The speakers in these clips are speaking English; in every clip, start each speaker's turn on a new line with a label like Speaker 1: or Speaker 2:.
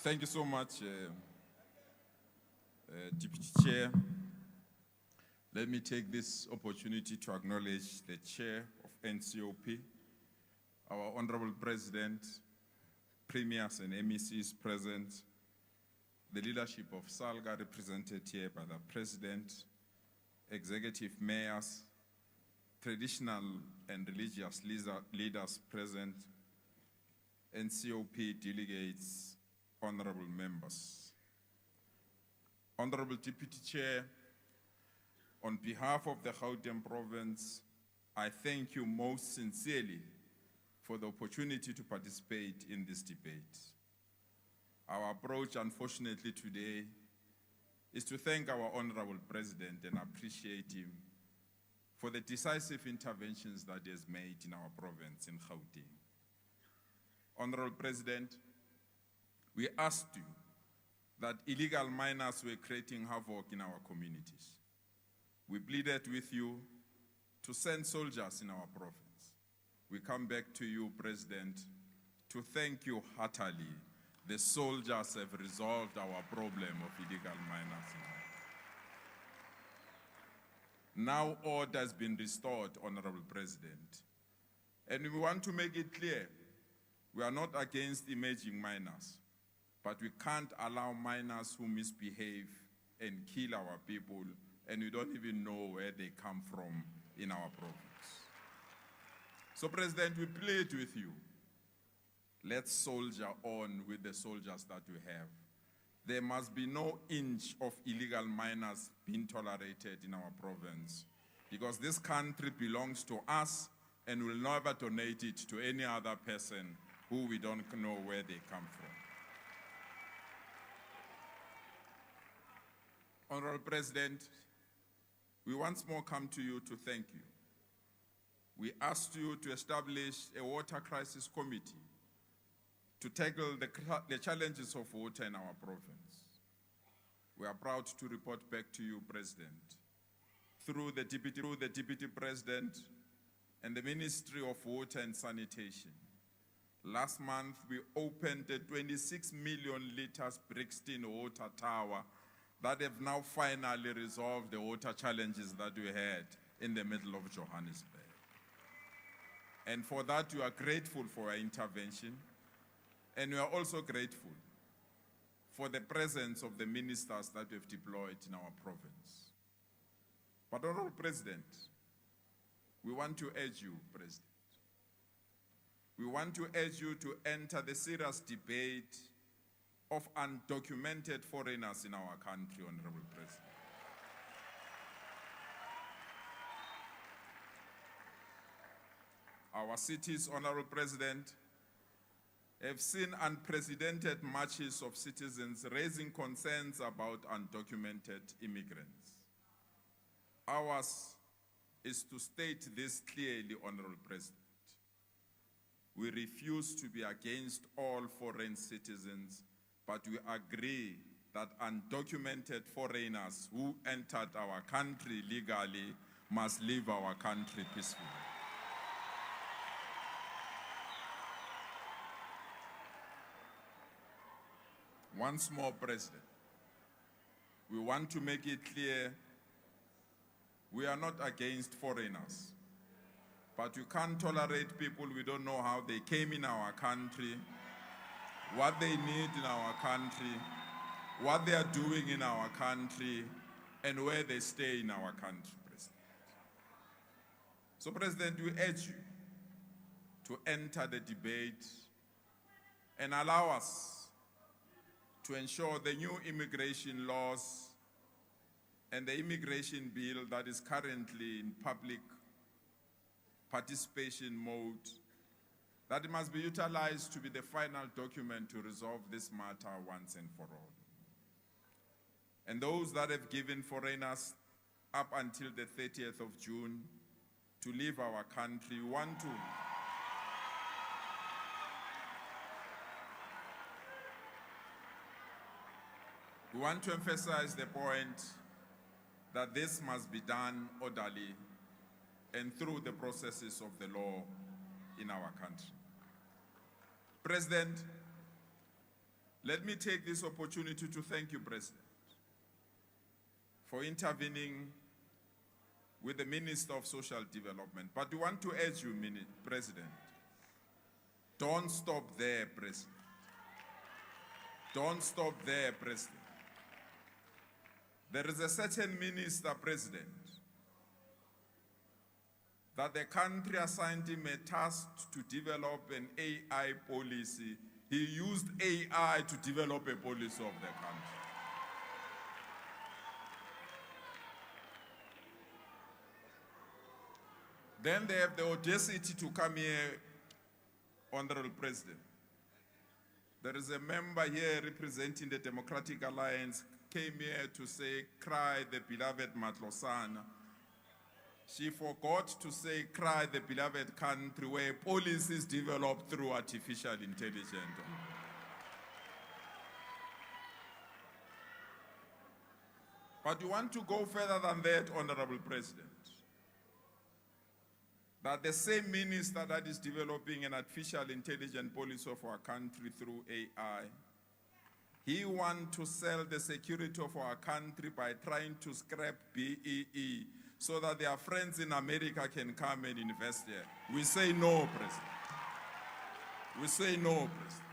Speaker 1: Thank you so much, Deputy Chair. Let me take this opportunity to acknowledge the Chair of NCOP, our Honorable President, Premiers and MECs present, the leadership of SALGA represented here by the President, executive mayors, traditional and religious leaders present, NCOP delegates, honorable members. Honorable Deputy Chair, on behalf of the Gauteng Province, I thank you most sincerely for the opportunity to participate in this debate. Our approach, unfortunately, today is to thank our Honorable President and appreciate him for the decisive interventions that he has made in our province in Gauteng. Honorable President, we asked you that illegal miners were creating havoc in our communities. We pleaded with you to send soldiers in our province. We come back to you, President, to thank you heartily. The soldiers have resolved our problem of illegal miners. Now order has been restored, Honorable President. And we want to make it clear, we are not against emerging miners, but we can't allow miners who misbehave and kill our people, and we don't even know where they come from in our province. So, President, we plead with you. Let's soldier on with the soldiers that we have. There must be no inch of illegal miners being tolerated in our province, because this country belongs to us and will never donate it to any other person who we don't know where they come from. Honorable President, we once more come to you to thank you. We asked you to establish a water crisis committee to tackle the challenges of water in our province. We are proud to report back to you, President, through the Deputy President and the Ministry of Water and Sanitation. Last month, we opened the 26 million liters Brixton water tower that have now finally resolved the water challenges that we had in the middle of Johannesburg. And for that, we are grateful for our intervention. And we are also grateful for the presence of the ministers that we have deployed in our province. But, Honorable President, we want to urge you, President. We want to urge you to enter the serious debate of undocumented foreigners in our country, Honorable President. Our cities, Honorable President, have seen unprecedented marches of citizens raising concerns about undocumented immigrants. Ours is to state this clearly, Honorable President. We refuse to be against all foreign citizens, but we agree that undocumented foreigners who entered our country legally must leave our country peacefully. Once more, President, we want to make it clear we are not against foreigners, but we can't tolerate people we don't know how they came in our country, what they need in our country, what they are doing in our country, and where they stay in our country, President. So, President, we urge you to enter the debate and allow us to ensure the new immigration laws and the immigration bill that is currently in public participation mode, that it must be utilized to be the final document to resolve this matter once and for all. And those that have given foreigners up until the 30th of June to leave our country we want to emphasize the point that this must be done orderly and through the processes of the law in our country. President, Let me take this opportunity to thank you, President, for intervening with the Minister of Social Development. But we want to urge you, President, don't stop there, President. Don't stop there, President. There is a certain minister, President, that the country assigned him a task to develop an AI policy. He used AI to develop a policy of the country. Then they have the audacity to come here, Honorable President. There is a member here representing the Democratic Alliance, came here to say, cry the beloved Matlosana. She forgot to say, cry the beloved country where policy is developed through artificial intelligence. But you want to go further than that, Honorable President. That the same minister that is developing an artificial intelligence policy of our country through AI, he wants to sell the security of our country by trying to scrap BEE so that their friends in America can come and invest here. We say no, President. We say no, President.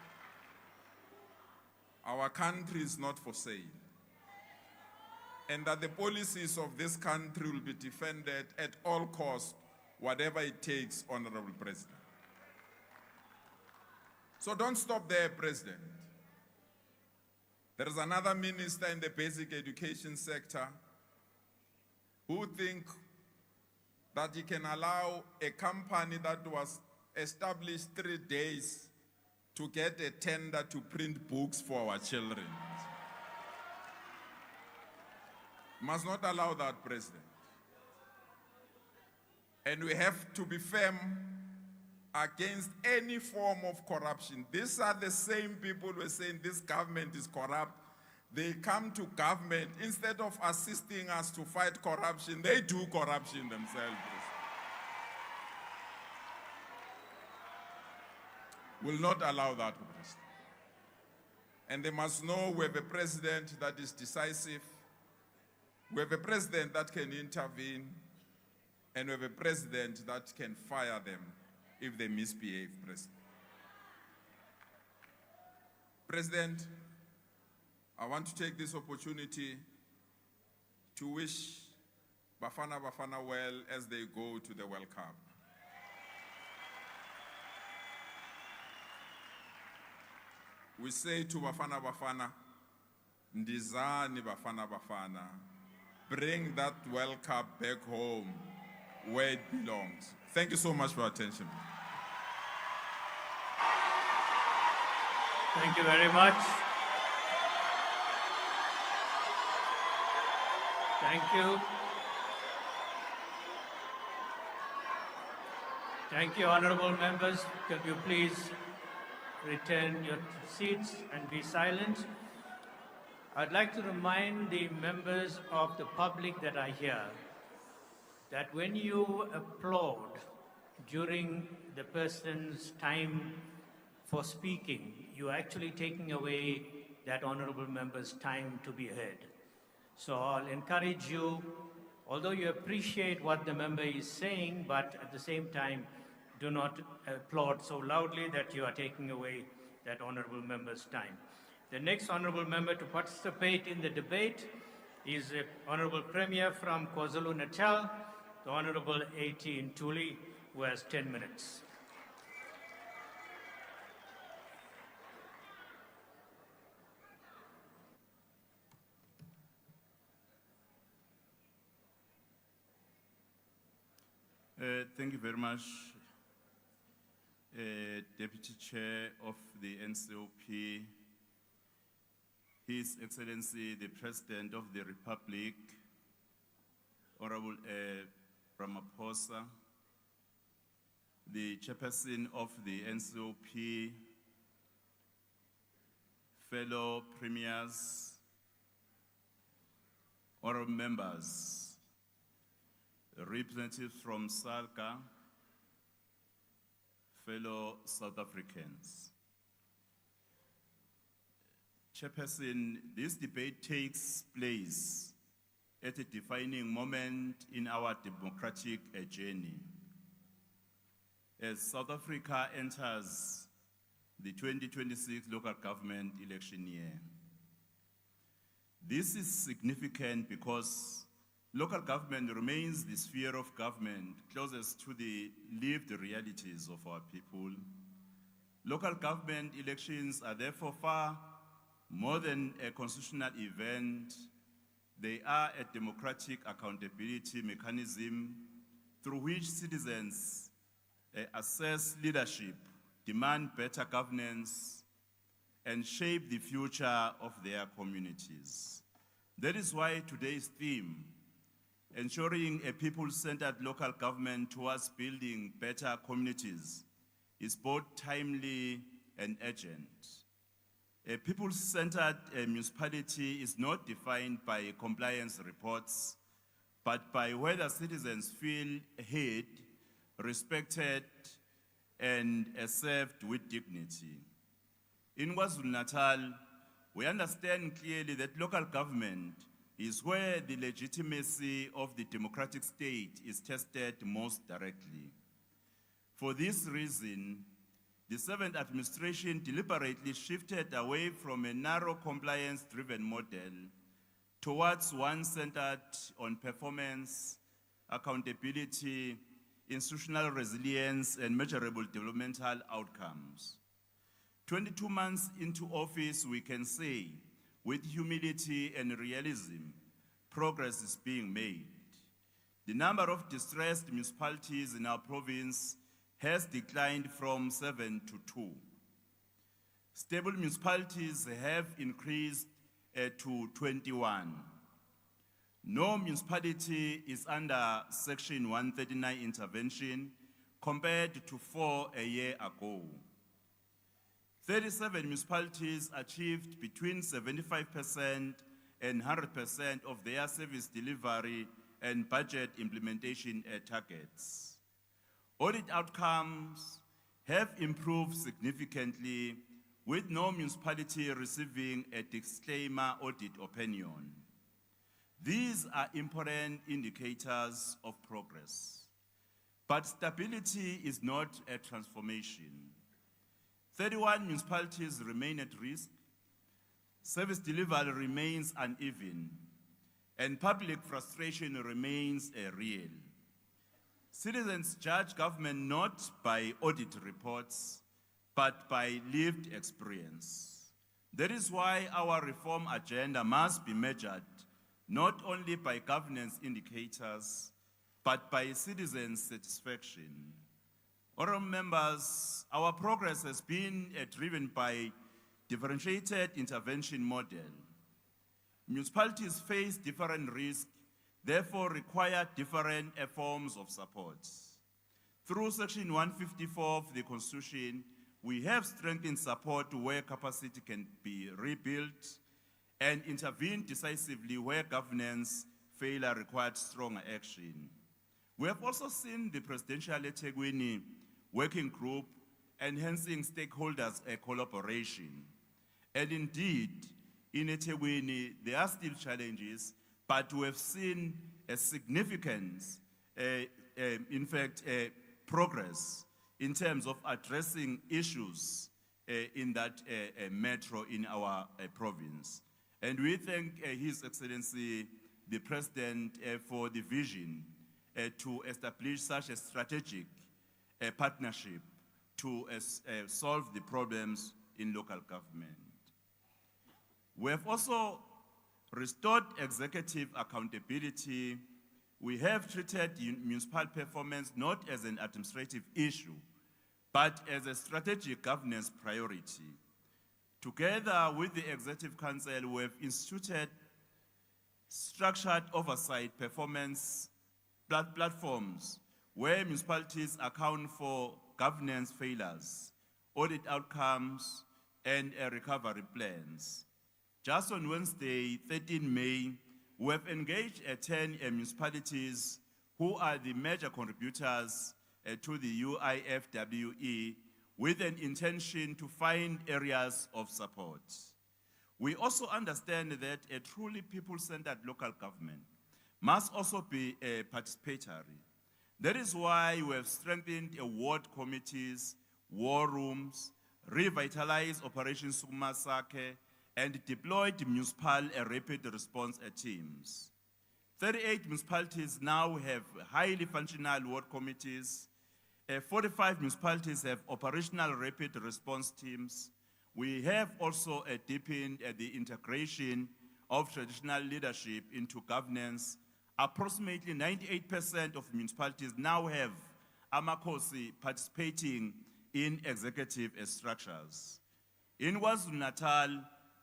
Speaker 1: Our country is not for sale. And that the policies of this country will be defended at all costs, whatever it takes, Honorable President. So don't stop there, President. There is another minister in the basic education sector who think that he can allow a company that was established 3 days to get a tender to print books for our children. Must not allow that, President. And we have to be firm against any form of corruption. These are the same people who are saying this government is corrupt. They come to government, instead of assisting us to fight corruption, they do corruption themselves. Will not allow that, President. And they must know we have a president that is decisive. We have a president that can intervene. And we have a president that can fire them if they misbehave, President. President, I want to take this opportunity to wish Bafana Bafana well as they go to the World Cup. We say to Bafana Bafana, Ndizani Bafana Bafana, bring that World Cup back home where it belongs. Thank you so much for your attention.
Speaker 2: Thank you very much. Thank you. Thank you, honorable members. Could you please return your seats and be silent? I'd like to remind the members of the public that are here that when you applaud during the person's time for speaking, you're actually taking away that honorable member's time to be heard. So I'll encourage you, although you appreciate what the member is saying, but at the same time, do not applaud so loudly that you are taking away that honorable member's time. The next honorable member to participate in the debate is the Honorable Premier from KwaZulu-Natal, the Honorable A.T. Ntuli, who has 10 minutes.
Speaker 3: Thank you very much, Deputy Chair of the NCOP, His Excellency the President of the Republic, Honorable Ramaphosa, the Chairperson of the NCOP, fellow premiers, honorable members, representatives from SALCA, fellow South Africans. Chairperson, this debate takes place at a defining moment in our democratic journey. As South Africa enters the 2026 local government election year. This is significant because local government remains the sphere of government closest to the lived realities of our people. Local government elections are therefore far more than a constitutional event. They are a democratic accountability mechanism through which citizens assess leadership, demand better governance, and shape the future of their communities. That is why today's theme, ensuring a people-centered local government towards building better communities, is both timely and urgent. A people-centered municipality is not defined by compliance reports, but by whether citizens feel heard, respected, and served with dignity. In KwaZulu-Natal, we understand clearly that local government is where the legitimacy of the democratic state is tested most directly. For this reason, the 7th administration deliberately shifted away from a narrow compliance-driven model towards one centered on performance, accountability, institutional resilience, and measurable developmental outcomes. 22 months into office, we can say, with humility and realism, progress is being made. The number of distressed municipalities in our province has declined from 7 to 2. Stable municipalities have increased to 21. No municipality is under Section 139 intervention compared to 4 a year ago. 37 municipalities achieved between 75% and 100% of their service delivery and budget implementation targets. Audit outcomes have improved significantly, with no municipality receiving a disclaimer audit opinion. These are important indicators of progress. But stability is not a transformation. 31 municipalities remain at risk, service delivery remains uneven, and public frustration remains real. Citizens judge government not by audit reports, but by lived experience. That is why our reform agenda must be measured not only by governance indicators, but by citizen satisfaction. Honorable members, our progress has been driven by differentiated intervention model. Municipalities face different risks, therefore require different forms of support. Through Section 154 of the Constitution, we have strengthened support where capacity can be rebuilt and intervened decisively where governance failure required stronger action. We have also seen the Presidential eThekwini Working Group enhancing stakeholders' collaboration. And indeed, in eThekwini, there are still challenges, but we have seen a significant, progress in terms of addressing issues in that metro in our province. And we thank His Excellency, the President, for the vision to establish such a strategic partnership to solve the problems in local government. We have also restored executive accountability. We have treated municipal performance not as an administrative issue, but as a strategic governance priority. Together with the Executive Council, we have instituted structured oversight performance platforms where municipalities account for governance failures, audit outcomes, and recovery plans. Just on Wednesday, 13 May, we have engaged 10 municipalities who are the major contributors to the UIFWE with an intention to find areas of support. We also understand that a truly people-centered local government must also be participatory. That is why we have strengthened ward committees, war rooms, revitalized Operation Sukumasake, and deployed municipal rapid response teams. 38 municipalities now have highly functional ward committees. 45 municipalities have operational rapid response teams. We have also deepened the integration of traditional leadership into governance. Approximately 98% of municipalities now have amakhosi participating in executive structures. In KwaZulu-Natal,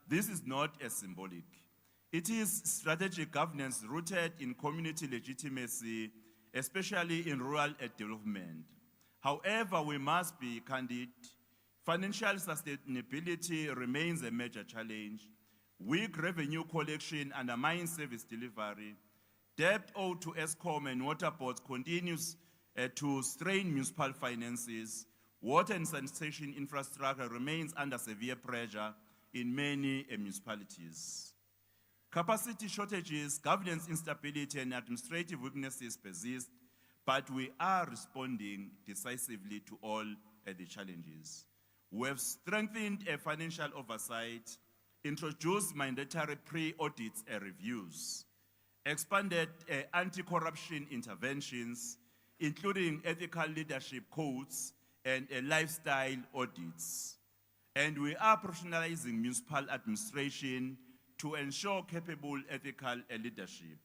Speaker 3: this is not as symbolic. It is strategic governance rooted in community legitimacy, especially in rural development. However, we must be candid. Financial sustainability remains a major challenge. Weak revenue collection undermines service delivery. Debt owed to ESCOM and water boards continues to strain municipal finances. Water and sanitation infrastructure remains under severe pressure in many municipalities. Capacity shortages, governance instability, and administrative weaknesses persist, but we are responding decisively to all the challenges. We have strengthened financial oversight, introduced mandatory pre-audits and reviews, expanded anti-corruption interventions, including ethical leadership codes and lifestyle audits. And we are professionalizing municipal administration to ensure capable ethical leadership.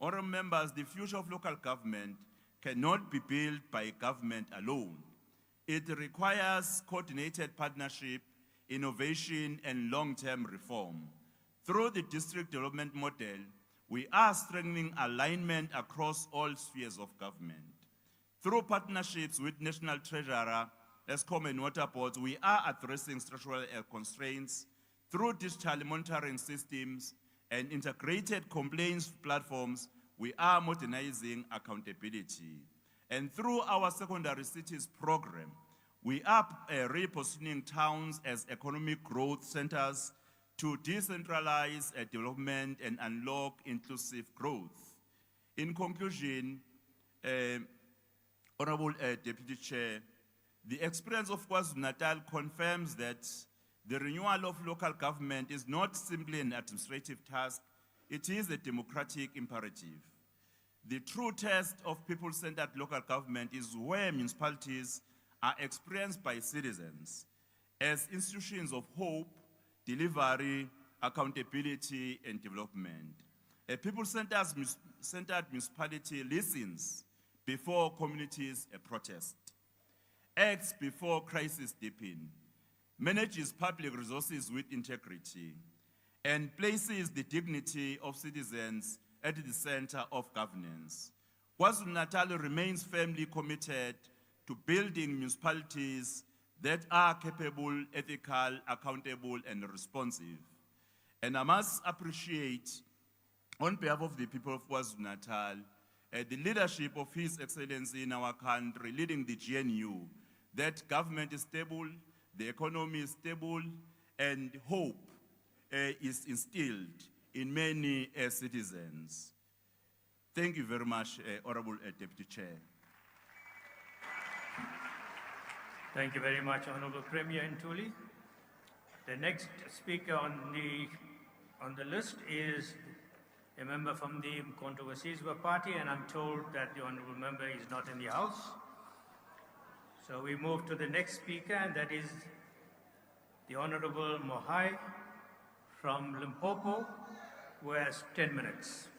Speaker 3: Honourable members, the future of local government cannot be built by government alone. It requires coordinated partnership, innovation, and long-term reform. Through the district development model, we are strengthening alignment across all spheres of government. Through partnerships with National Treasurer, ESCOM and water boards, we are addressing structural constraints. Through digital monitoring systems and integrated complaints platforms, we are modernizing accountability. And through our secondary cities program, we are repositioning towns as economic growth centers to decentralize development and unlock inclusive growth. In conclusion, Honorable Deputy Chair, the experience of KwaZulu-Natal confirms that the renewal of local government is not simply an administrative task, it is a democratic imperative. The true test of people-centered local government is where municipalities are experienced by citizens as institutions of hope, delivery, accountability, and development. A people-centered municipality listens before communities protest, acts before crises deepen, manages public resources with integrity, and places the dignity of citizens at the center of governance. KwaZulu-Natal remains firmly committed to building municipalities that are capable, ethical, accountable, and responsive. And I must appreciate, on behalf of the people of KwaZulu-Natal, the leadership of His Excellency in our country, leading the GNU, that government is stable, the economy is stable, and hope is instilled in many citizens. Thank you very much, Honorable Deputy Chair.
Speaker 2: Thank you very much, Honorable Premier Ntuli. The next speaker on the list is a member from the Mkhonto Wesizwe Party, and I'm told that the Honorable Member is not in the House. So we move to the next speaker, and that is the Honorable Mohai from Limpopo, who has 10 minutes.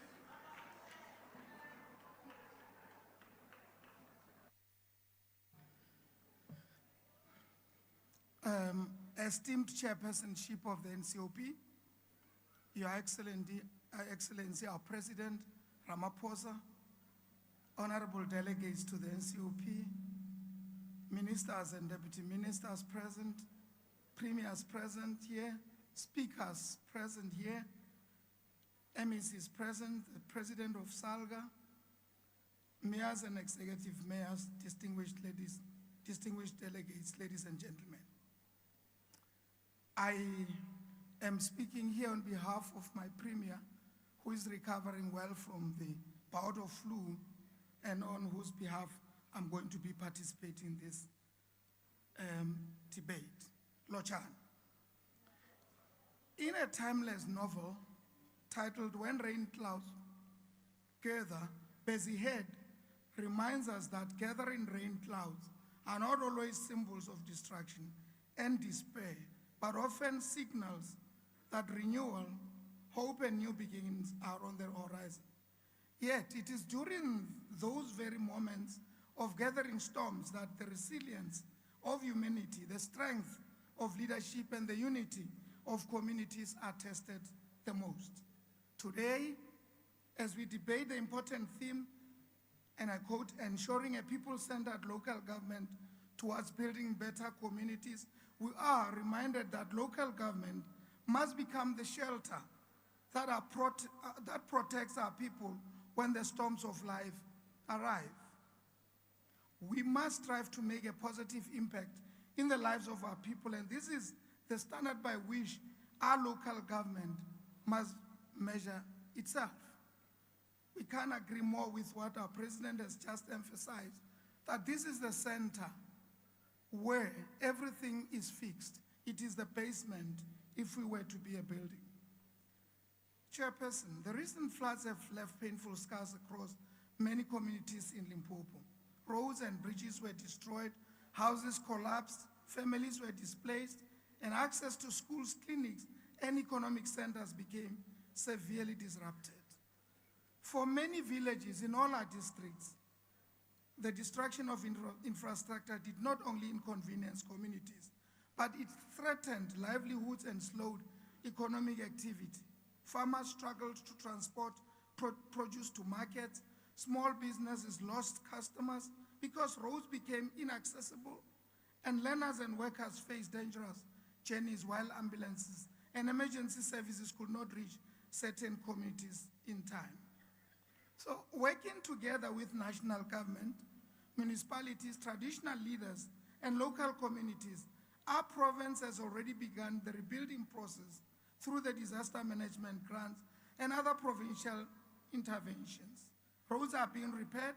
Speaker 4: Esteemed Chairpersonship of the NCOP, Your Excellency, our President Ramaphosa, Honorable Delegates to the NCOP, Ministers and Deputy Ministers present, Premiers present here, Speakers present here, MECs present, the President of SALGA, Mayors and Executive Mayors, distinguished delegates, ladies and gentlemen. I am speaking here on behalf of my Premier, who is recovering well from the bout of flu, and on whose behalf I'm going to be participating in this debate. Lochan. In a timeless novel titled When Rain Clouds Gather, Busy Head reminds us that gathering rain clouds are not always symbols of destruction and despair, but often signals that renewal, hope, and new beginnings are on the horizon. Yet, it is during those very moments of gathering storms that the resilience of humanity, the strength of leadership, and the unity of communities are tested the most. Today, as we debate the important theme, and I quote, ensuring a people-centered local government towards building better communities, we are reminded that local government must become the shelter that protects our people when the storms of life arrive. We must strive to make a positive impact in the lives of our people, and this is the standard by which our local government must measure itself. We can't agree more with what our president has just emphasized, that this is the center where everything is fixed. It is the basement if we were to be a building. Chairperson, the recent floods have left painful scars across many communities in Limpopo. Roads and bridges were destroyed, houses collapsed, families were displaced, and access to schools, clinics, and economic centers became severely disrupted. For many villages in all our districts, the destruction of infrastructure did not only inconvenience communities, but it threatened livelihoods and slowed economic activity. Farmers struggled to transport produce to markets. Small businesses lost customers because roads became inaccessible, and learners and workers faced dangerous journeys while ambulances and emergency services could not reach certain communities in time. So, working together with national government, municipalities, traditional leaders, and local communities, our province has already begun the rebuilding process through the disaster management grants and other provincial interventions. Roads are being repaired,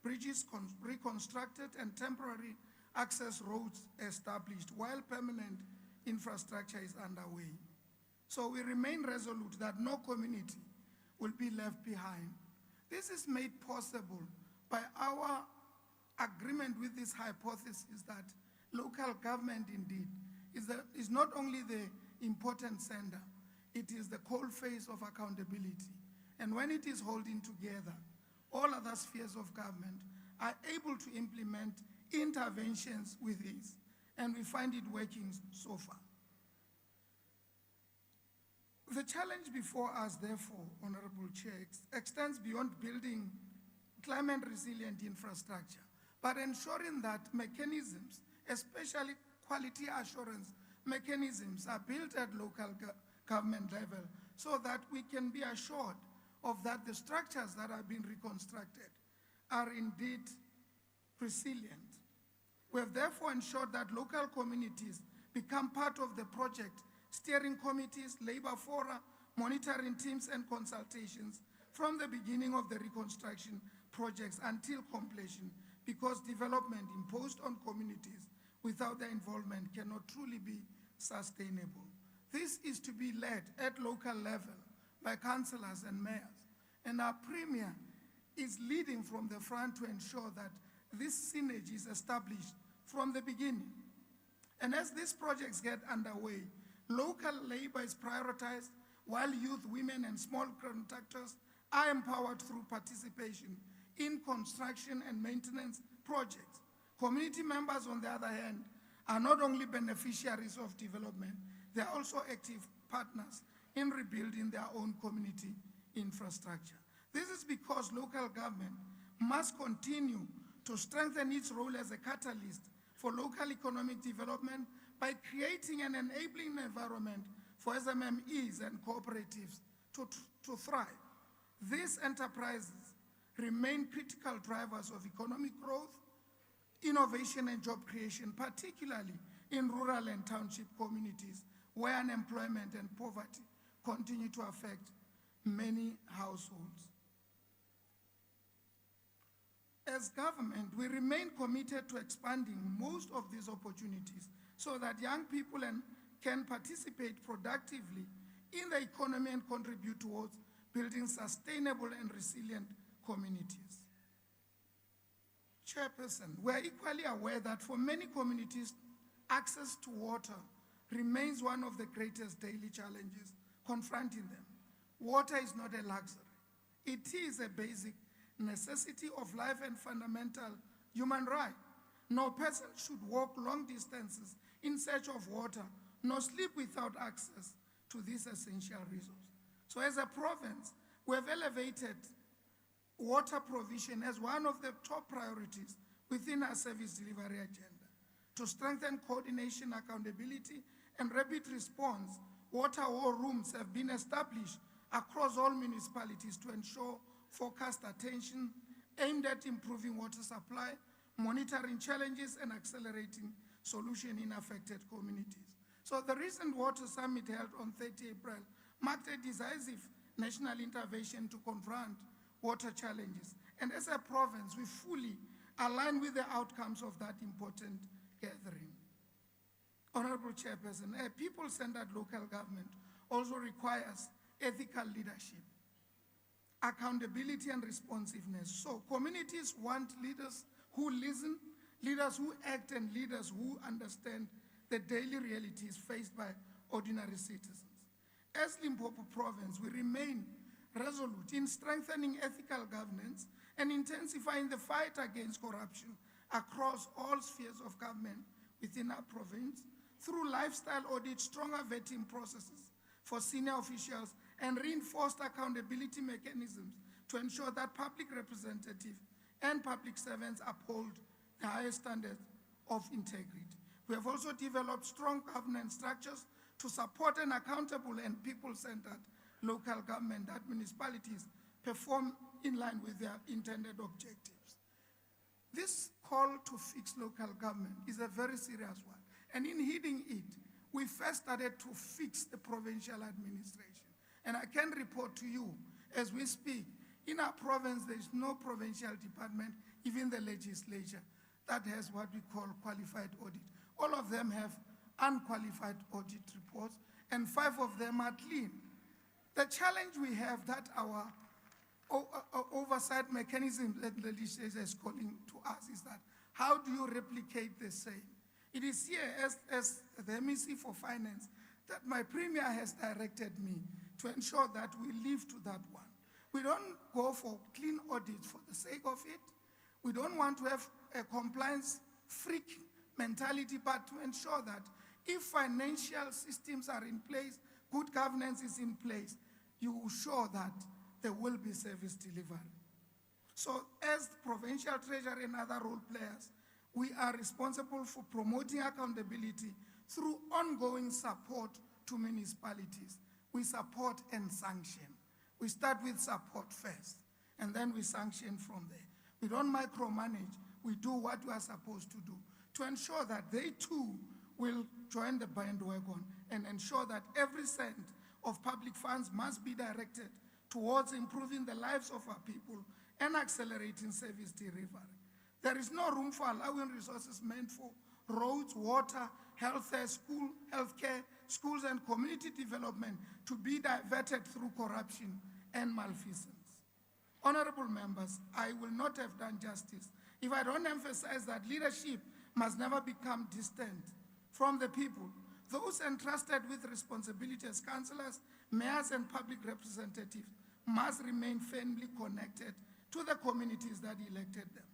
Speaker 4: bridges reconstructed, and temporary access roads established, while permanent infrastructure is underway. So we remain resolute that no community will be left behind. This is made possible by our agreement with this hypothesis that local government indeed is not only the important sender, it is the coalface of accountability. And when it is holding together, all other spheres of government are able to implement interventions with ease, and we find it working so far. The challenge before us, therefore, Honorable Chair, extends beyond building climate-resilient infrastructure, but ensuring that mechanisms, especially quality assurance mechanisms, are built at local government level so that we can be assured of that the structures that are being reconstructed are indeed resilient. We have therefore ensured that local communities become part of the project, steering committees, labor fora, monitoring teams, and consultations from the beginning of the reconstruction projects until completion, because development imposed on communities without their involvement cannot truly be sustainable. This is to be led at local level by councillors and mayors, and our Premier is leading from the front to ensure that this synergy is established from the beginning. And as these projects get underway, local labor is prioritized, while youth, women, and small contractors are empowered through participation in construction and maintenance projects. Community members, on the other hand, are not only beneficiaries of development, they are also active partners in rebuilding their own community infrastructure. This is because local government must continue to strengthen its role as a catalyst for local economic development by creating an enabling environment for SMMEs and cooperatives to thrive. These enterprises remain critical drivers of economic growth, innovation, and job creation, particularly in rural and township communities, where unemployment and poverty continue to affect many households. As government, we remain committed to expanding most of these opportunities so that young people can participate productively in the economy and contribute towards building sustainable and resilient communities. Chairperson, we are equally aware that for many communities, access to water remains one of the greatest daily challenges confronting them. Water is not a luxury. It is a basic necessity of life and fundamental human right. No person should walk long distances in search of water, nor sleep without access to this essential resource. So as a province, we have elevated water provision as one of the top priorities within our service delivery agenda. To strengthen coordination, accountability, and rapid response, water war rooms have been established across all municipalities to ensure focused attention aimed at improving water supply, monitoring challenges, and accelerating solution in affected communities. So the recent Water Summit held on 30 April marked a decisive national intervention to confront water challenges. And as a province, we fully align with the outcomes of that important gathering. Honorable Chairperson, a people-centered local government also requires ethical leadership, accountability, and responsiveness. So communities want leaders who listen, leaders who act, and leaders who understand the daily realities faced by ordinary citizens. As Limpopo Province, we remain resolute in strengthening ethical governance and intensifying the fight against corruption across all spheres of government within our province through lifestyle audit, stronger vetting processes for senior officials, and reinforced accountability mechanisms to ensure that public representatives and public servants uphold the highest standards of integrity. We have also developed strong governance structures to support an accountable and people-centered local government that municipalities perform in line with their intended objectives. This call to fix local government is a very serious one. And in heeding it, we first started to fix the provincial administration. And I can report to you, as we speak, in our province, there is no provincial department, even the legislature, that has what we call qualified audit. All of them have unqualified audit reports, and 5 of them are clean. The challenge we have that our oversight mechanism that the legislature is calling to us is that how do you replicate the same? It is here as the MEC for Finance that my Premier has directed me to ensure that we live to that one. We don't go for clean audits for the sake of it. We don't want to have a compliance freak mentality, but to ensure that if financial systems are in place, good governance is in place, you will show that there will be service delivery. So as provincial treasury and other role players, we are responsible for promoting accountability through ongoing support to municipalities. We support and sanction. We start with support first, and then we sanction from there. We don't micromanage. We do what we are supposed to do to ensure that they too will join the bandwagon and ensure that every cent of public funds must be directed towards improving the lives of our people and accelerating service delivery. There is no room for allowing resources meant for roads, water, healthcare, schools, and community development to be diverted through corruption and malfeasance. Honorable members, I will not have done justice if I don't emphasize that leadership must never become distant from the people. Those entrusted with responsibility as councillors, mayors, and public representatives must remain firmly connected to the communities that elected them.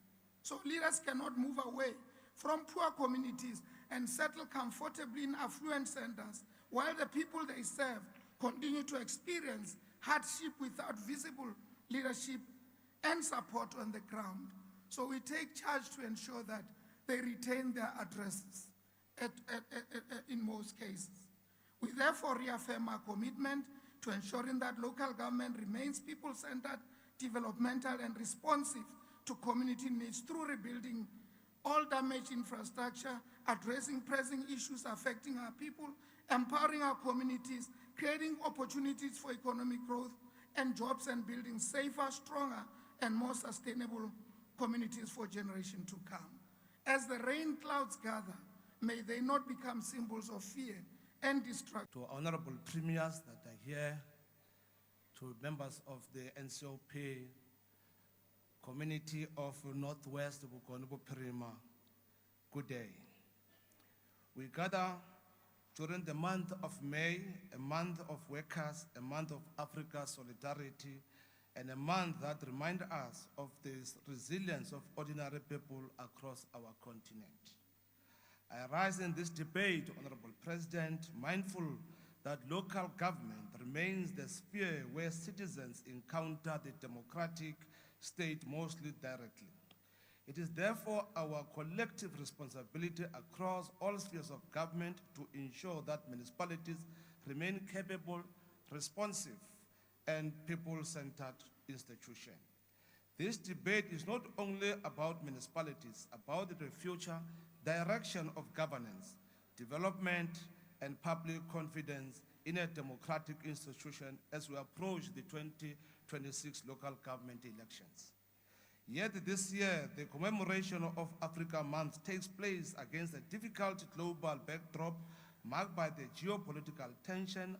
Speaker 4: So leaders cannot move away from poor communities and settle comfortably in affluent centers while the people they serve continue to experience hardship without visible leadership and support on the ground. So we take charge to ensure that they retain their addresses in most cases. We therefore reaffirm our commitment to ensuring that local government remains people-centered, developmental, and responsive to community needs through rebuilding all damaged infrastructure, addressing pressing issues affecting our people, empowering our communities, creating opportunities for economic growth and jobs, and building safer, stronger, and more sustainable communities for generations to come. As the rain clouds gather, may they not become symbols of fear and destruction.
Speaker 5: To honorable premiers that are here, to members of the NCOP, community of Northwest Bukonobo Perima, good day. We gather during the month of May, a month of workers, a month of Africa solidarity, and a month that reminds us of the resilience of ordinary people across our continent. I rise in this debate, Honorable President, mindful that local government remains the sphere where citizens encounter the democratic state mostly directly. It is therefore our collective responsibility across all spheres of government to ensure that municipalities remain capable, responsive, and people-centered institutions. This debate is not only about municipalities, about the future direction of governance, development, and public confidence in a democratic institution as we approach the 2026 local government elections. Yet this year, the commemoration of Africa Month takes place against a difficult global backdrop marked by the geopolitical tension,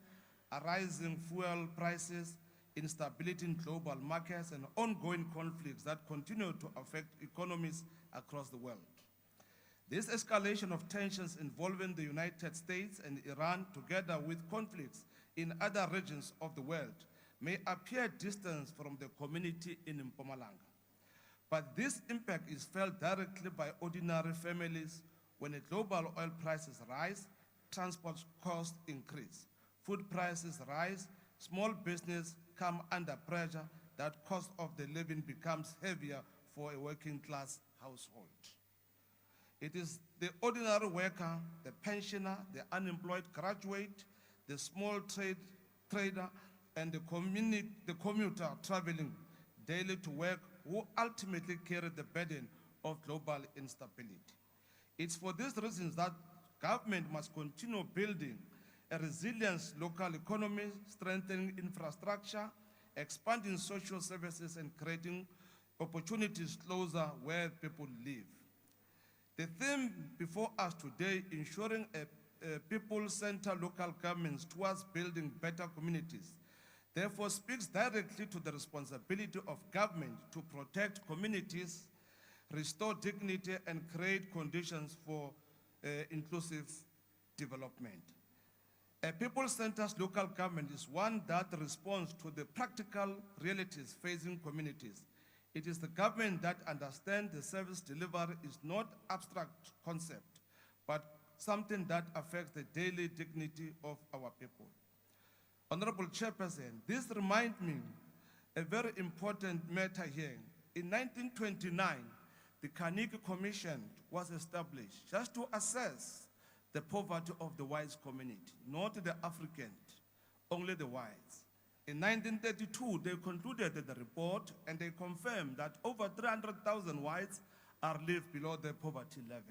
Speaker 5: rising fuel prices, instability in global markets, and ongoing conflicts that continue to affect economies across the world. This escalation of tensions involving the United States and Iran, together with conflicts in other regions of the world, may appear distant from the community in Mpumalanga. But this impact is felt directly by ordinary families when global oil prices rise, transport costs increase, food prices rise, small business come under pressure, that cost of the living becomes heavier for a working class household. It is the ordinary worker, the pensioner, the unemployed graduate, the small trader, and the commuter traveling daily to work who ultimately carry the burden of global instability. It's for these reasons that government must continue building a resilient local economy, strengthening infrastructure, expanding social services, and creating opportunities closer where people live. The theme before us today, ensuring a people-centered local governments towards building better communities, therefore speaks directly to the responsibility of government to protect communities, restore dignity, and create conditions for inclusive development. A people-centered local government is one that responds to the practical realities facing communities. It is the government that understands the service delivery is not abstract concept, but something that affects the daily dignity of our people. Honorable Chairperson, this reminds me a very important matter here. In 1929, the Carnegie Commission was established just to assess the poverty of the whites community, not the Africans, only the whites. In 1932, they concluded the report and they confirmed that over 300,000 whites are live below the poverty level.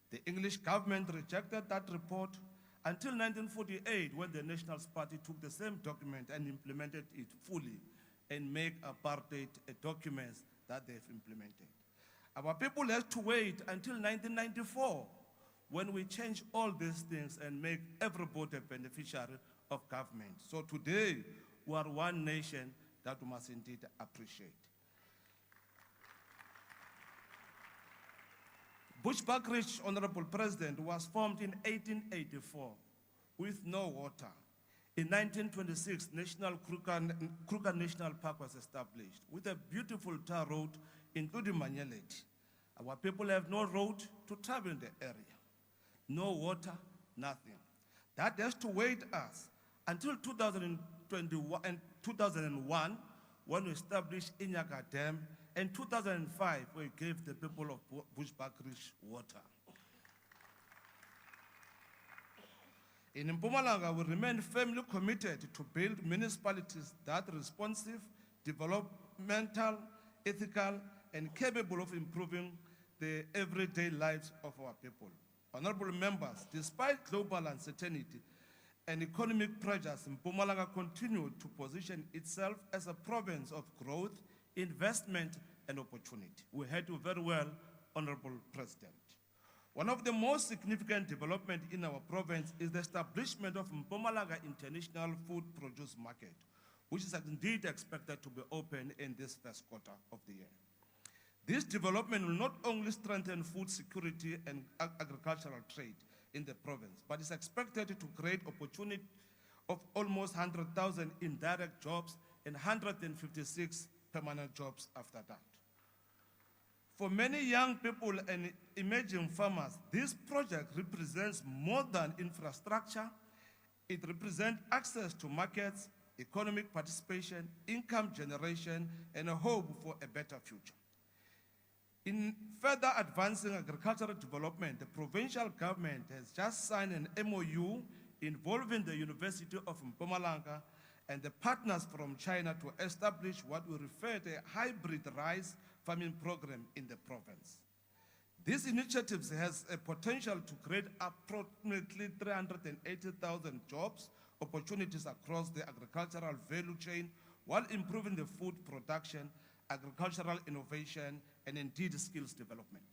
Speaker 5: The English government rejected that report until 1948, when the National Party took the same document and implemented it fully and make apartheid a document that they've implemented. Our people have to wait until 1994 when we change all these things and make everybody a beneficiary of government. So today, we are one nation that we must indeed appreciate. Bushbuckridge, Honorable President, was formed in 1884 with no water. In 1926, Kruger National Park was established with a beautiful tar road, including Manyeleti. Our people have no road to travel in the area. No water, nothing. That has to wait us until 2021 and 2001, when we established Inyaga Dam, and 2005, we gave the people of Bushbuckridge water. In Mpumalanga, we remain firmly committed to build municipalities that are responsive, developmental, ethical, and capable of improving the everyday lives of our people. Honorable members, despite global uncertainty and economic pressures, Mpumalanga continued to position itself as a province of growth, investment, and opportunity. We heard you very well, Honorable President. One of the most significant developments in our province is the establishment of Mpumalanga International Food Produce Market, which is indeed expected to be open in this first quarter of the year. This development will not only strengthen food security and agricultural trade in the province, but is expected to create opportunity of almost 100,000 indirect jobs and 156 permanent jobs after that. For many young people and emerging farmers, this project represents more than infrastructure. It represents access to markets, economic participation, income generation, and a hope for a better future. In further advancing agricultural development, the provincial government has just signed an MOU involving the University of Mpumalanga and the partners from China to establish what we refer to a hybrid rice farming program in the province. This initiative has a potential to create approximately 380,000 jobs opportunities across the agricultural value chain while improving the food production, agricultural innovation, and indeed skills development.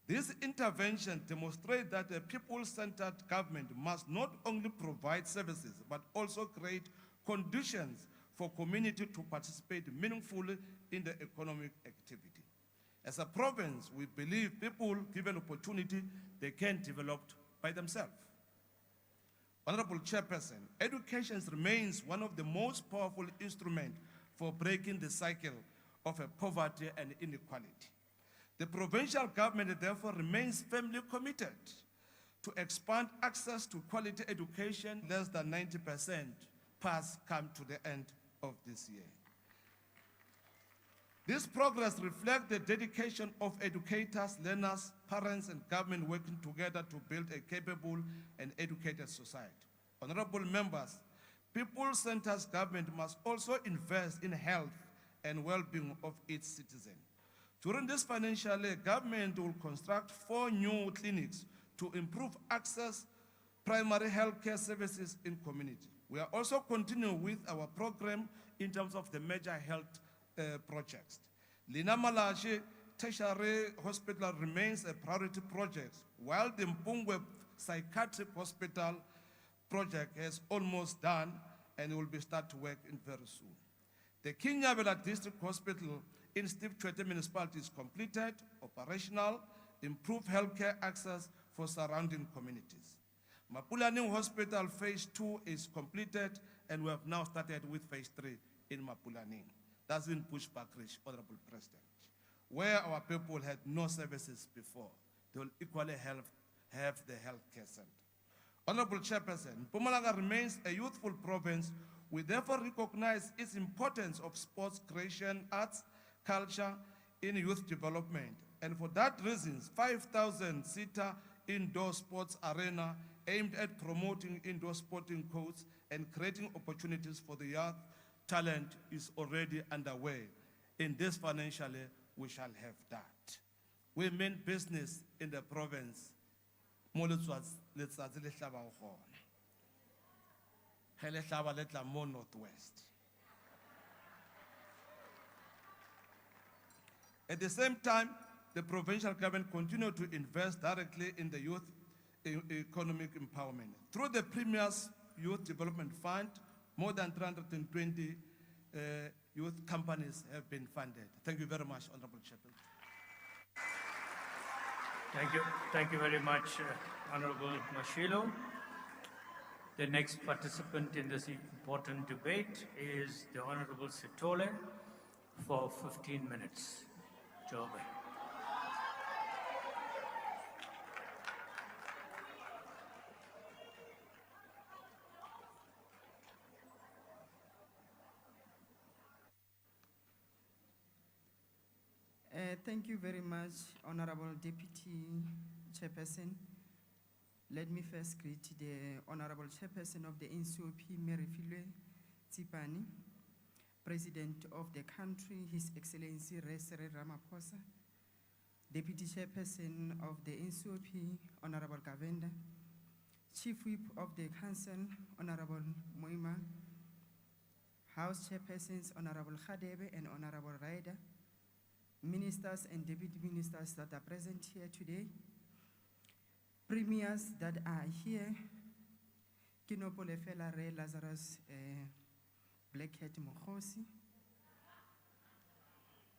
Speaker 5: This intervention demonstrates that a people-centered government must not only provide services, but also create conditions for community to participate meaningfully in the economic activity. As a province, we believe people given opportunity, they can develop by themselves. Honorable Chairperson, education remains one of the most powerful instruments for breaking the cycle of poverty and inequality. The provincial government therefore remains firmly committed to expand access to quality education. Less than 90% pass come to the end of this year. This progress reflects the dedication of educators, learners, parents, and government working together to build a capable and educated society. Honorable members, people-centered government must also invest in health and well-being of its citizens. During this financial year, government will construct 4 new clinics to improve access primary healthcare services in community. We are also continuing with our program in terms of the major health projects. Lina Malachi Tertiary Hospital remains a priority project, while the Mpungwe Psychiatric Hospital project has almost done and will be start to work in very soon. The Kinyabela District Hospital in Steve Chwete Municipality is completed, operational, improved healthcare access for surrounding communities. Mapulaning Hospital Phase 2 is completed, and we have now started with Phase 3 in Mapulaning. That's in Pushback Ridge, Honorable President, where our people had no services before. They will equally have the healthcare center. Honorable Chairperson, Mpumalanga remains a youthful province. We therefore recognize its importance of sports creation, arts, culture in youth development. And for that reason, 5,000-seater indoor sports arena aimed at promoting indoor sporting codes and creating opportunities for the young talent is already underway. In this financial year, we shall have that. We mean business in the province. More northwest. At the same time, the provincial government continued to invest directly in the youth economic empowerment. Through the Premier's Youth Development Fund, more than 320 youth companies have been funded. Thank you very much, Honorable Chairman.
Speaker 2: Thank you very much, Honorable Mashilo. The next participant in this important debate is the Honorable Sitole for 15 minutes. Job.
Speaker 6: Thank you very much, Honorable Deputy Chairperson. Let me first greet the Honorable Chairperson of the NCOP, Mary Filwe Tsipani, President of the country, His Excellency Cyril Ramaphosa, Deputy Chairperson of the NCOP, Honorable Gavenda, Chief Whip of the Council, Honorable Moima, House Chairpersons, Honorable Khadebe and Honorable Ryder, Ministers and Deputy Ministers that are present here today, Premiers that are here, Kinopole Fela Re Lazarus Blackhead Mokhosi,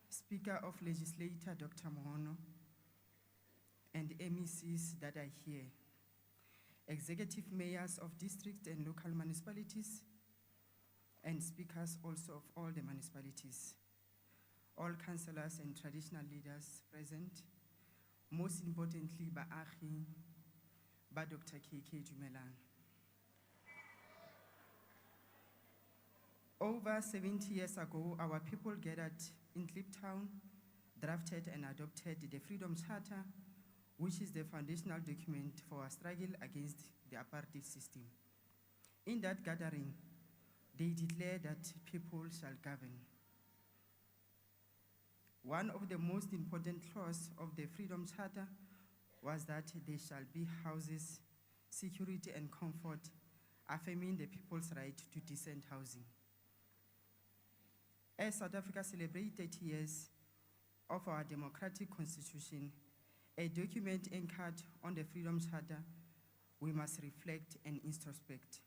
Speaker 6: Speaker of Legislature Dr. Mohono, and MECs that are here, Executive Mayors of district and local municipalities, and speakers also of all the municipalities, all councillors and traditional leaders present, most importantly, Baagi, by Dr. KK Dumelang. Over 70 years ago, our people gathered in Kliptown, drafted and adopted the Freedom Charter, which is the foundational document for our struggle against the apartheid system. In that gathering, they declared that people shall govern. One of the most important clauses of the Freedom Charter was that there shall be houses, security and comfort, affirming the people's right to decent housing. As South Africa celebrated years of our democratic constitution, a document anchored on the Freedom Charter, we must reflect and introspect.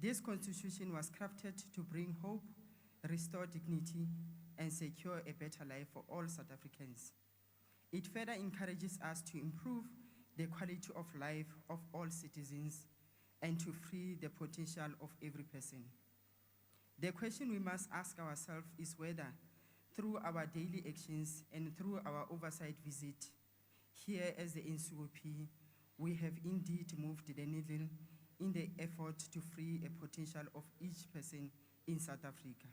Speaker 6: This constitution was crafted to bring hope, restore dignity, and secure a better life for all South Africans. It further encourages us to improve the quality of life of all citizens and to free the potential of every person. The question we must ask ourselves is whether, through our daily actions and through our oversight visit here as the NCOP, we have indeed moved the needle in the effort to free a potential of each person in South Africa.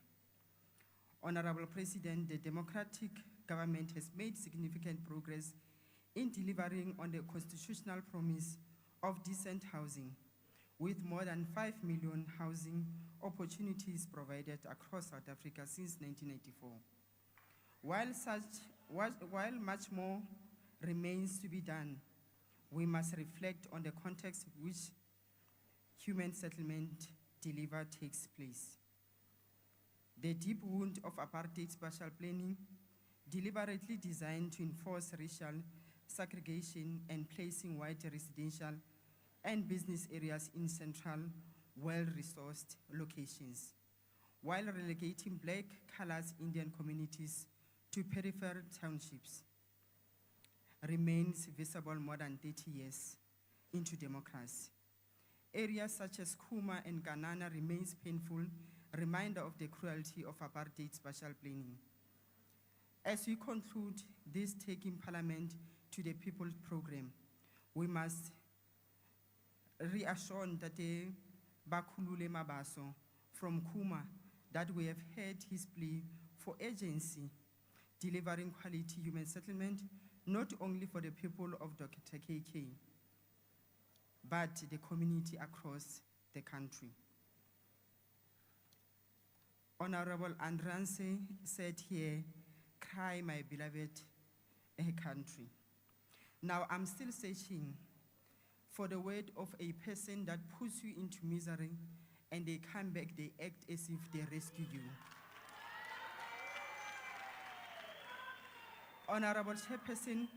Speaker 6: Honorable President, the democratic government has made significant progress in delivering on the constitutional promise of decent housing, with more than 5 million housing opportunities provided across South Africa since 1994. While much more remains to be done, we must reflect on the context in which human settlement delivery takes place. The deep wound of apartheid spatial planning, deliberately designed to enforce racial segregation and placing white residential and business areas in central, well-resourced locations, while relegating Black, colored Indian communities to peripheral townships, remains visible more than 30 years into democracy. Areas such as Kuma and Kanana remains painful reminder of the cruelty of apartheid spatial planning. As we conclude this Taking Parliament to the People program, we must reassure that the Bakulule Mabaso from Kuma that we have heard his plea for agency, delivering quality human settlement, not only for the people of Dr. KK, but the community across the country. Honorable Andranse said here, cry my beloved country. Now I'm still searching for the word of a person that puts you into misery and they come back, they act as if they rescued you. Honorable Chairperson,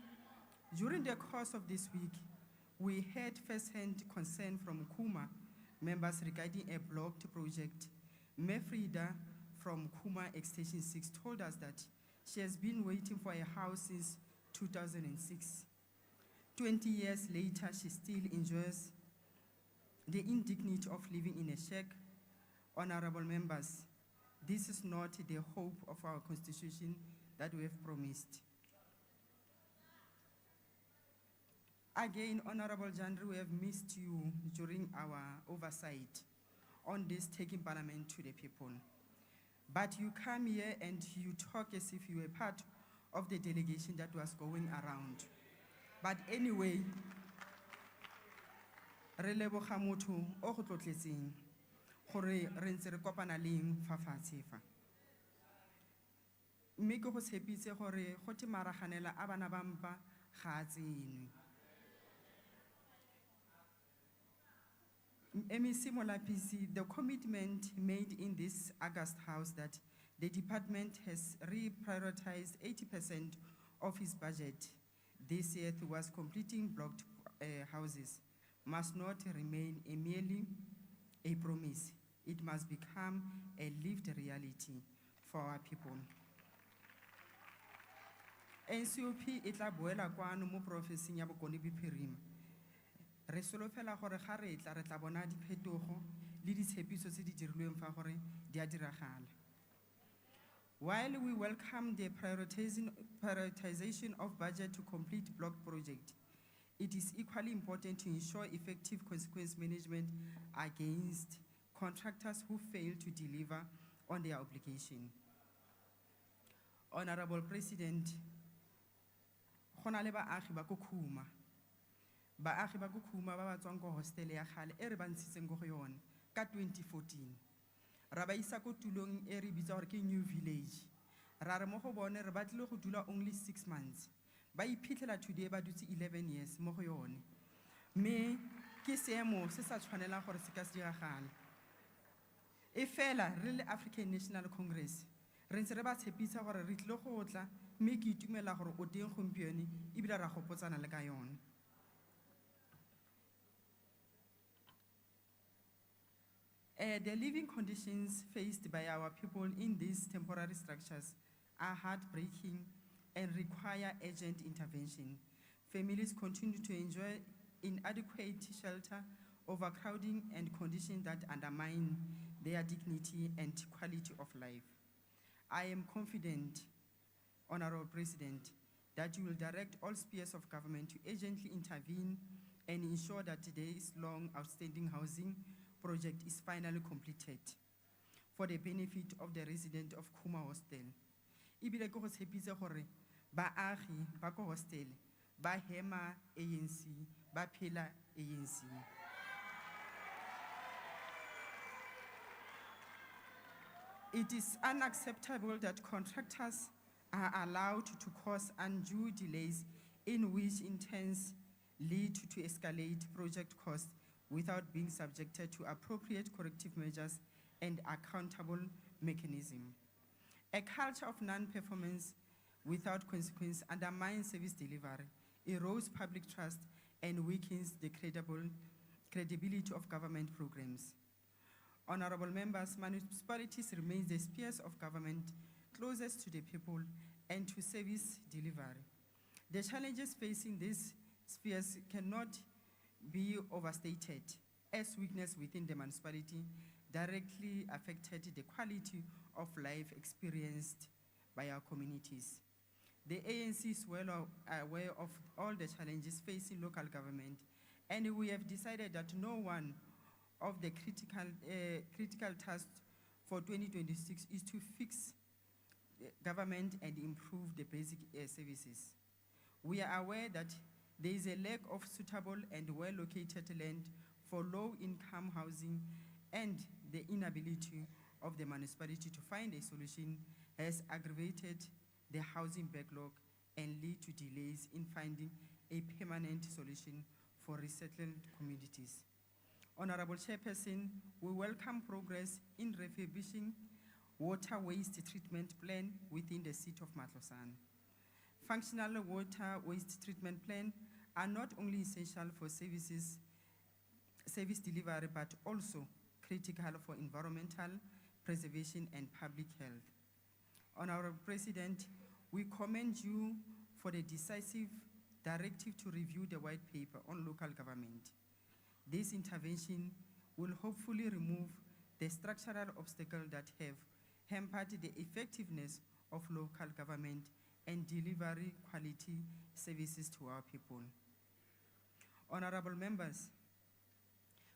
Speaker 6: during the course of this week, we heard first-hand concern from Kuma members regarding a blocked project. Mefrida from Kuma Extension 6 told us that she has been waiting for a house since 2006. 20 years later, she still enjoys the indignity of living in a shack. Honorable members, this is not the hope of our constitution that we have promised. Again, Honorable Jandri, we have missed you during our oversight on this Taking Parliament to the People. But you come here and you talk as if you were part of the delegation that was going around. But anyway, re leboga motho o go tlotletseng gore re ntse re kopana le eng fa fatshe fa. mme ke go tshepitse gore go te maraganela a bana ba mpa ga a tsenwe. MEC Molapisi, the commitment made in this August House that the department has reprioritized 80% of its budget this year towards completing blocked houses must not remain merely a promise. It must become a lived reality for our people. NCOP e tla boela kwano mo profenseng ya Bokone Bophirima. Re solofela gore ga re tla bona diphetogo le ditshepiso tse di dirilweng fa gore di a diragala. While we welcome the prioritization of budget to complete block project, it is equally important to ensure effective consequence management against contractors who fail to deliver on their obligation. Honorable President, go na le baagi ba ko Khuma. Baagi ba ko Khuma ba ba tswang ko hostel ya gale e re ba ntshitseng go yone ka 2014. Ra ba isa ko tulong e re bitsa gore ke New Village. Ra re mo go bone re batlile go dula only 6 months. Ba iphitlhela today ba dutse 11 years mo go yone. Me ke seemo se sa tshwanela gore se ka se diragala. E fela re le African National Congress re ntse re ba tshepisa gore re tlile go tla mme ke itumela gore o teng gompieno e bila ra gopotsana le ka yone. The living conditions faced by our people in these temporary structures are heartbreaking and require urgent intervention. Families continue to enjoy inadequate shelter, overcrowding, and conditions that undermine their dignity and quality of life. I am confident, Honorable President, that you will direct all spheres of government to urgently intervene and ensure that today's long outstanding housing project is finally completed for the benefit of the resident of Khuma Hostel. Ibile ko go tshepitse gore baagi ba ko hostel ba hema ANC ba phela ANC. It is unacceptable that contractors are allowed to cause undue delays in which in turn lead to escalate project costs without being subjected to appropriate corrective measures and accountable mechanism. A culture of non-performance without consequence undermines service delivery, erodes public trust, and weakens the credibility of government programs. Honorable members, municipalities remain the spheres of government closest to the people and to service delivery. The challenges facing these spheres cannot be overstated, as weakness within the municipality directly affected the quality of life experienced by our communities. The ANC is well aware of all the challenges facing local government, and we have decided that no one of the critical tasks for 2026 is to fix government and improve the basic services. We are aware that there is a lack of suitable and well-located land for low-income housing, and the inability of the municipality to find a solution has aggravated the housing backlog and lead to delays in finding a permanent solution for resettled communities. Honorable Chairperson, we welcome progress in refurbishing water waste treatment plan within the city of Matlosana. Functional water waste treatment plan are not only essential for service delivery, but also critical for environmental preservation and public health. Honorable President, we commend you for the decisive directive to review the white paper on local government. This intervention will hopefully remove the structural obstacles that have hampered the effectiveness of local government and delivery quality services to our people. Honorable members,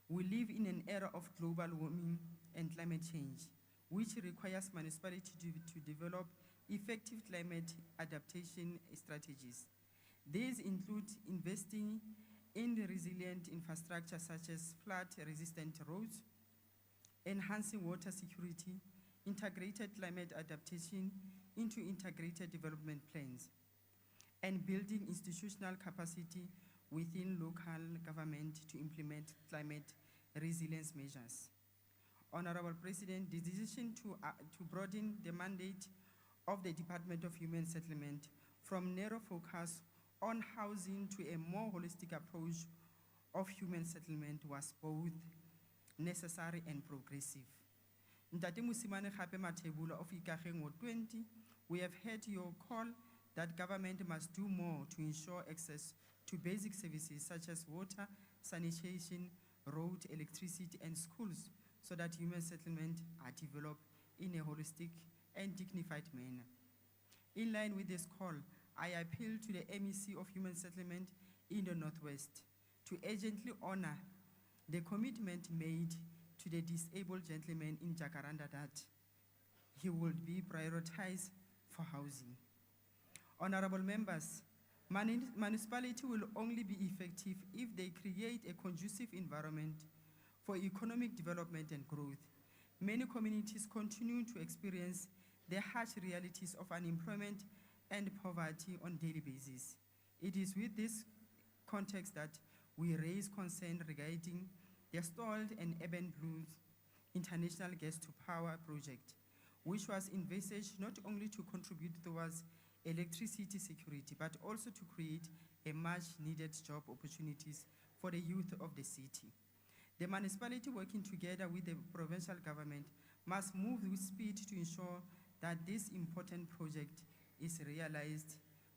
Speaker 6: we live in an era of global warming and climate change, which requires municipalities to develop effective climate adaptation strategies. These include investing in the resilient infrastructure such as flood-resistant roads, enhancing water security, integrated climate adaptation into integrated development plans, and building institutional capacity within local government to implement climate resilience measures. Honorable President, the decision to broaden the mandate of the Department of Human Settlement from narrow focus on housing to a more holistic approach of human settlement was both necessary and progressive. Ntate Mosimane gape Mathebula of Ikageng Ward 20, we have heard your call that government must do more to ensure access to basic services such as water, sanitation, road, electricity, and schools, so that human settlement are developed in a holistic and dignified manner. In line with this call, I appeal to the MEC of Human Settlement in the Northwest to urgently honor the commitment made to the disabled gentleman in Jacaranda that he will be prioritized for housing. Honorable members, municipality will only be effective if they create a conducive environment for economic development and growth. Many communities continue to experience the harsh realities of unemployment and poverty on a daily basis. It is with this context that we raise concern regarding the stalled and Urban Blues International Gas to Power project, which was envisaged not only to contribute towards electricity security, but also to create a much-needed job opportunities for the youth of the city. The municipality, working together with the provincial government, must move with speed to ensure that this important project is realized.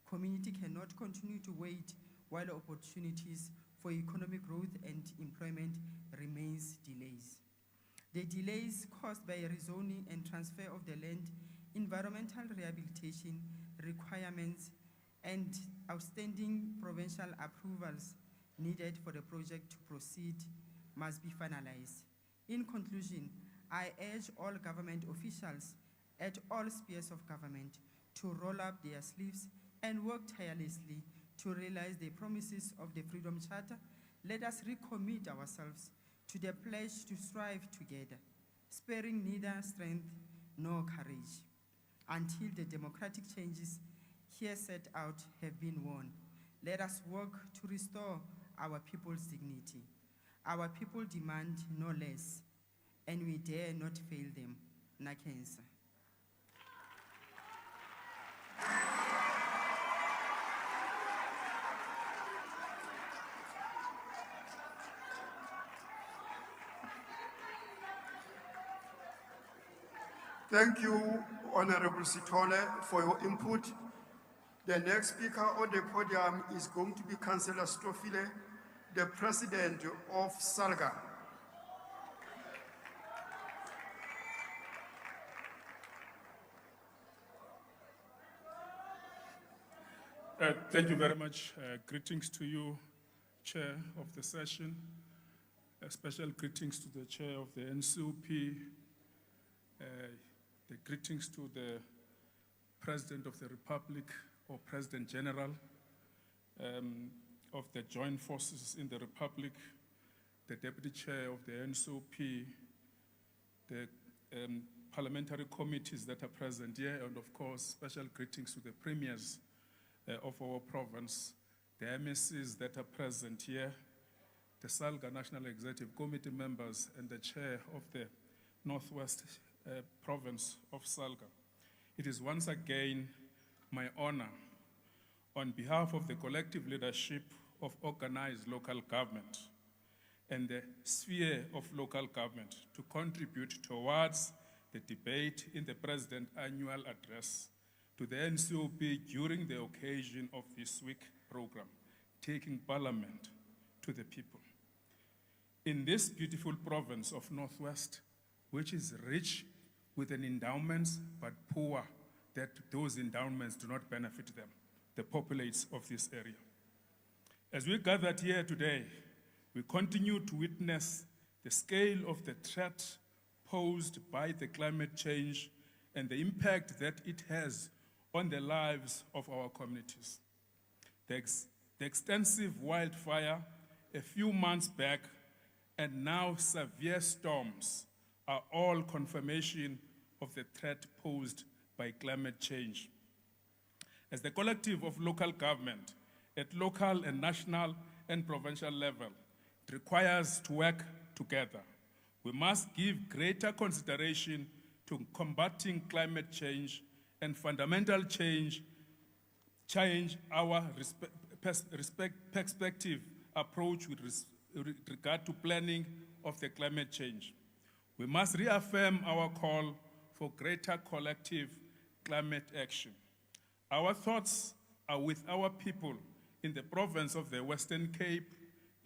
Speaker 6: Community cannot continue to wait while opportunities for economic growth and employment remains delays. The delays caused by rezoning and transfer of the land, environmental rehabilitation requirements, and outstanding provincial approvals needed for the project to proceed must be finalized. In conclusion, I urge all government officials at all spheres of government to roll up their sleeves and work tirelessly to realize the promises of the Freedom Charter. Let us recommit ourselves to the pledge to strive together, sparing neither strength nor courage, until the democratic changes here set out have been won. Let us work to restore our people's dignity. Our people demand no less, and we dare not fail them. Nakensa.
Speaker 7: Thank you, Honorable Sithole, for your input. The next speaker on the podium is going to be Councillor Stofile, the President of Salga.
Speaker 8: Thank you very much. Greetings to you, Chair of the session. Special greetings to the Chair of the NCOP. The greetings to the President of the Republic or President General of the Joint Forces in the Republic, the Deputy Chair of the NCOP, the parliamentary committees that are present here, and of course, special greetings to the premiers of our province, the MSCs that are present here, the Salga National Executive Committee members, and the Chair of the Northwest Province of Salga. It is once again my honor, on behalf of the collective leadership of organized local government and the sphere of local government, to contribute towards the debate in the President's annual address to the NCOP during the occasion of this week program, Taking Parliament to the People. In this beautiful province of Northwest, which is rich with an endowments, but poor that those endowments do not benefit them, the populates of this area. As we gathered here today, we continue to witness the scale of the threat posed by the climate change and the impact that it has on the lives of our communities. The extensive wildfire a few months back and now severe storms are all confirmation of the threat posed by climate change. As the collective of local government at local and national and provincial level, it requires to work together. We must give greater consideration to combating climate change and fundamental change our perspective approach with regard to planning of the climate change. We must reaffirm our call for greater collective climate action. Our thoughts are with our people in the province of the Western Cape,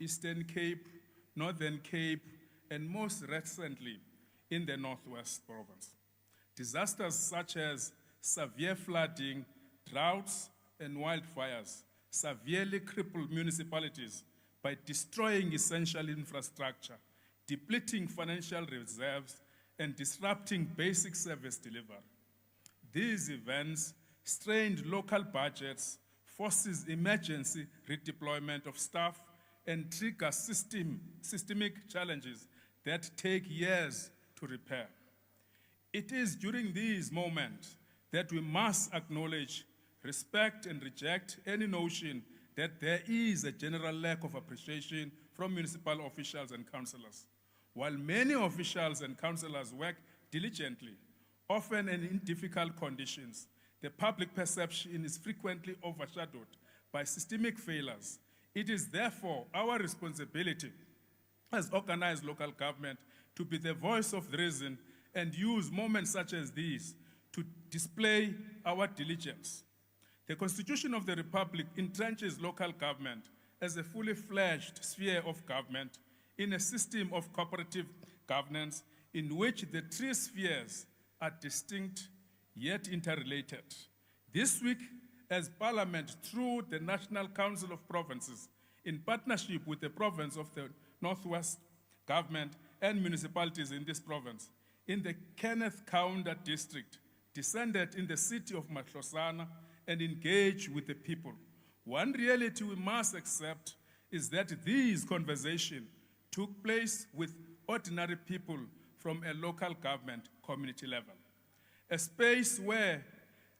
Speaker 8: Eastern Cape, Northern Cape, and most recently in the Northwest province. Disasters such as severe flooding, droughts, and wildfires severely cripple municipalities by destroying essential infrastructure, depleting financial reserves, and disrupting basic service delivery. These events strained local budgets, forces emergency redeployment of staff, and trigger systemic challenges that take years to repair. It is during these moments that we must acknowledge, respect, and reject any notion that there is a general lack of appreciation from municipal officials and councillors. While many officials and councillors work diligently, often in difficult conditions, the public perception is frequently overshadowed by systemic failures. It is therefore our responsibility as organized local government to be the voice of reason and use moments such as these to display our diligence. The Constitution of the Republic entrenches local government as a fully fledged sphere of government in a system of cooperative governance in which the three spheres are distinct yet interrelated. This week, as Parliament, through the National Council of Provinces, in partnership with the province of the Northwest Government and municipalities in this province, in the Kenneth Kaunda district, descended in the city of Matlosana and engaged with the people. One reality we must accept is that these conversations took place with ordinary people from a local government community level, a space where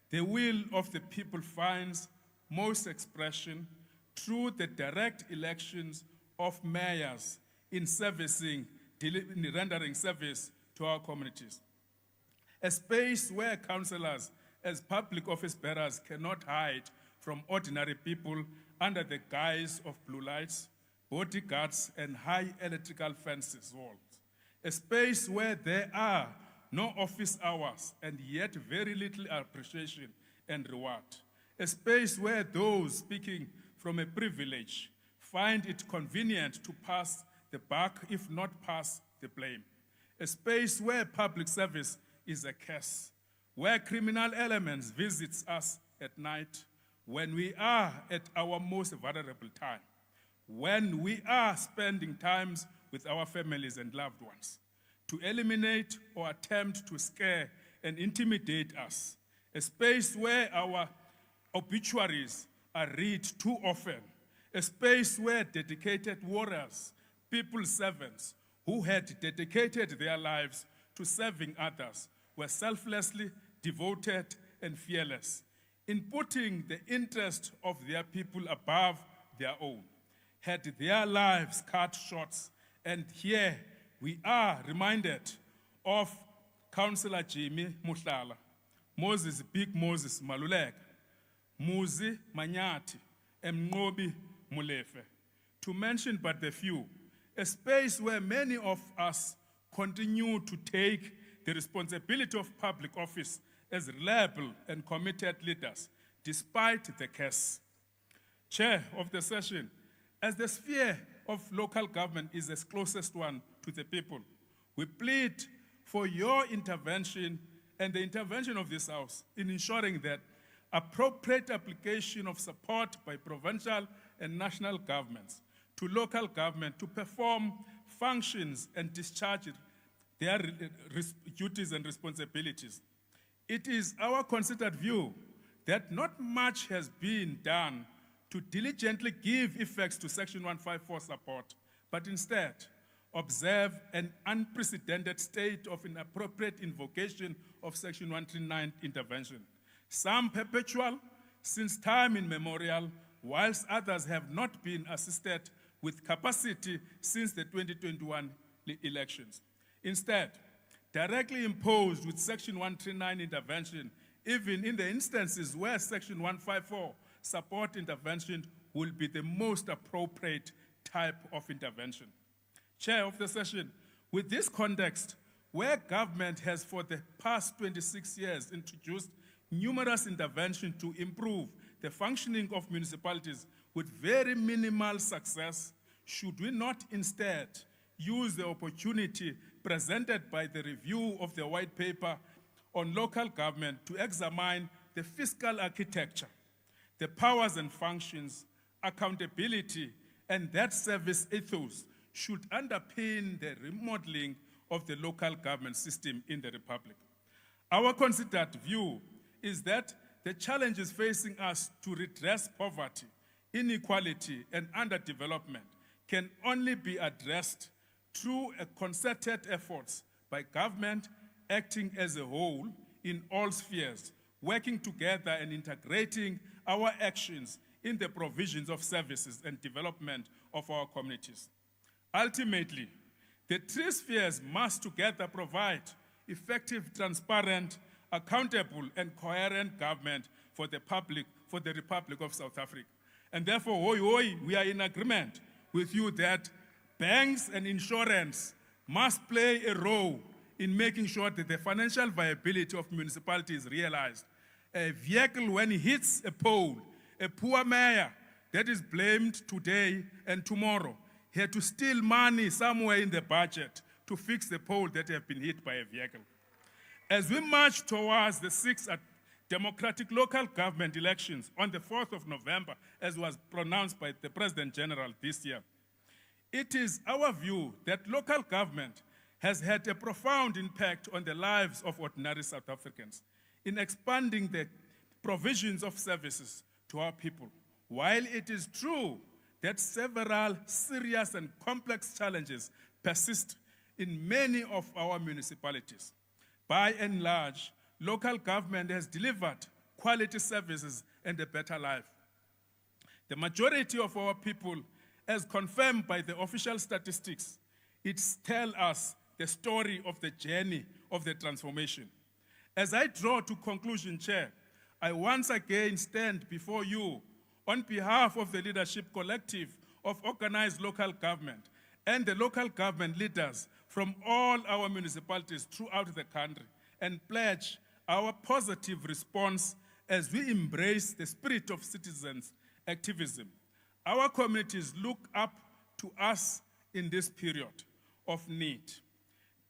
Speaker 8: the will of the people finds most expression through the direct elections of mayors in rendering service to our communities. A space where councillors as public office bearers cannot hide from ordinary people under the guise of blue lights, bodyguards, and high electrical fences walls. A space where there are no office hours and yet very little appreciation and reward. A space where those speaking from a privilege find it convenient to pass the buck, if not pass the blame. A space where public service is a curse, where criminal elements visits us at night, when we are at our most vulnerable time, when we are spending times with our families and loved ones, to eliminate or attempt to scare and intimidate us, a space where our obituaries are read too often, a space where dedicated warriors, people servants who had dedicated their lives to serving others were selflessly devoted and fearless in putting the interest of their people above their own, had their lives cut short. And here we are reminded of Councillor Jimmy Muhlala, Moses Big Moses Maluleka, Muzi Manyati, and Ngobi Mulefe, to mention but the few, a space where many of us continue to take the responsibility of public office as reliable and committed leaders, despite the curse. Chair of the session, as the sphere of local government is the closest one to the people, we plead for your intervention and the intervention of this House in ensuring that appropriate application of support by provincial and national governments to local government to perform functions and discharge their duties and responsibilities. It is our considered view that not much has been done to diligently give effects to Section 154 support, but instead, observe an unprecedented state of inappropriate invocation of Section 139 intervention. Some perpetual since time immemorial, whilst others have not been assisted with capacity since the 2021 elections. Instead, directly imposed with Section 139 intervention, even in the instances where Section 154 support intervention will be the most appropriate type of intervention. Chair of the session, with this context, where government has for the past 26 years introduced numerous interventions to improve the functioning of municipalities with very minimal success, should we not instead use the opportunity presented by the review of the white paper on local government to examine the fiscal architecture, the powers and functions, accountability, and that service ethos should underpin the remodeling of the local government system in the Republic. Our considered view is that the challenges facing us to redress poverty, inequality, and underdevelopment can only be addressed through a concerted efforts by government acting as a whole in all spheres, working together and integrating our actions in the provisions of services and development of our communities. Ultimately, the three spheres must together provide effective, transparent, accountable, and coherent government for the Republic of South Africa. And therefore, we are in agreement with you that banks and insurance must play a role in making sure that the financial viability of municipalities is realized. A vehicle, when it hits a pole, a poor mayor that is blamed today and tomorrow had to steal money somewhere in the budget to fix the pole that have been hit by a vehicle. As we march towards the 6th democratic local government elections on the 4th of November, as was pronounced by the President General this year, it is our view that local government has had a profound impact on the lives of ordinary South Africans in expanding the provisions of services to our people. While it is true that several serious and complex challenges persist in many of our municipalities, by and large, local government has delivered quality services and a better life. The majority of our people, as confirmed by the official statistics, it tells us the story of the journey of the transformation. As I draw to conclusion, Chair, I once again stand before you on behalf of the leadership collective of organized local government and the local government leaders from all our municipalities throughout the country and pledge our positive response as we embrace the spirit of citizens' activism. Our communities look up to us in this period of need,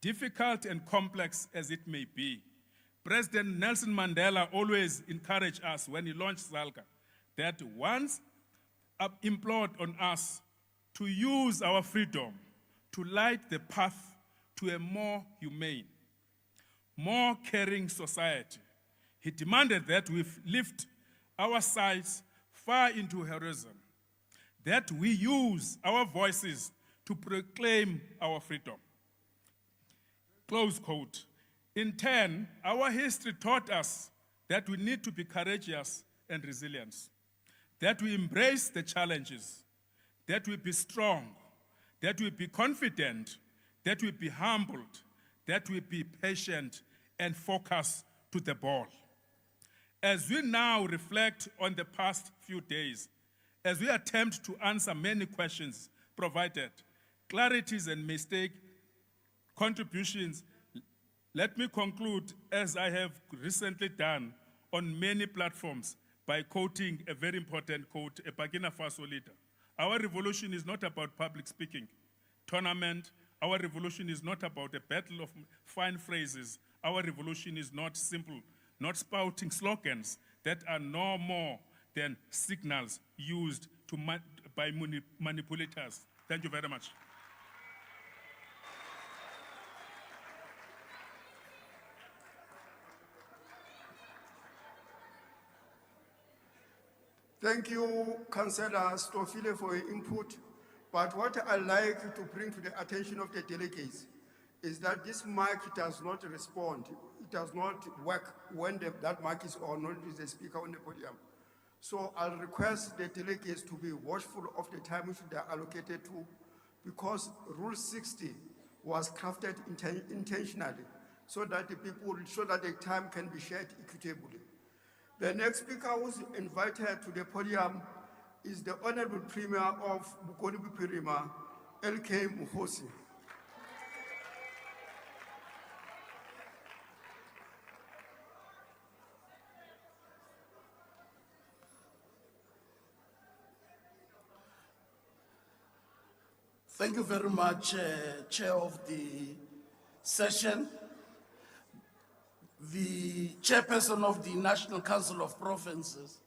Speaker 8: difficult and complex as it may be. President Nelson Mandela always encouraged us when he launched SALGA that once implored on us to use our freedom to light the path to a more humane, more caring society. He demanded that we lift our sights far into horizon, that we use our voices to proclaim our freedom. Close quote. In turn, our history taught us that we need to be courageous and resilient, that we embrace the challenges, that we be strong, that we be confident, that we be humbled, that we be patient and focus to the ball. As we now reflect on the past few days, as we attempt to answer many questions provided, clarities and mistake contributions, let me conclude, as I have recently done on many platforms, by quoting a very important quote, a Burkina Faso leader. Our revolution is not about public speaking, tournament. Our revolution is not about a battle of fine phrases. Our revolution is not simple, not spouting slogans that are no more than signals used by manipulators. Thank you very much.
Speaker 7: Thank you, Councillor Stofile, for your input. But what I like to bring to the attention of the delegates is that this mic does not respond. It does not work when that mic is on, not with the speaker on the podium. So I'll request the delegates to be watchful of the time which they are allocated to, because Rule 60 was crafted intentionally so that the time can be shared equitably. The next speaker who's invited to the podium is the Honorable Premier of Bukoni-Bupirima, LK Muhosi.
Speaker 9: Thank you very much, Chair of the session. The Chairperson of the National Council of Provinces,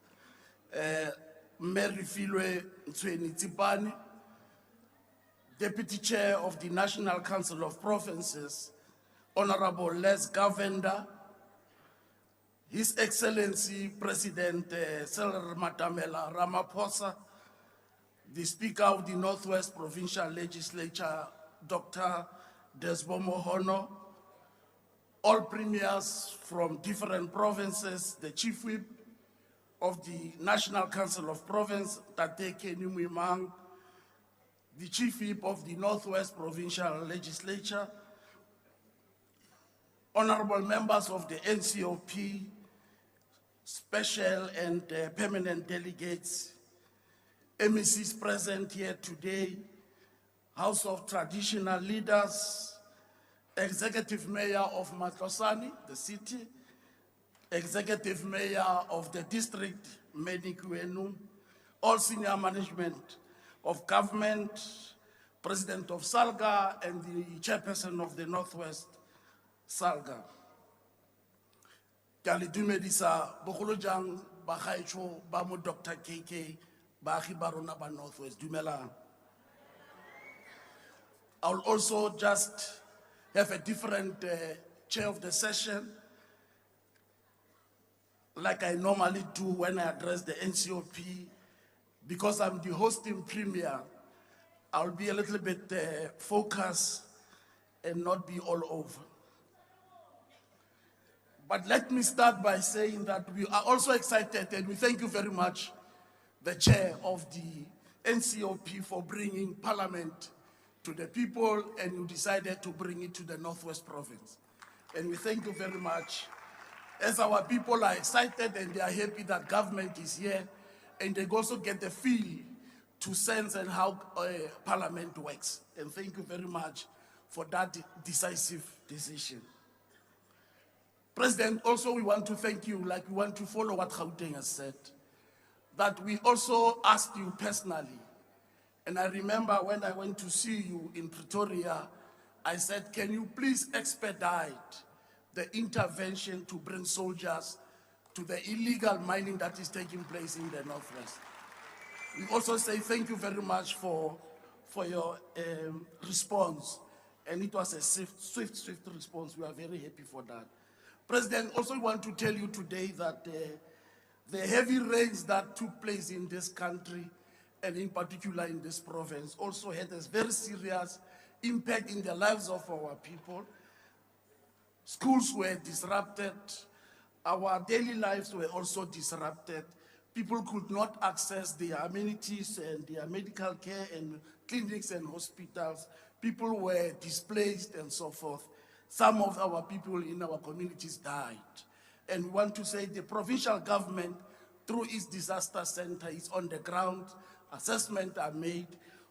Speaker 9: Mary Filwe Tsweni, Deputy Chair of the National Council of Provinces, Honorable Les Govender, His Excellency President Cyril Ramaphosa, the Speaker of the Northwest Provincial Legislature, Dr. Desbomo Hono, all premiers from different provinces, the Chief Whip of the National Council of Province, Tate Kenumimang, the Chief Whip of the Northwest Provincial Legislature, honorable members of the NCOP, special and permanent delegates, MECs present here today, House of Traditional Leaders, Executive Mayor of Matlosane, the city, Executive Mayor of the district, Medikuenu, all senior management of government, President of Salga, and the Chairperson of the Northwest Salga. Kali dumedisa bogolojang ba gaetsho ba mo Dr. KK baagi ba rona ba Northwest dumelang. I'll also just have a different chair of the session, like I normally do when I address the NCOP. Because I'm the hosting premier, I'll be a little bit focused and not be all over. But let me start by saying that we are also excited, and we thank you very much, the chair of the NCOP, for bringing Parliament to the people, and you decided to bring it to the Northwest Province. And we thank you very much. As our people are excited and they are happy that government is here, and they also get the feel to sense and how Parliament works. And thank you very much for that decisive decision. President, also we want to thank you, like we want to follow what Gauteng has said, that we also asked you personally. And I remember when I went to see you in Pretoria, I said, can you please expedite the intervention to bring soldiers to the illegal mining that is taking place in the Northwest. We also say thank you very much for your response. And it was a swift response. We are very happy for that. President, also want to tell you today that the heavy rains that took place in this country, and in particular in this province, also had a very serious impact in the lives of our people. Schools were disrupted. Our daily lives were also disrupted. People could not access their amenities and their medical care and clinics and hospitals. People were displaced and so forth. Some of our people in our communities died. And we want to say the provincial government, through its disaster center, is on the ground. Assessments are made.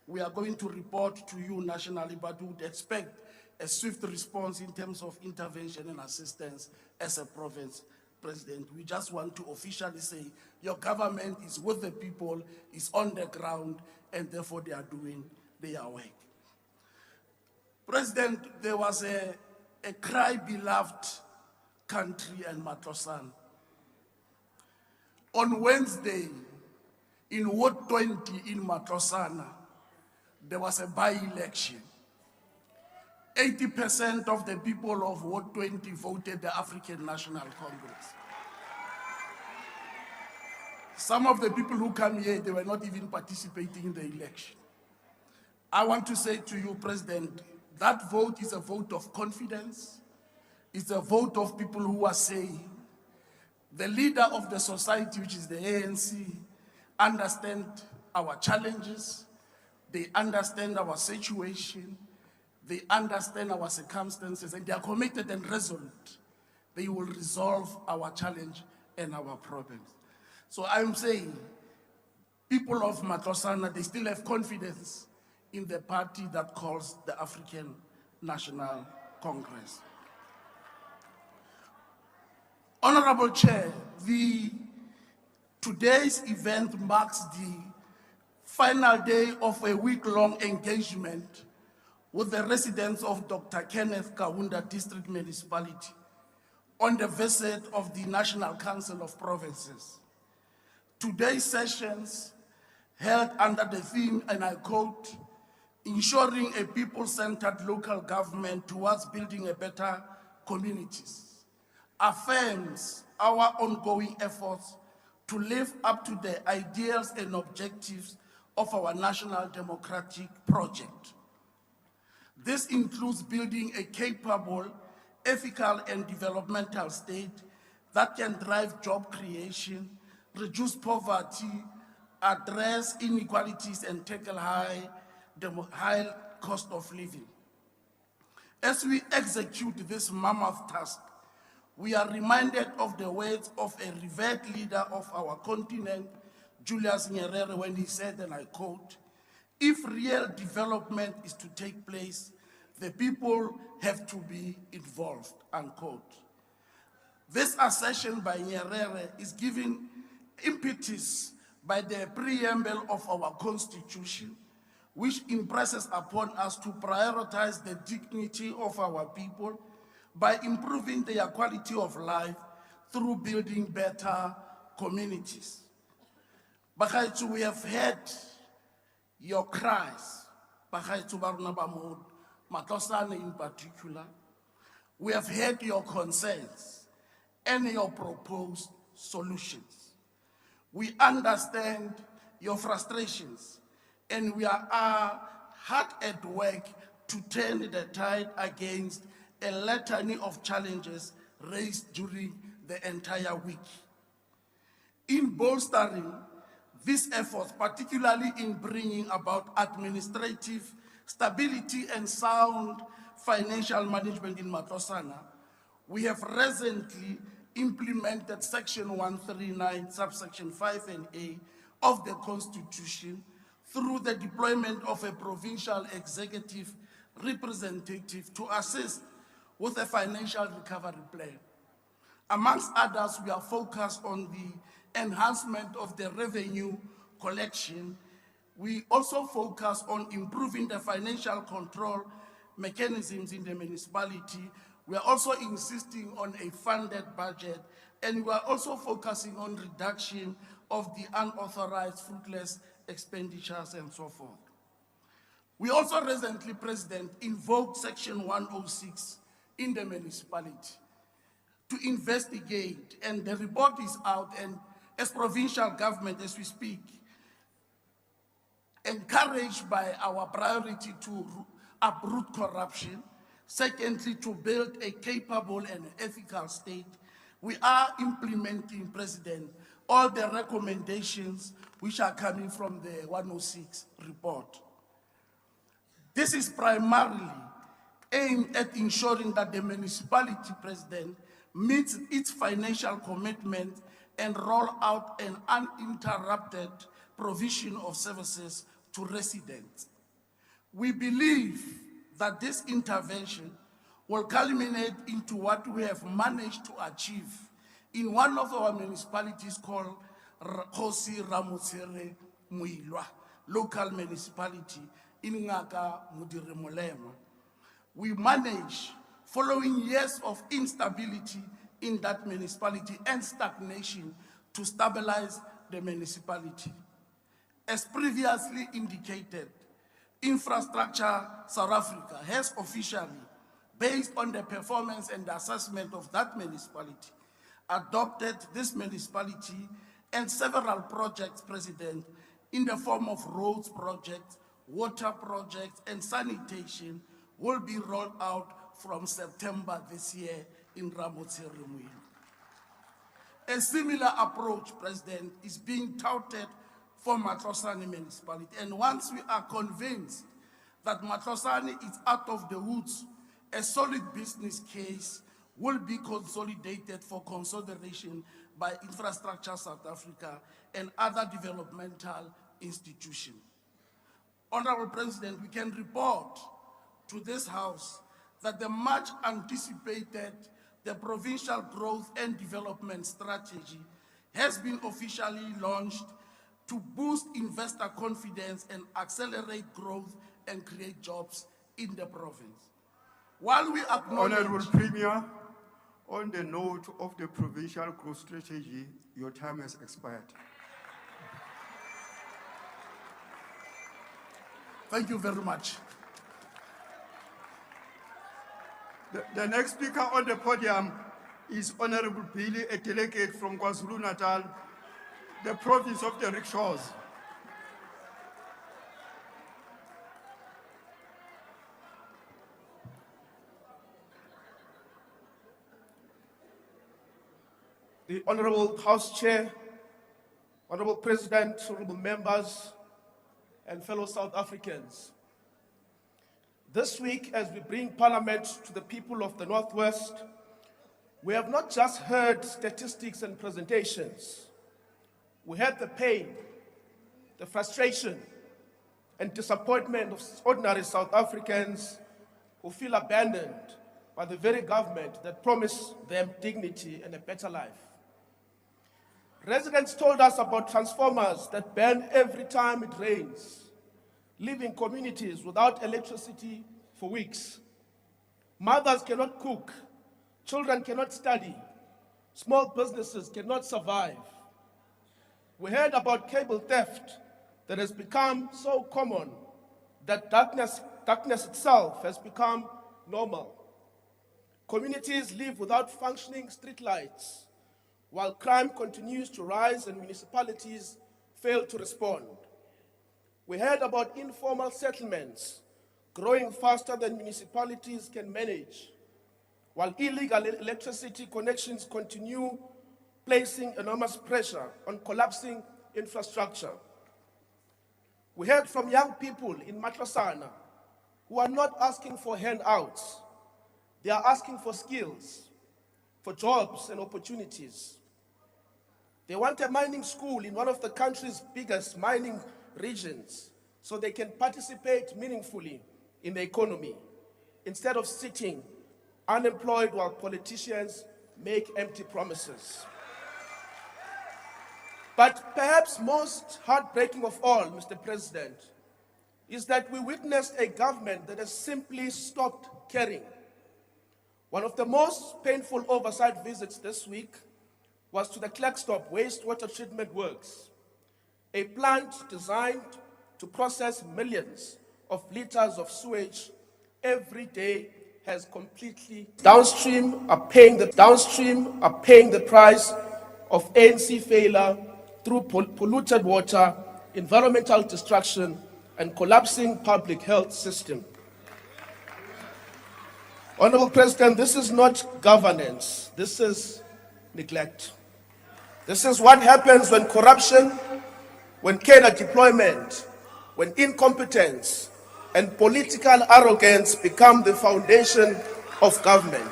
Speaker 9: We are going to report to you nationally, but we would expect a swift response in terms of intervention and assistance as a province. President, we just want to officially say your government is with the people, is on the ground, and therefore they are doing their work. President, there was a cry-beloved country in Matlosane. On Wednesday, in Ward 20 in Matlosane, there was a by-election. 80% of the people of Ward 20 voted the African National Congress. Some of the people who come here, they were not even participating in the election. I want to say to you, President, that vote is a vote of confidence. It's a vote of people who are saying the leader of the society, which is the ANC, understand our challenges, they understand our situation, they understand our circumstances, and they are committed and resolute. They will resolve our challenge and our problems. So I'm saying, people of Matlosana, they still have confidence in the party that calls the African National Congress. Honorable Chair, today's event marks the final day of a week-long engagement with the residents of Dr. Kenneth Kaunda District Municipality on the visit of the National Council of Provinces. Today's sessions held under the theme, and I quote, ensuring a people-centered local government towards building a better communities, affirms our ongoing efforts to live up to the ideals and objectives of our national democratic project. This includes building a capable, ethical, and developmental state that can drive job creation, reduce poverty, address inequalities, and tackle high cost of living. As we execute this mammoth task, we are reminded of the words of a revered leader of our continent, Julius Nyerere, when he said, and I quote, if real development is to take place, the people have to be involved, unquote. This assertion by Nyerere is given impetus by the preamble of our Constitution, which impresses upon us to prioritize the dignity of our people by improving their quality of life through building better communities. Bagaetsho, we have heard your cries, Bagaetsho ba rona ba mo Matlosane in particular. We have heard your concerns and your proposed solutions. We understand your frustrations, and we are hard at work to turn the tide against a litany of challenges raised during the entire week. In bolstering these efforts, particularly in bringing about administrative stability and sound financial management in Matlosana, we have recently implemented Section 139, subsection 5 and A of the Constitution through the deployment of a provincial executive representative to assist with a financial recovery plan. Amongst others, we are focused on the enhancement of the revenue collection. We also focus on improving the financial control mechanisms in the municipality. We are also insisting on a funded budget, and we are also focusing on reduction of the unauthorized fruitless expenditures and so forth. We also recently, President, invoked Section 106 in the municipality to investigate, and the report is out, and as provincial government, as we speak, encouraged by our priority to uproot corruption, secondly, to build a capable and ethical state, we are implementing, President, all the recommendations which are coming from the 106 report. This is primarily aimed at ensuring that the municipality, President, meets its financial commitment and roll out an uninterrupted provision of services to residents. We believe that this intervention will culminate into what we have managed to achieve in one of our municipalities called Cyril Ramaphosa local municipality in Ngaka Mudiremolema. We managed, following years of instability in that municipality and stagnation, to stabilize the municipality. As previously indicated, Infrastructure South Africa has officially, based on the performance and the assessment of that municipality, adopted this municipality and several projects, President, in the form of roads projects, water projects, and sanitation will be rolled out from September this year in Ramotse-Rimwili. A similar approach, President, is being touted for Matlosane municipality. And once we are convinced that Matlosane is out of the woods, a solid business case will be consolidated for consideration by Infrastructure South Africa and other developmental institutions. Honorable President, we can report to this House that the much anticipated Provincial Growth and Development Strategy has been officially launched to boost investor confidence and accelerate growth and create jobs in the province. While we acknowledge—
Speaker 7: Honorable Premier, on the note of the Provincial Growth Strategy, your time has expired.
Speaker 9: Thank you very much.
Speaker 7: The next speaker on the podium is Honorable Billy, a delegate from KwaZulu-Natal, the province of the rickshaws.
Speaker 10: The Honorable House Chair, Honorable President, honorable members, and fellow South Africans. This week, as we bring Parliament to the people of the Northwest, we have not just heard statistics and presentations. We heard the pain, the frustration, and disappointment of ordinary South Africans who feel abandoned by the very government that promised them dignity and a better life. Residents told us about transformers that burn every time it rains, leaving communities without electricity for weeks. Mothers cannot cook, children cannot study, small businesses cannot survive. We heard about cable theft that has become so common that darkness itself has become normal. Communities live without functioning streetlights, while crime continues to rise and municipalities fail to respond. We heard about informal settlements growing faster than municipalities can manage, while illegal electricity connections continue placing enormous pressure on collapsing infrastructure. We heard from young people in Matlosana who are not asking for handouts. They are asking for skills, for jobs and opportunities. They want a mining school in one of the country's biggest mining regions so they can participate meaningfully in the economy instead of sitting unemployed while politicians make empty promises. But perhaps most heartbreaking of all, Mr. President, is that we witnessed a government that has simply stopped caring. One of the most painful oversight visits this week was to the Klerksdorp wastewater treatment works, a plant designed to process millions of liters of sewage every day has completely downstream are paying the price of ANC failure through polluted water, environmental destruction, and collapsing public health system. Honorable President, this is not governance, this is neglect. This is what happens when corruption, when cadre deployment, when incompetence and political arrogance become the foundation of government.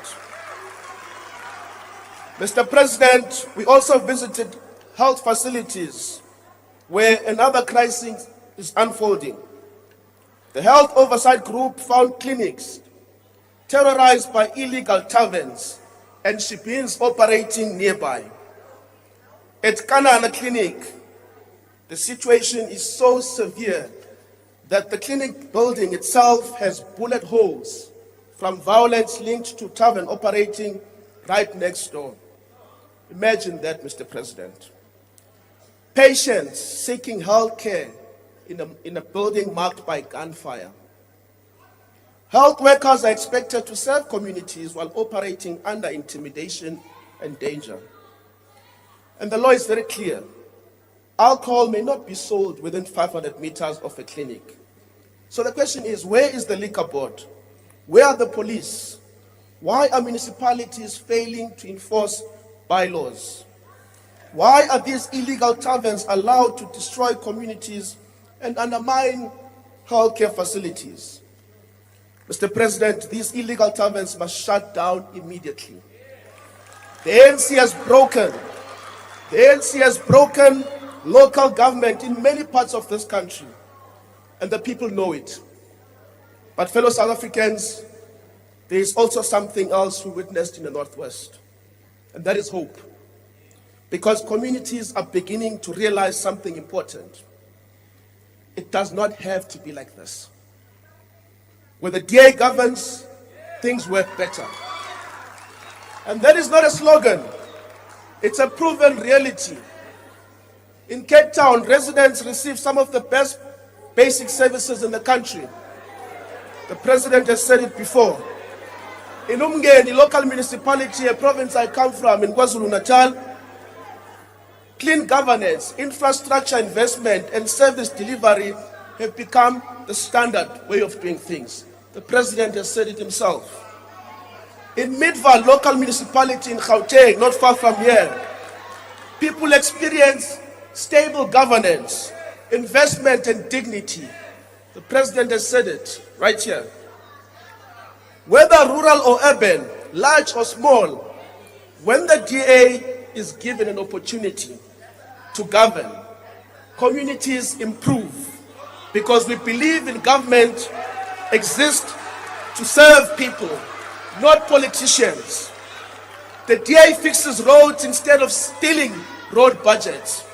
Speaker 10: Mr. President, we also visited health facilities where another crisis is unfolding. The Health Oversight Group found clinics terrorized by illegal taverns and ship-ins operating nearby. At Kanana Clinic, the situation is so severe that the clinic building itself has bullet holes from violence linked to tavern operating right next door. Imagine that, Mr. President. Patients seeking health care in a building marked by gunfire. Health workers are expected to serve communities while operating under intimidation and danger. And the law is very clear. Alcohol may not be sold within 500 meters of a clinic. So the question is, where is the liquor board? Where are the police? Why are municipalities failing to enforce bylaws? Why are these illegal taverns allowed to destroy communities and undermine healthcare facilities? Mr. President, these illegal taverns must shut down immediately. The ANC has broken local government in many parts of this country, and the people know it. But fellow South Africans, there is also something else we witnessed in the Northwest, and that is hope. Because communities are beginning to realize something important. It does not have to be like this. When the DA governs, things work better. And that is not a slogan. It's a proven reality. In Cape Town, residents receive some of the best basic services in the country. The president has said it before. In Umge, the local municipality, a province I come from, in KwaZulu-Natal, clean governance, infrastructure investment, and service delivery have become the standard way of doing things. The president has said it himself. In Midval, local municipality in Gauteng, not far from here, people experience stable governance, investment, and dignity. The president has said it right here. Whether rural or urban, large or small, when the DA is given an opportunity to govern, communities improve, because we believe in government exists to serve people, not politicians. The DA fixes roads instead of stealing road budgets.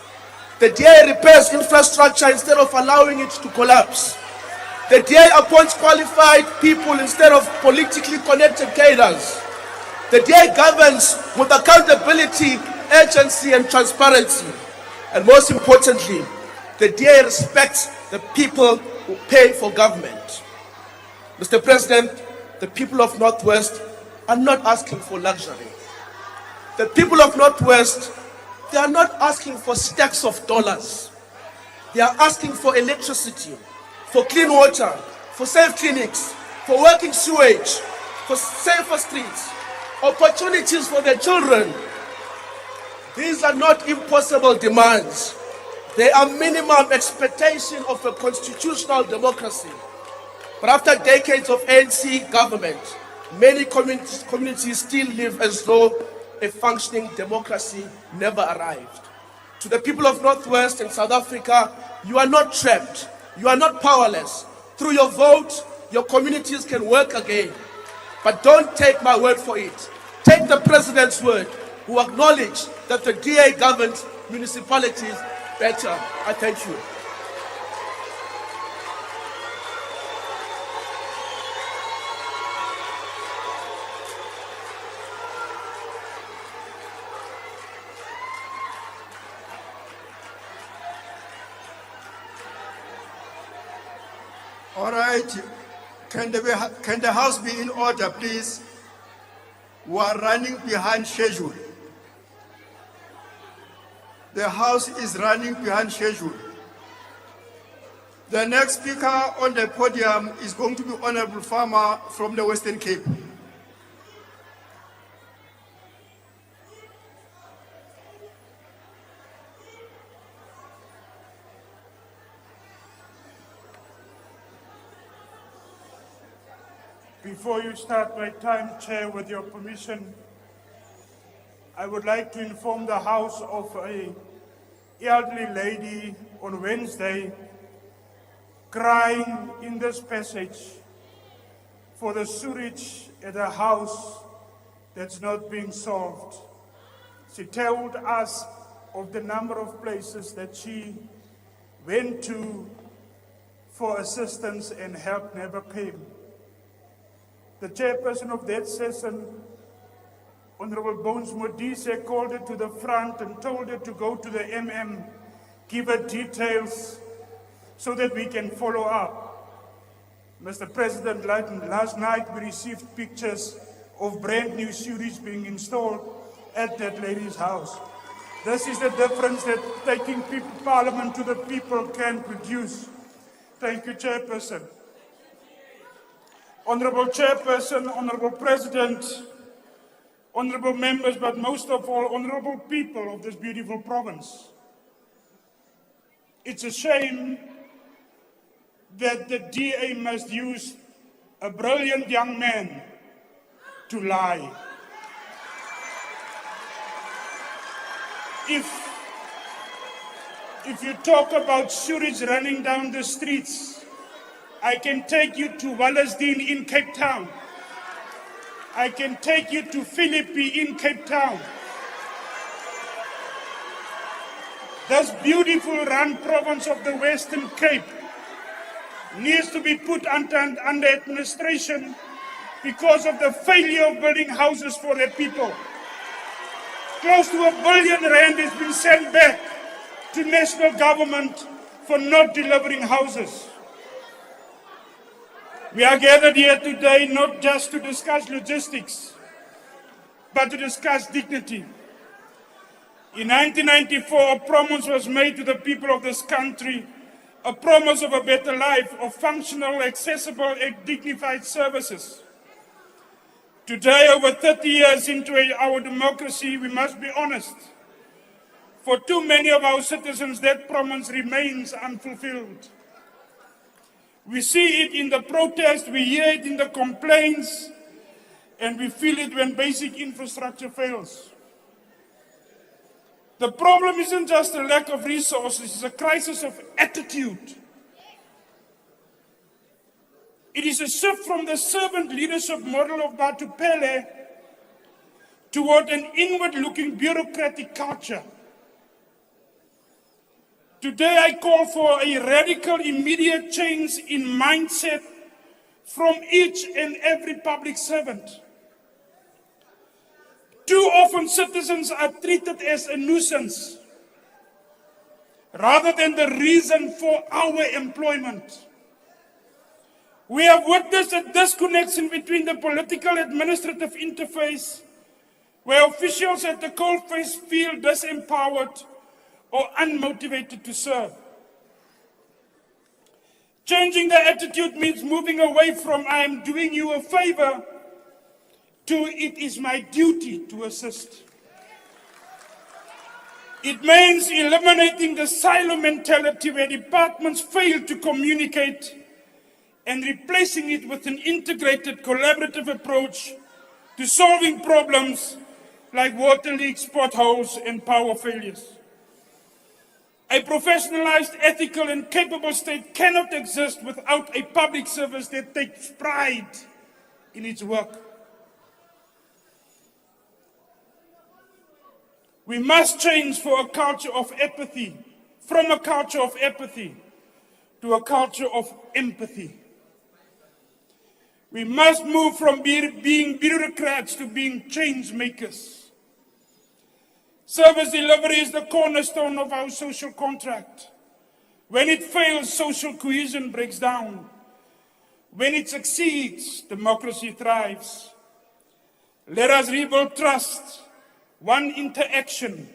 Speaker 10: The DA repairs infrastructure instead of allowing it to collapse. The DA appoints qualified people instead of politically connected cadres. The DA governs with accountability, urgency, and transparency. And most importantly, the DA respects the people who pay for government. Mr. President, the people of Northwest are not asking for luxury. The people of Northwest, they are not asking for stacks of dollars. They are asking for electricity, for clean water, for safe clinics, for working sewage, for safer streets, opportunities for their children. These are not impossible demands. They are minimum expectation of a constitutional democracy. But after decades of ANC government, many communities still live as though a functioning democracy never arrived. To the people of Northwest and South Africa, you are not trapped. You are not powerless. Through your vote, your communities can work again. But don't take my word for it. Take the president's word, who acknowledge that the DA governs municipalities better. I thank you.
Speaker 7: All right, can the House be in order, please? We are running behind schedule. The House is running behind schedule. The next speaker on the podium is going to be Honorable Farmer from the Western Cape.
Speaker 11: Before you start my time, Chair, with your permission, I would like to inform the House of an elderly lady on Wednesday crying in this passage for the sewage at her house that's not being solved. She told us of the number of places that she went to for assistance and help never came. The chairperson of that session, Honorable Bones Modise, called her to the front and told her to go to the MM, give her details so that we can follow up. Mr. President, last night we received pictures of brand new sewage being installed at that lady's house. This is the difference that taking Parliament to the people can produce. Thank you, Chairperson. Honorable Chairperson, Honorable President, honorable members, but most of all, honorable people of this beautiful province. It's a shame that the DA must use a brilliant young man to lie. If you talk about sewage running down the streets, I can take you to Wallisdene in Cape Town. I can take you to Philippi in Cape Town. This beautiful run province of the Western Cape needs to be put under administration because of the failure of building houses for their people. Close to R1 billion has been sent back to national government for not delivering houses. We are gathered here today not just to discuss logistics, but to discuss dignity. In 1994, a promise was made to the people of this country, a promise of a better life, of functional, accessible, and dignified services. Today, over 30 years into our democracy, we must be honest. For too many of our citizens, that promise remains unfulfilled. We see it in the protests, we hear it in the complaints, and we feel it when basic infrastructure fails. The problem isn't just a lack of resources, it's a crisis of attitude. It is a shift from the servant leadership model of Phala Phala toward an inward-looking bureaucratic culture. Today I call for a radical, immediate change in mindset from each and every public servant. Too often citizens are treated as a nuisance rather than the reason for our employment. We have witnessed a disconnection between the political administrative interface, where officials at the coalface feel disempowered or unmotivated to serve. Changing the attitude means moving away from "I am doing you a favor" to "it is my duty to assist." It means eliminating the silo mentality where departments fail to communicate and replacing it with an integrated, collaborative approach to solving problems like water leaks, potholes, and power failures. A professionalized, ethical, and capable state cannot exist without a public service that takes pride in its work. We must change from a culture of apathy to a culture of empathy. We must move from being bureaucrats to being change makers. Service delivery is the cornerstone of our social contract. When it fails, social cohesion breaks down. When it succeeds, democracy thrives. Let us rebuild trust. One interaction,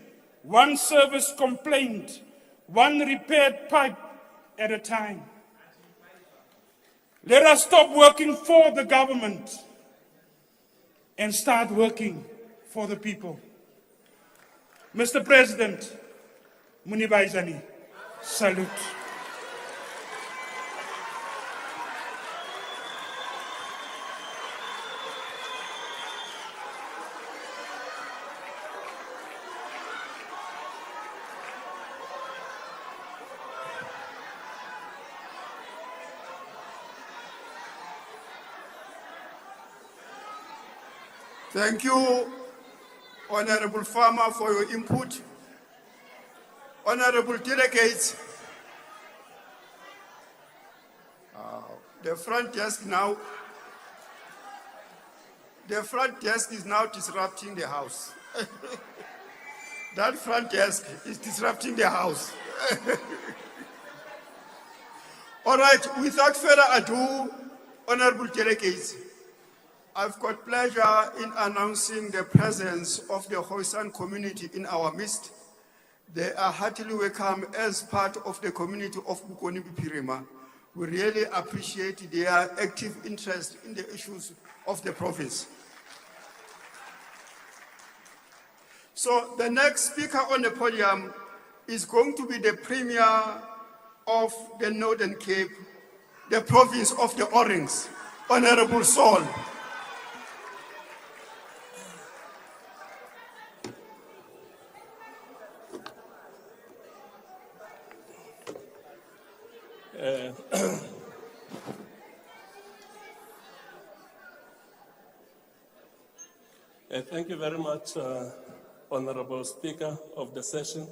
Speaker 11: one service complaint, one repaired pipe at a time. Let us stop working for the government and start working for the people. Mr. President, Munibaizani, salute.
Speaker 7: Thank you, Honorable Farmer, for your input. Honorable delegates, the front desk is now disrupting the house. That front desk is disrupting the house. All right, without further ado, honorable delegates, I've got pleasure in announcing the presence of the Khoisan community in our midst. They are heartily welcome as part of the community of Bokoni Bophirima, We really appreciate their active interest in the issues of the province. So the next speaker on the podium is going to be the Premier of the Northern Cape, the province of the Orange, Honorable Saul.
Speaker 12: Thank you very much, Honorable Speaker of the session.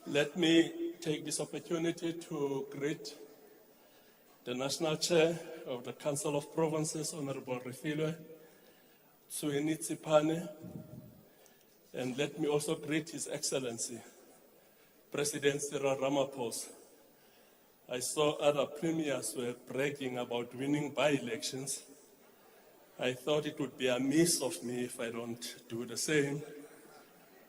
Speaker 12: Let me take this opportunity to greet the National Chair of the Council of Provinces, Honorable Refilwe Tsipane, and let me also greet His Excellency, President Cyril Ramaphosa. I saw other premiers were bragging about winning by-elections. I thought it would be amiss of me if I don't do the same.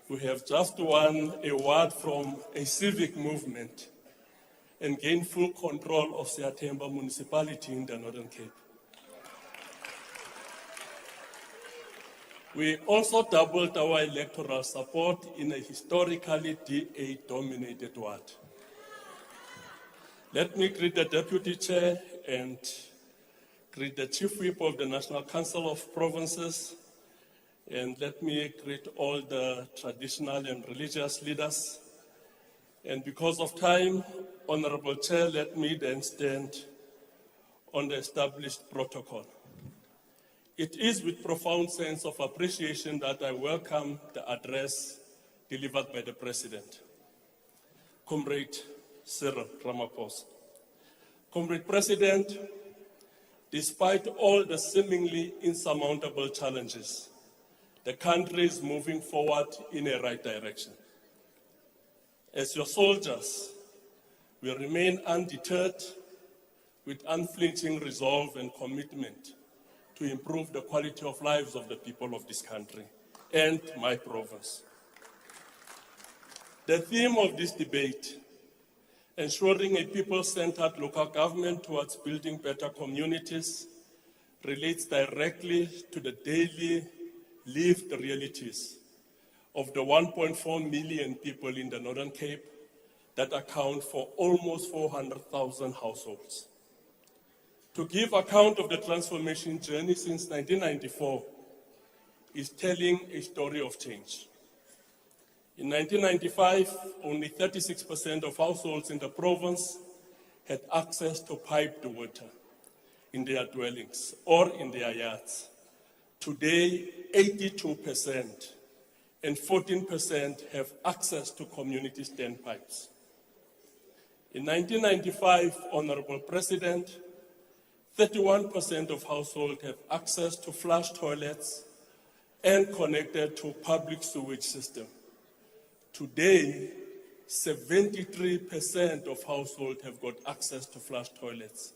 Speaker 12: We have just won a award from a civic movement and gained full control of Siatemba municipality in the Northern Cape. We also doubled our electoral support in a historically DA-dominated ward. Let me greet the Deputy Chair and greet the Chief Whip of the National Council of Provinces, and let me greet all the traditional and religious leaders. And because of time, Honorable Chair, let me then stand on the established protocol. It is with profound sense of appreciation that I welcome the address delivered by the President, Comrade Cyril Ramaphosa. Comrade President, despite all the seemingly insurmountable challenges, the country is moving forward in a right direction. As your soldiers, we remain undeterred with unflinching resolve and commitment to improve the quality of lives of the people of this country and my province. The theme of this debate, ensuring a people-centered local government towards building better communities, relates directly to the daily lived realities of the 1.4 million people in the Northern Cape that account for almost 400,000 households. To give account of the transformation journey since 1994 is telling a story of change. In 1995, only 36% of households in the province had access to piped water in their dwellings or in their yards. Today, 82% and 14% have access to community standpipes. In 1995, Honorable President, 31% of households have access to flush toilets and connected to public sewage system. Today, 73% of households have got access to flush toilets,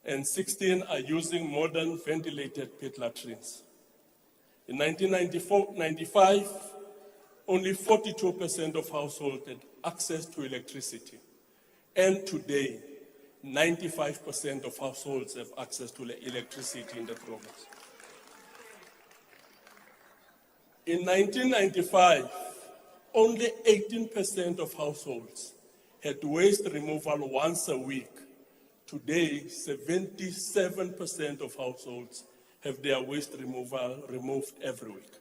Speaker 12: and 16 are using modern ventilated pit latrines. In 1995, only 42% of households had access to electricity, and today, 95% of households have access to electricity in the province. In 1995, only 18% of households had waste removal once a week. Today, 77% of households have their waste removal removed every week.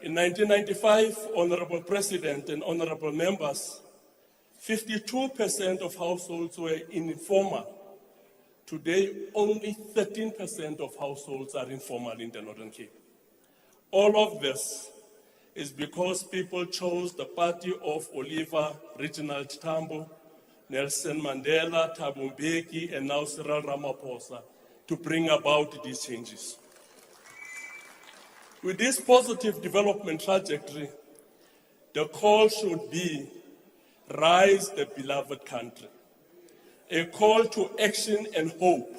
Speaker 12: In 1995, Honorable President and honorable members, 52% of households were informal. Today, only 13% of households are informal in the Northern Cape. All of this is because people chose the party of Oliver Reginald Tambo, Nelson Mandela, Thabo Mbeki, and now Cyril Ramaphosa to bring about these changes. With this positive development trajectory, the call should be rise the beloved country, a call to action and hope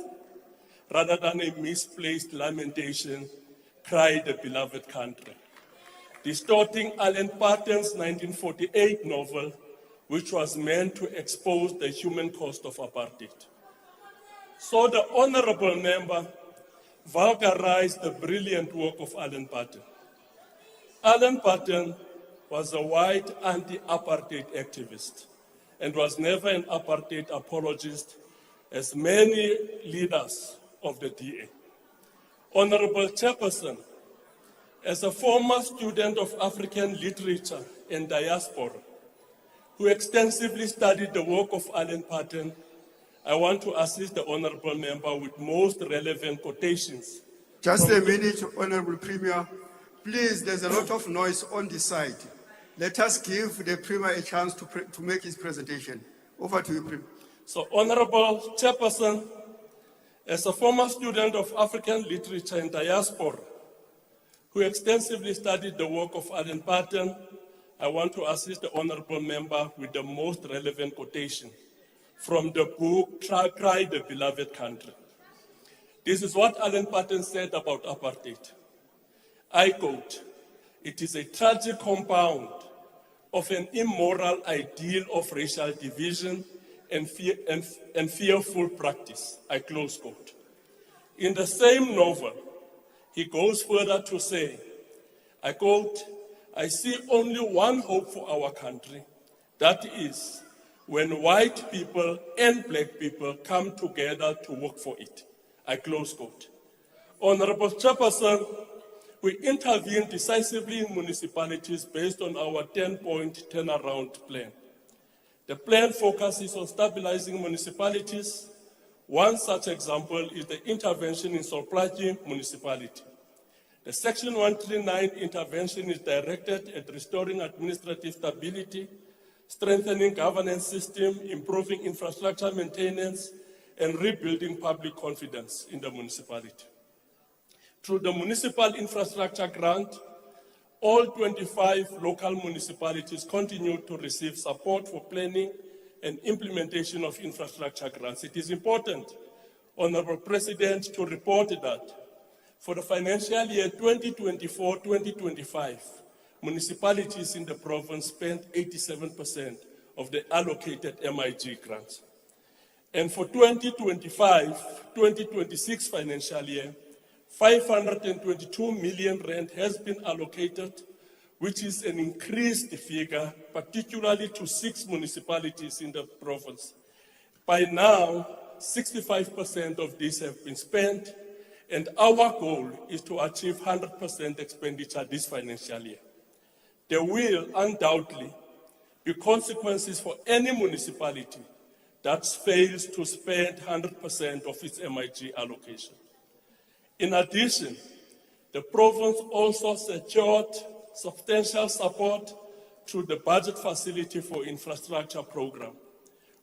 Speaker 12: rather than a misplaced lamentation, cry the beloved country. Distorting Alan Patton's 1948 novel, which was meant to expose the human cost of apartheid. So the honorable member vulgarized the brilliant work of Alan Paton. Alan Paton was a white anti-apartheid activist and was never an apartheid apologist, as many leaders of the DA. Honorable Chairperson, as a former student of African literature and diaspora, who extensively studied the work of Alan Paton, I want to assist the honorable member with most relevant quotations.
Speaker 7: Just a minute, Honorable Premier. Please, there's a lot of noise on this side. Let us give the Premier a chance to make his presentation. Over to you, Premier.
Speaker 12: So, Honorable Chairperson, as a former student of African literature and diaspora, who extensively studied the work of Alan Paton, I want to assist the honorable member with the most relevant quotation from the book, Cry the Beloved Country. This is what Alan Paton said about apartheid. I quote, "It is a tragic compound of an immoral ideal of racial division and fearful practice," I close quote. In the same novel, he goes further to say, I quote, "I see only one hope for our country, that is, when white people and black people come together to work for it," I close quote. Honorable Chairperson, we intervene decisively in municipalities based on our 10-point turnaround plan. The plan focuses on stabilizing municipalities. One such example is the intervention in Solplaatje municipality. The Section 139 intervention is directed at restoring administrative stability, strengthening governance system, improving infrastructure maintenance, and rebuilding public confidence in the municipality. Through the Municipal Infrastructure Grant, all 25 local municipalities continue to receive support for planning and implementation of infrastructure grants. It is important, Honorable President, to report that for the financial year 2024-2025, municipalities in the province spent 87% of the allocated MIG grants. And for 2025-2026 financial year, 522 million rand has been allocated, which is an increased figure, particularly to 6 municipalities in the province. By now, 65% of these have been spent, and our goal is to achieve 100% expenditure this financial year. There will undoubtedly be consequences for any municipality that fails to spend 100% of its MIG allocation. In addition, the province also secured substantial support through the budget facility for infrastructure program,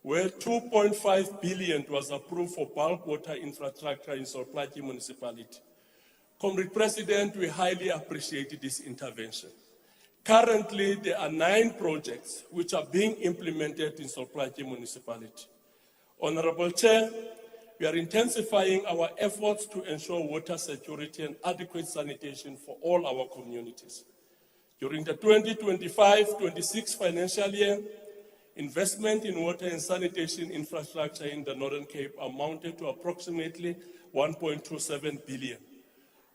Speaker 12: where 2.5 billion was approved for bulk water infrastructure in Solplaatje municipality. Comrade President, we highly appreciate this intervention. Currently, there are 9 projects which are being implemented in Solplaatje municipality. Honorable Chair, we are intensifying our efforts to ensure water security and adequate sanitation for all our communities. During the 2025-26 financial year, investment in water and sanitation infrastructure in the Northern Cape amounted to approximately 1.27 billion,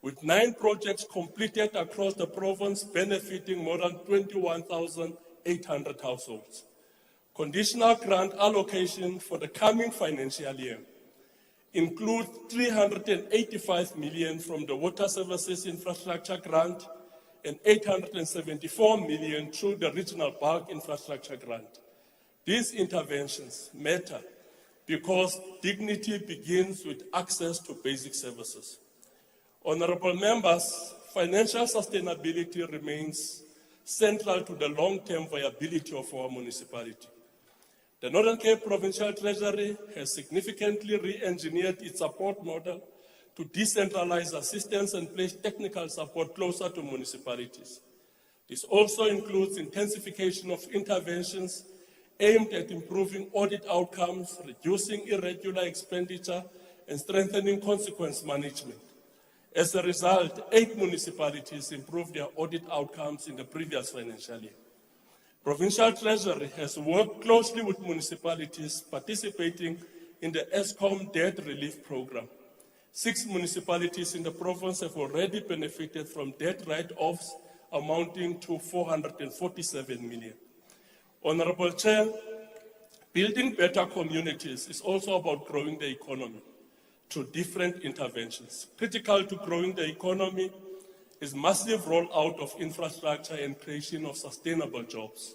Speaker 12: with 9 projects completed across the province benefiting more than 21,800 households. Conditional grant allocation for the coming financial year include 385 million from the Water Services Infrastructure Grant and 874 million through the Regional Bulk Infrastructure Grant. These interventions matter because dignity begins with access to basic services. Honorable members, financial sustainability remains central to the long-term viability of our municipality. The Northern Cape Provincial Treasury has significantly re-engineered its support model to decentralize assistance and place technical support closer to municipalities. This also includes intensification of interventions aimed at improving audit outcomes, reducing irregular expenditure, and strengthening consequence management. As a result, 8 municipalities improved their audit outcomes in the previous financial year. Provincial Treasury has worked closely with municipalities participating in the ESCOM Debt Relief Program. 6 municipalities in the province have already benefited from debt write-offs amounting to 447 million. Honorable Chair, building better communities is also about growing the economy through different interventions. Critical to growing the economy is massive rollout of infrastructure and creation of sustainable jobs.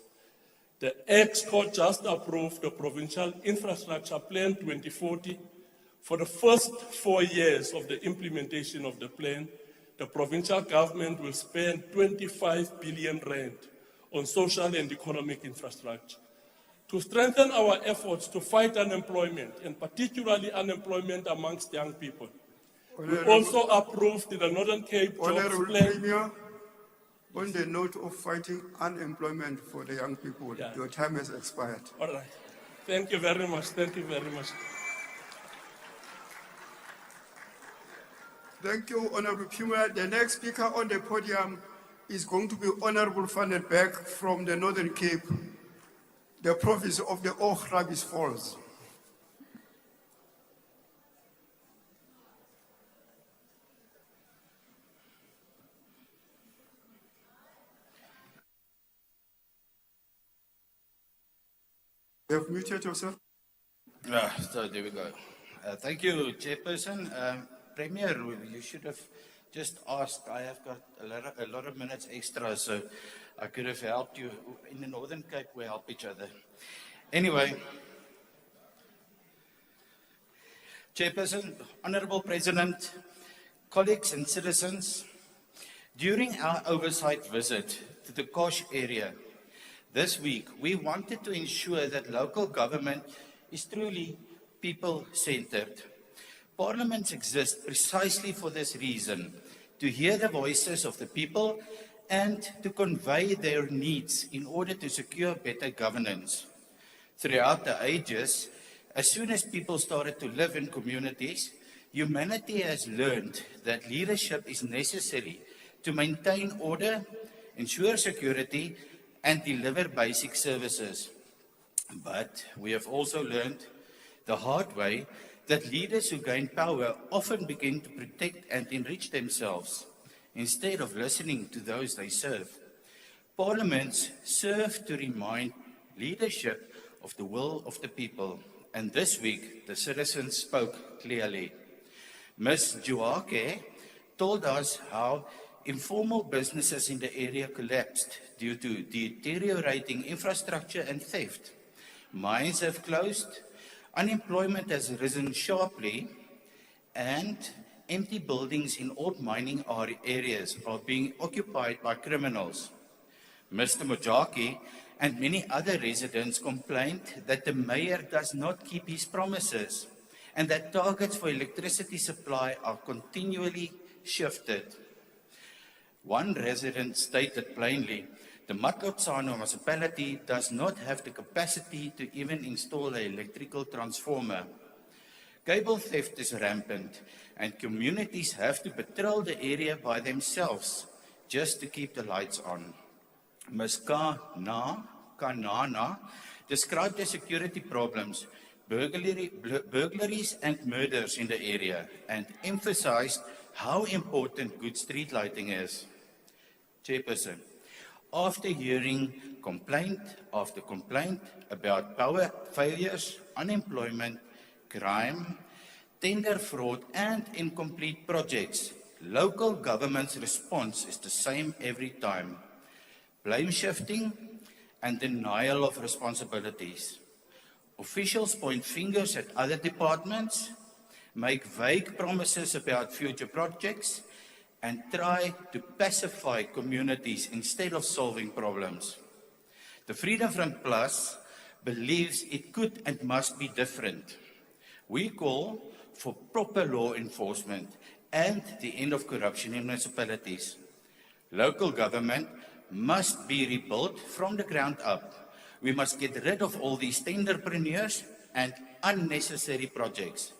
Speaker 12: The NCOP just approved the Provincial Infrastructure Plan 2040. For the first 4 years of the implementation of the plan, the provincial government will spend 25 billion rand on social and economic infrastructure. To strengthen our efforts to fight unemployment, and particularly unemployment amongst young people, we also approved the Northern Cape Jobs
Speaker 7: Honorable
Speaker 12: Plan.
Speaker 7: Premier, on the note of fighting unemployment for the young people, your time has expired.
Speaker 12: All right. Thank you very much. Thank you very much.
Speaker 7: Thank you, Honorable Premier. The next speaker on the podium is going to be Honorable Van der Berg from the Northern Cape, the province of the Oograbis Falls. You have muted yourself.
Speaker 13: So there we go. Thank you, Chairperson. Premier, you should have just asked. I have got a lot of minutes extra, so I could have helped you. In the Northern Cape, we help each other. Anyway, Chairperson, Honorable President, colleagues and citizens, during our oversight visit to the Kosh area this week, we wanted to ensure that local government is truly people-centered. Parliaments exist precisely for this reason, to hear the voices of the people and to convey their needs in order to secure better governance. Throughout the ages, as soon as people started to live in communities, humanity has learned that leadership is necessary to maintain order, ensure security, and deliver basic services. But we have also learned the hard way that leaders who gain power often begin to protect and enrich themselves instead of listening to those they serve. Parliaments serve to remind leadership of the will of the people, and this week the citizens spoke clearly. Ms. Juake told us how informal businesses in the area collapsed due to deteriorating infrastructure and theft. Mines have closed, unemployment has risen sharply, and empty buildings in old mining areas are being occupied by criminals. Mr. Mojaki and many other residents complained that the mayor does not keep his promises and that targets for electricity supply are continually shifted. One resident stated plainly, the Matlotsano municipality does not have the capacity to even install an electrical transformer. Cable theft is rampant, and communities have to patrol the area by themselves just to keep the lights on. Ms. Kanana described the security problems, burglaries and murders in the area, and emphasized how important good street lighting is. Chairperson, after hearing complaint after complaint about power failures, unemployment, crime, tender fraud, and incomplete projects, local government's response is the same every time. Blame shifting and denial of responsibilities. Officials point fingers at other departments, make vague promises about future projects, and try to pacify communities instead of solving problems. The Freedom Front Plus believes it could and must be different. We call for proper law enforcement and the end of corruption in municipalities. Local government must be rebuilt from the ground up. We must get rid of all these tenderpreneurs and unnecessary projects.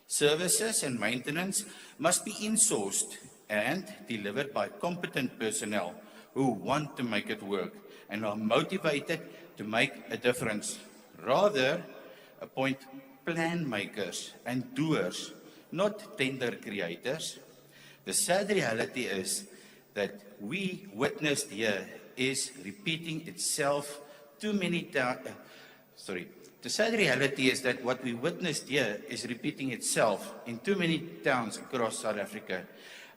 Speaker 13: Services and maintenance must be insourced and delivered by competent personnel who want to make it work, and are motivated to make a difference. Rather, appoint plan makers and doers, not tender creators. The sad reality is that we witnessed here is repeating itself too many times. The sad reality is that what we witnessed here is repeating itself in too many towns across South Africa.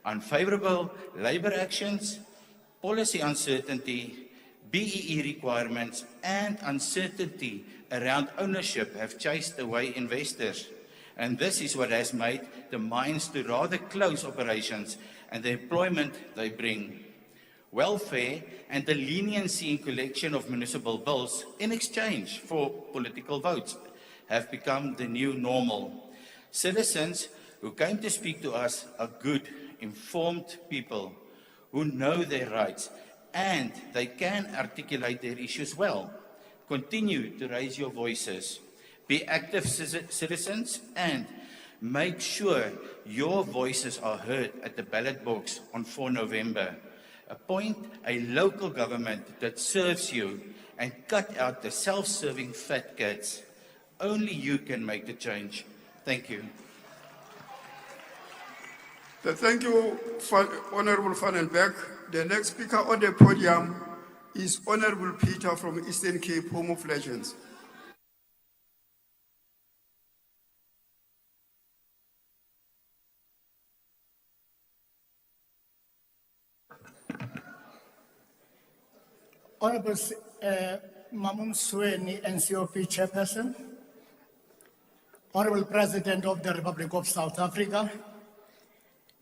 Speaker 13: Unfavorable labor actions, policy uncertainty, BEE requirements, and uncertainty around ownership have chased away investors. And this is what has made the mines to rather close operations and the employment they bring. Welfare and the leniency in collection of municipal bills in exchange for political votes have become the new normal. Citizens who came to speak to us are good, informed people who know their rights and they can articulate their issues well. Continue to raise your voices. Be active citizens and make sure your voices are heard at the ballot box on 4 November. Appoint a local government that serves you and cut out the self-serving fat cats. Only you can make the change. Thank you.
Speaker 7: Thank you, Honorable Van den Berg. The next speaker on the podium is Honorable Peter from Eastern Cape, Home of Legends.
Speaker 14: Honorable Mamum Sweni, NCOP Chairperson, Honorable President of the Republic of South Africa,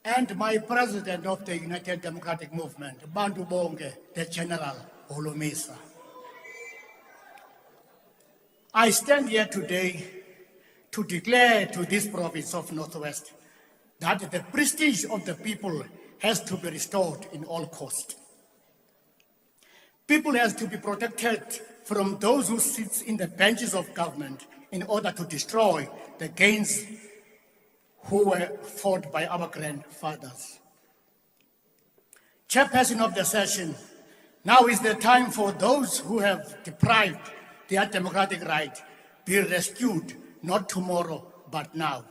Speaker 14: and my President of the United Democratic Movement, Bantu Bonge, the General Holomisa. I stand here today to declare to this province of Northwest that the prestige of the people has to be restored in all cost. People has to be protected from those who sit in the benches of government in order to destroy the gains who were fought by our grandfathers. Chairperson of the session, now is the time for those who have deprived their democratic right be rescued, not tomorrow, but now.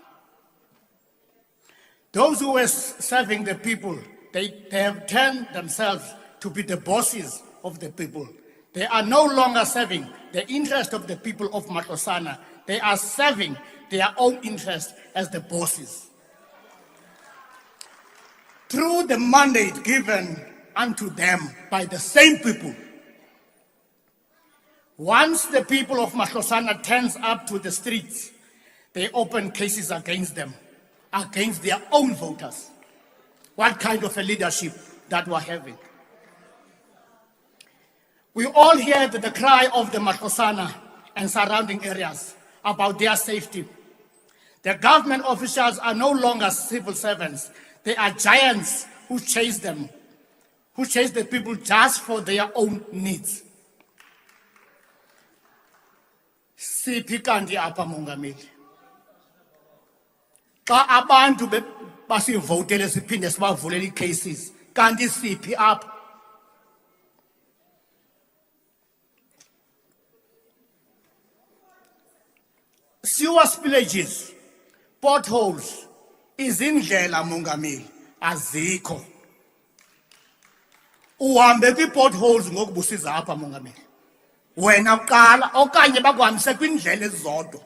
Speaker 14: Those who were serving the people, they have turned themselves to be the bosses of the people. They are no longer serving the interest of the people of Matlosana. They are serving their own interest as the bosses. Through the mandate given unto them by the same people, once the people of Matlosana turns up to the streets, they open cases against them, against their own voters. What kind of a leadership that we're having? We all hear the cry of the Matlosana and surrounding areas about their safety. The government officials are no longer civil servants. They are giants who chase them, who chase the people just for their own needs. Siphi kanti apha mongameli? Xa abantu basivotele siphinde sibavulele cases, kanti siphi apha? Sewer spillages, potholes, izindlela mongameli azikho. Uhambe kwi-potholes ngokubusiza apha mongameli. Wena uqala okanye bakuhambise kwindlela ezizodwa.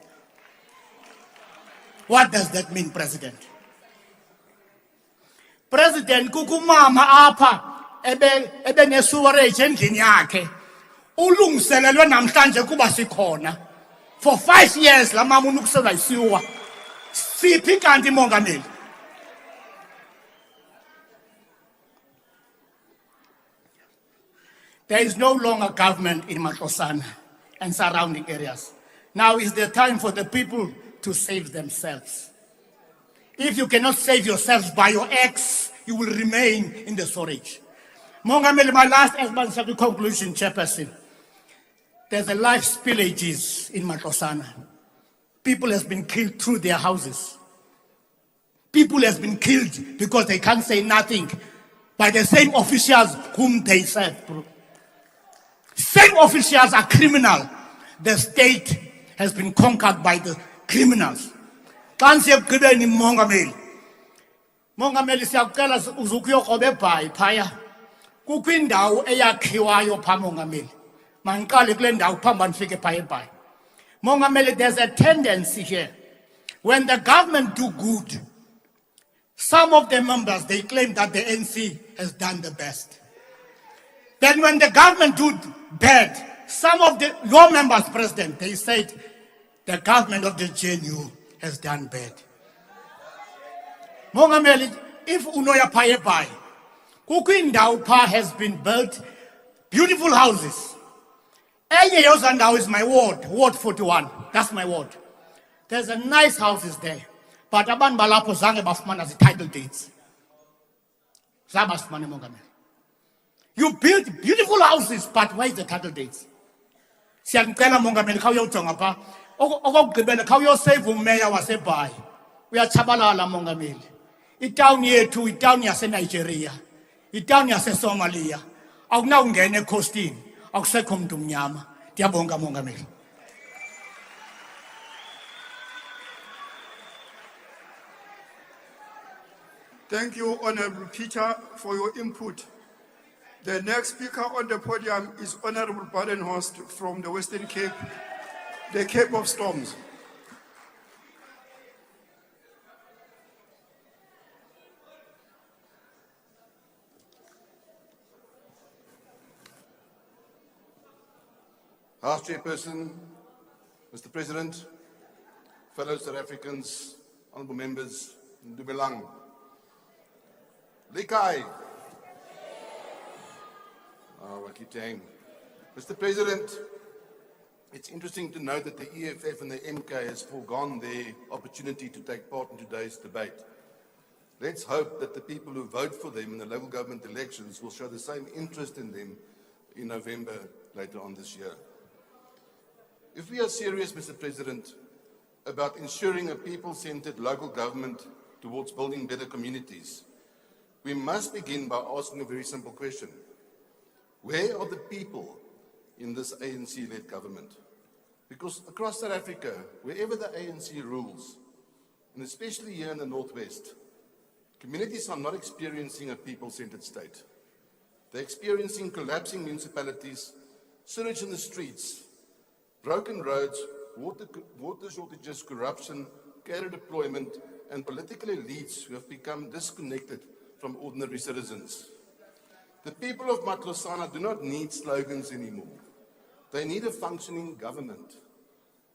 Speaker 14: What does that mean, President? President, kukumama apha ebe ne-sewerage endlini yakhe. Ulungiselelwe namhlanje kuba sikhona. For 5 years, la mama unukusela isiwa. Siphi kanti mongameli? There is no longer government in Matlosana and surrounding areas. Now is the time for the people to save themselves. If you cannot save yourselves by your acts, you will remain in the storage. Mongameli, my last conclusion, Chairperson. There's a life spillages in Matlosana. People has been killed through their houses. People has been killed because they can't say nothing by the same officials whom they serve. Same officials are criminal. The state has been conquered by the criminals. Kansi ekugqibeni Mongameli. Mongameli siyakucela uzukuyokroba eBhayi phaya. Kukho indawo eyakhiwayo pha Mongameli. Mangiqale kule ndawo phambi nifike phaya eBhayi. Mongameli, there's a tendency here. When the government do good, some of the members, they claim that the NC has done the best. Then when the government do bad, some of your members, President, they said the government of the GNU has done bad. Mongameli, if unoya paye pai, Kukwindau Pa has been built, beautiful houses. Enye Yozandau is my ward, Ward 41. That's my ward. There's a nice houses there. But aban balapo zange bafumana as the title deeds. Zabasmane Mongameli. You build beautiful houses, but where is the title deeds? Siyamcela Mongameli khawuyojonga pha. Okokugqibela khawuyosave umeya waseBhayi. Uyachabalala Mongameli. Itown yethu, itown yaseNigeria. Itown yaseSomalia. Awunawungena ecoastini. Akusekho umuntu omnyama. Ndiyabonga Mongameli.
Speaker 7: Thank you, Honorable Peter, for your input. The next speaker on the podium is Honorable Badenhorst from the Western Cape, the Cape of Storms.
Speaker 15: House Chairperson, Mr. President, fellow South Africans, honorable members, Ndumelang. Likai. Wakitang. Mr. President, it's interesting to note that the EFF and the MK has foregone their opportunity to take part in today's debate. Let's hope that the people who vote for them in the local government elections will show the same interest in them in November later on this year. If we are serious, Mr. President, about ensuring a people-centered local government towards building better communities, we must begin by asking a very simple question. Where are the people in this ANC-led government? Because across South Africa, wherever the ANC rules, and especially here in the Northwest, communities are not experiencing a people-centered state. They're experiencing collapsing municipalities, sewage in the streets, broken roads, water shortages, corruption, care deployment, and political elites who have become disconnected from ordinary citizens. The people of Matlosana do not need slogans anymore. They need a functioning government.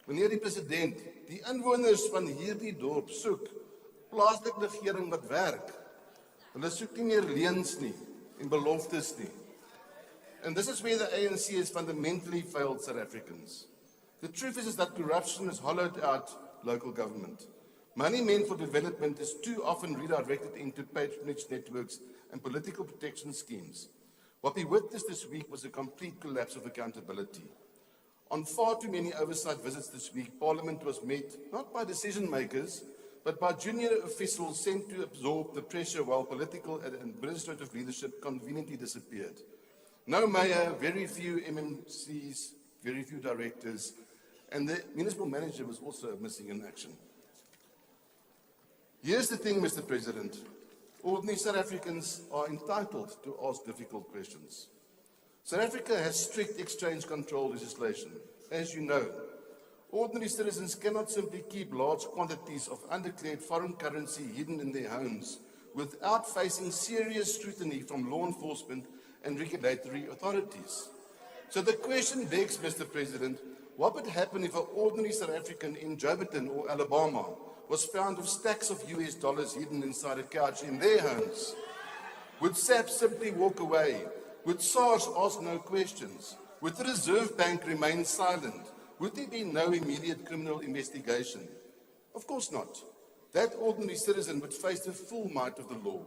Speaker 15: Meneer die president, die inwoners van hierdie dorp soek plaaslike regering wat werk. Hulle soek nie meer leuns nie en beloftes nie. And this is where the ANC has fundamentally failed South Africans. The truth is that corruption has hollowed out local government. Money meant for development is too often redirected into patronage networks and political protection schemes. What we witnessed this week was a complete collapse of accountability. On far too many oversight visits this week, Parliament was met not by decision makers, but by junior officials sent to absorb the pressure while political and administrative leadership conveniently disappeared. No mayor, very few MMCs, very few directors, and the municipal manager was also missing in action. Here's the thing, Mr. President. Ordinary South Africans are entitled to ask difficult questions. South Africa has strict exchange control legislation. As you know, ordinary citizens cannot simply keep large quantities of undeclared foreign currency hidden in their homes without facing serious scrutiny from law enforcement and regulatory authorities. So the question begs, Mr. President, what would happen if an ordinary South African in Joburg or Alabama was found with stacks of US dollars hidden inside a couch in their homes? Would SAP simply walk away? Would SARS ask no questions? Would the Reserve Bank remain silent? Would there be no immediate criminal investigation? Of course not. That ordinary citizen would face the full might of the law.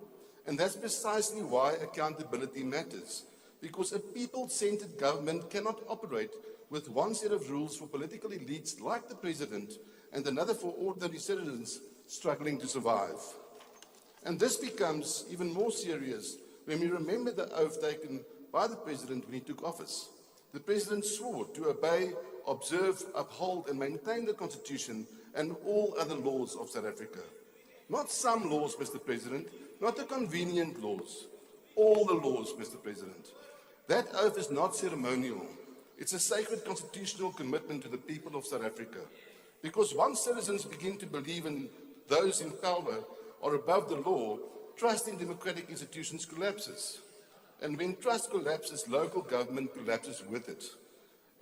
Speaker 15: And that's precisely why accountability matters. Because a people-centered government cannot operate with one set of rules for political elites like the president and another for ordinary citizens struggling to survive. And this becomes even more serious when we remember the oath taken by the president when he took office. The President swore to obey, observe, uphold and maintain the Constitution and all other laws of South Africa. Not some laws, Mr. President, not the convenient laws. All the laws, Mr. President. That oath is not ceremonial. It's a sacred constitutional commitment to the people of South Africa. Because once citizens begin to believe in those in power or above the law, trust in democratic institutions collapses. And when trust collapses, local government collapses with it.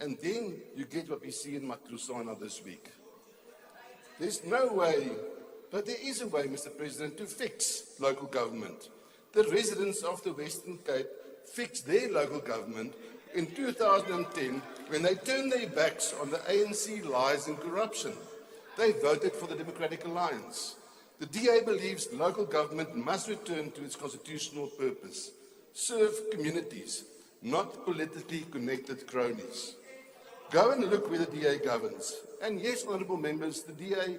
Speaker 15: And then you get what we see in Matlosana this week. There's no way, but there is a way, Mr. President, to fix local government. The residents of the Western Cape fixed their local government in 2010 when they turned their backs on the ANC lies and corruption. They voted for the Democratic Alliance. The DA believes local government must return to its constitutional purpose. Serve communities, not politically connected cronies. Go and look where the DA governs. And yes, honourable members, the DA,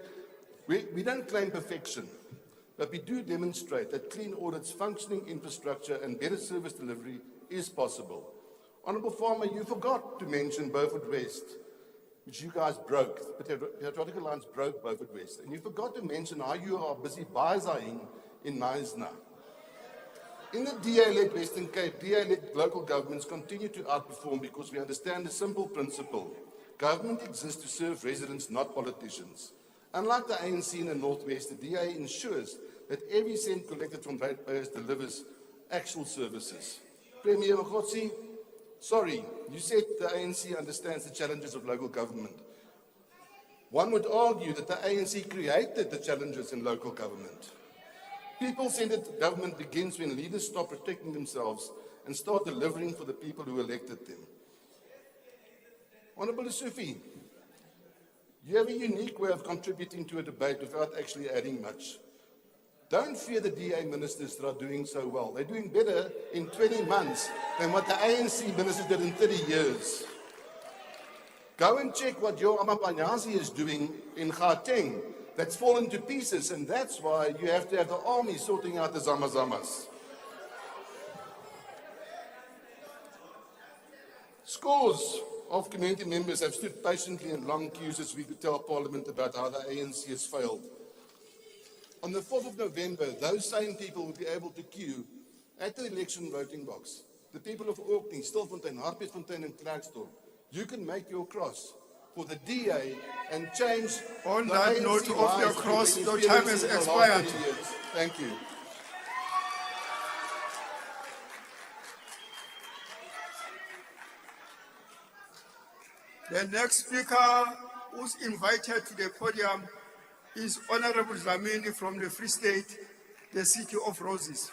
Speaker 15: we don't claim perfection, but we do demonstrate that clean audits, functioning infrastructure and better service delivery is possible. Honourable Farmer, you forgot to mention Beaufort West, which you guys broke. The Patriotic Alliance broke Beaufort West. And you forgot to mention how you are busy bizaing in Knysna. In the DA-led Western Cape, DA-led local governments continue to outperform because we understand a simple principle. Government exists to serve residents, not politicians. Unlike the ANC in the Northwest, the DA ensures that every cent collected from ratepayers delivers actual services. Premier Mogotsi, sorry, you said the ANC understands the challenges of local government. One would argue that the ANC created the challenges in local government. People-centered government begins when leaders stop protecting themselves and start delivering for the people who elected them. Honourable Sufi, you have a unique way of contributing to a debate without actually adding much. Don't fear the DA ministers that are doing so well. They're doing better in 20 months than what the ANC ministers did in 30 years. Go and check what your Amapanyazi is doing in Gauteng. That's fallen to pieces, and that's why you have to have the army sorting out the Zamazamas. Scores of community members have stood patiently in long queues this week to tell Parliament about how the ANC has failed. On the 4th of November, those same people will be able to queue at the election voting box. The people of Orkney, Stilfontein, Hartbeesfontein and Klerksdorp, you can make your cross for the DA and change.
Speaker 7: On that note of your cross, your time has expired.
Speaker 15: Thank you.
Speaker 7: The next speaker who's invited to the podium is Honorable Dlamini from the Free State, the City of Roses.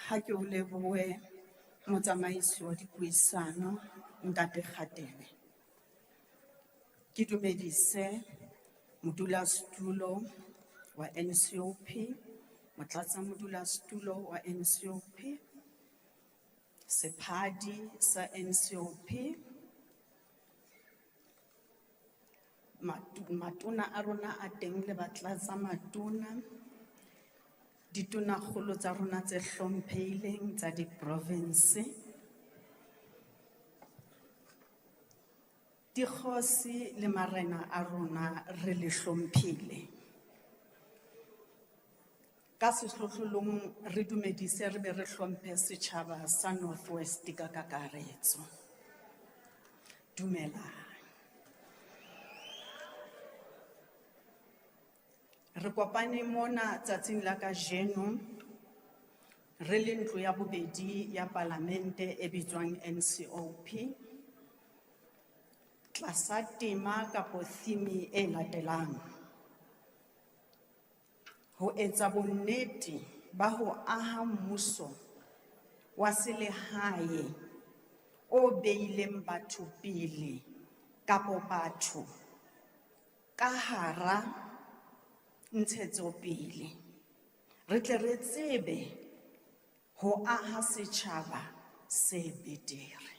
Speaker 16: Ha ke o lebohe motsamaisi wa dipuisano Ntate Kgatebe. Ke dumedise modulasetulo wa NCOP, motlatsa modulasetulo wa NCOP, sephadi sa NCOP, matona a rona a teng le batlatsa matona, ditona kgolo tsa rona tse hlomphehileng tsa di-province, dikgosi le marena a rona re le hlomphile. Ka sehlohlolong re dumedise re be re hlomphe setjhaba sa Northwest ka kakaretso. Dumelang. Re kopane mona tsatsing la kajeno re le ntlo ya bobedi ya Palamente e bitswang NCOP tlasa tema kapo theme e latelang ho etsa bonnete ba ho aha mmuso wa selehae o beileng batho pele kapo batho ka hara ntshetsopele. Re tle re tsebe ho aha setjhaba se betere.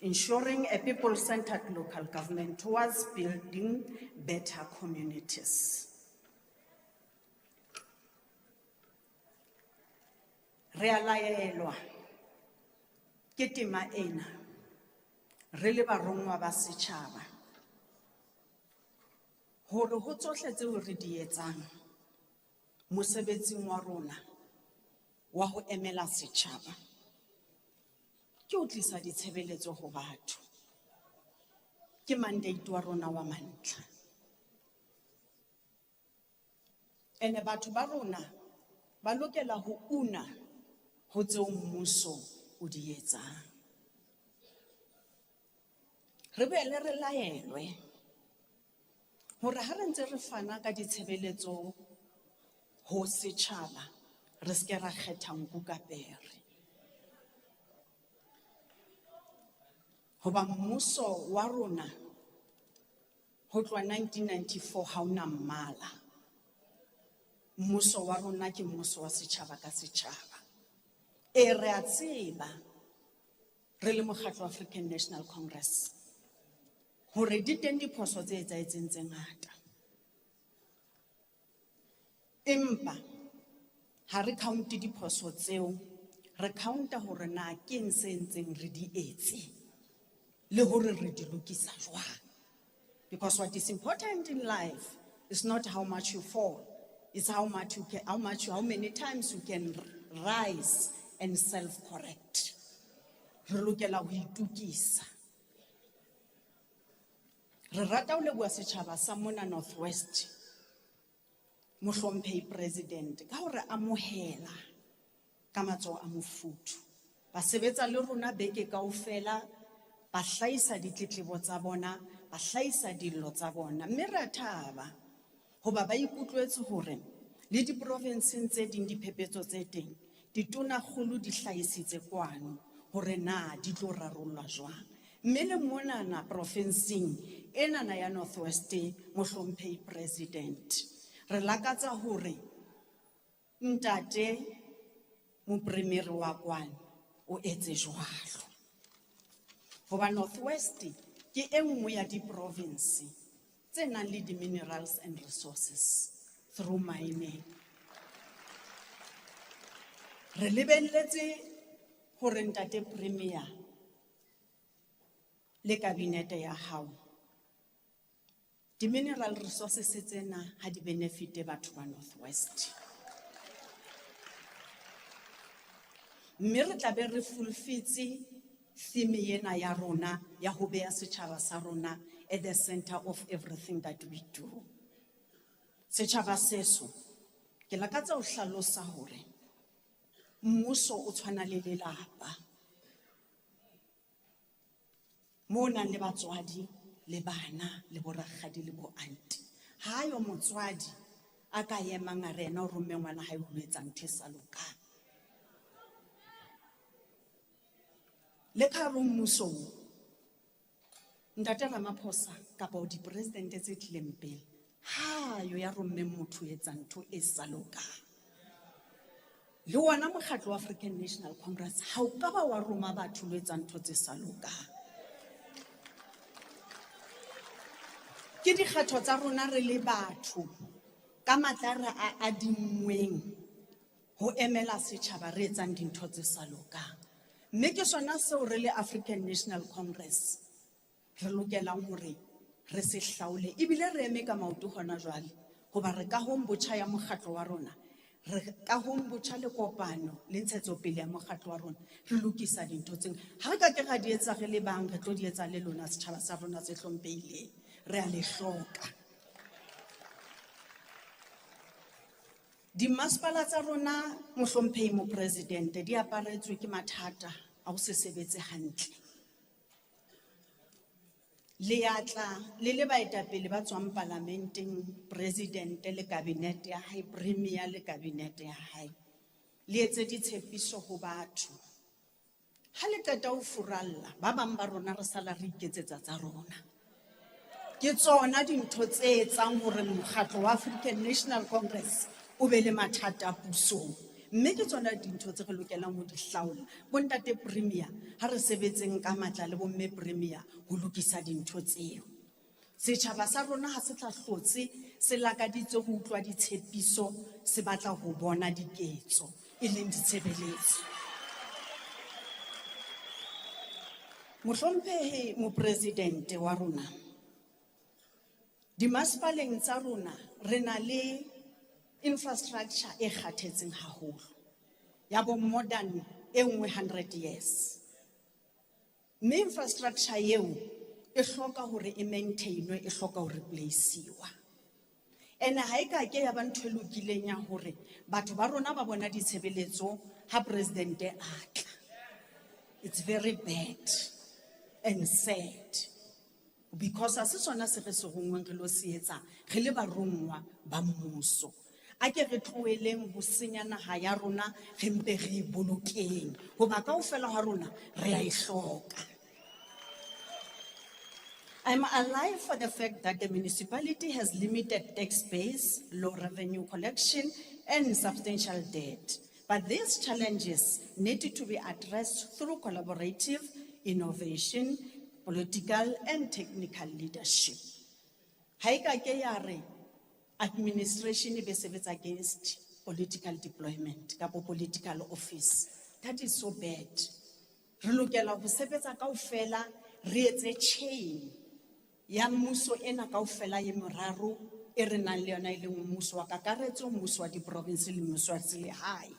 Speaker 16: Ensuring a people-centered local government towards building better communities. Re a laelwa ke tema ena, re le barongwa ba setjhaba, hore ho tsohle tseo re di etsang mosebetsing wa rona wa ho emela setjhaba ke ho tlisa ditshebeletso ho batho. Ke mandate wa rona wa mantlha. Ene batho ba rona ba lokela ho una ho tseo mmuso o di etsang. Re boele re laelwe hore ha re ntse re fana ka ditshebeletso ho setjhaba, re se ke ra kgetha nku ka pere. Hoba mmuso wa rona ho tloha 1994 ha ona mmala. Mmuso wa rona ke mmuso wa setjhaba ka setjhaba. Re a tseba re le mokgatlo wa African National Congress hore di teng diphoso tse etsahetseng tse ngata. Empa ha re counte diphoso tseo, re counta hore na ke eng se ntseng re di etse le hore re di lokisa jwang. Because what is important in life is not how much you fall, it's how many times you can rise and self-correct. Re lokela ho itukisa. Re rata ho leboha setjhaba sa mona Northwest, mohlomphehi president, ka hore amohela ka matsoho a mofuthu. Ba sebetsa le rona beke kaofela, ba hlahisa ditletlebo tsa bona, ba hlahisa dillo tsa bona. Mme re a thaba hoba ba ikutlwetse hore le diprovinseng tse ding diphephetso tse teng, ditona kgolo di hlahisitse kwano hore na di tlo rarollwa jwang. Mme le monana provinseng enana ya Northwest, mohlomphehi president, re lakatsa hore ntate mopremere wa kwano o etse jwalo. Hoba Northwest ke e nngwe ya di-province tse nang le di-minerals and resources through mining. Re lebelletse hore ntate premier le kabinete ya hao, di-mineral resources tsena ha di benefite batho ba Northwest. Mme re tla be re fulfitse theme ena ya rona ya ho beha setjhaba sa rona at the center of everything that we do. Setjhaba seso, ke lakatsa ho hlalosa hore mmuso o tshwana le lelapa, moo nang le batswadi le bana le borakgadi le bo auntie. Ha yo motswadi a ka emang a re ena o romme ngwana hae ho etsa ntho e sa lokang. Le ka re mmuso ntate Ramaphosa kapa o di-presidente tse tlileng pele, ha yo ya romme motho etsa ntho e sa lokang. Le wona mokgatlo wa African National Congress ha o ka ba wa roma batho lo etsa ntho tse sa lokang. Ke dikgetho tsa rona re le batho ka matla re a adingweng ho emela setjhaba re etsang dintho tse sa lokang. Mme ke sona seo re le African National Congress re lokelang hore re se hlaole, ebile re eme ka maoto hona jwale hoba re ka hong botjha ya mokgatlo wa rona, re ka hong botjha le kopano le ntshetsopele ya mokgatlo wa rona, re lokisa dintho tseng. Ha re ka ke ra di etsa re le bang, re tlo di etsa le lona setjhaba sa rona se hlomphehileng. Re a le hloka. Dimasepala tsa rona mohlomphehi mo president di aparetswe ke mathata a ho se sebetse hantle. Le baetapele ba tswang parlamenteng, president le kabinete ya hae, premier le kabinete ya hae, le etse ditshepiso ho batho. Ha le qeta ho furalla, ba bang ba rona re sala re iketsetsa tsa rona. ke tsona dintho tse etsang hore mokgatlo wa African National Congress o be le mathata pusong. Mme ke tsona dintho tse re lokelang ho di hlaola. Bo ntate Premier ha re sebetseng ka matla le bo mme Premier ho lokisa dintho tseo. Setjhaba sa rona ha se tla hlotse se lakaditse ho utlwa ditshepiso, se batla ho bona diketso e leng ditshebeletso. Mohlomphehi mopresidente wa rona, dimasepaleng tsa rona re na le infrastructure e kgathetseng haholo ya bo more than 100 years. Mme infrastructure eo e hloka hore e maintainwe, e hloka hore replace-iwa. Ene ha e ka ke ya ba ntho e lokileng ya hore batho ba rona ba bona ditshebeletso ha presidente a tla. It's very bad and sad, because a se sona se re se rongweng re lo se etsa re le barongwa ba mmuso. A ke re tloeleng ho senya naha ya rona re mpe re bolokeng hoba kaofela ha rona re a e hloka. I'm alive for the fact that the municipality has limited tax base, low revenue collection, and substantial debt. But these challenges need to be addressed through collaborative innovation, political and technical leadership. Haika ke ya re administration be sebetsa against political deployment, kapo political office. That is so bad. Re lokela ho sebetsa kaofela re etse chain ya mmuso ena kaofela ye moraro e re nang le yona e leng mmuso wa kakaretso, mmuso wa di-province le mmuso wa selehae.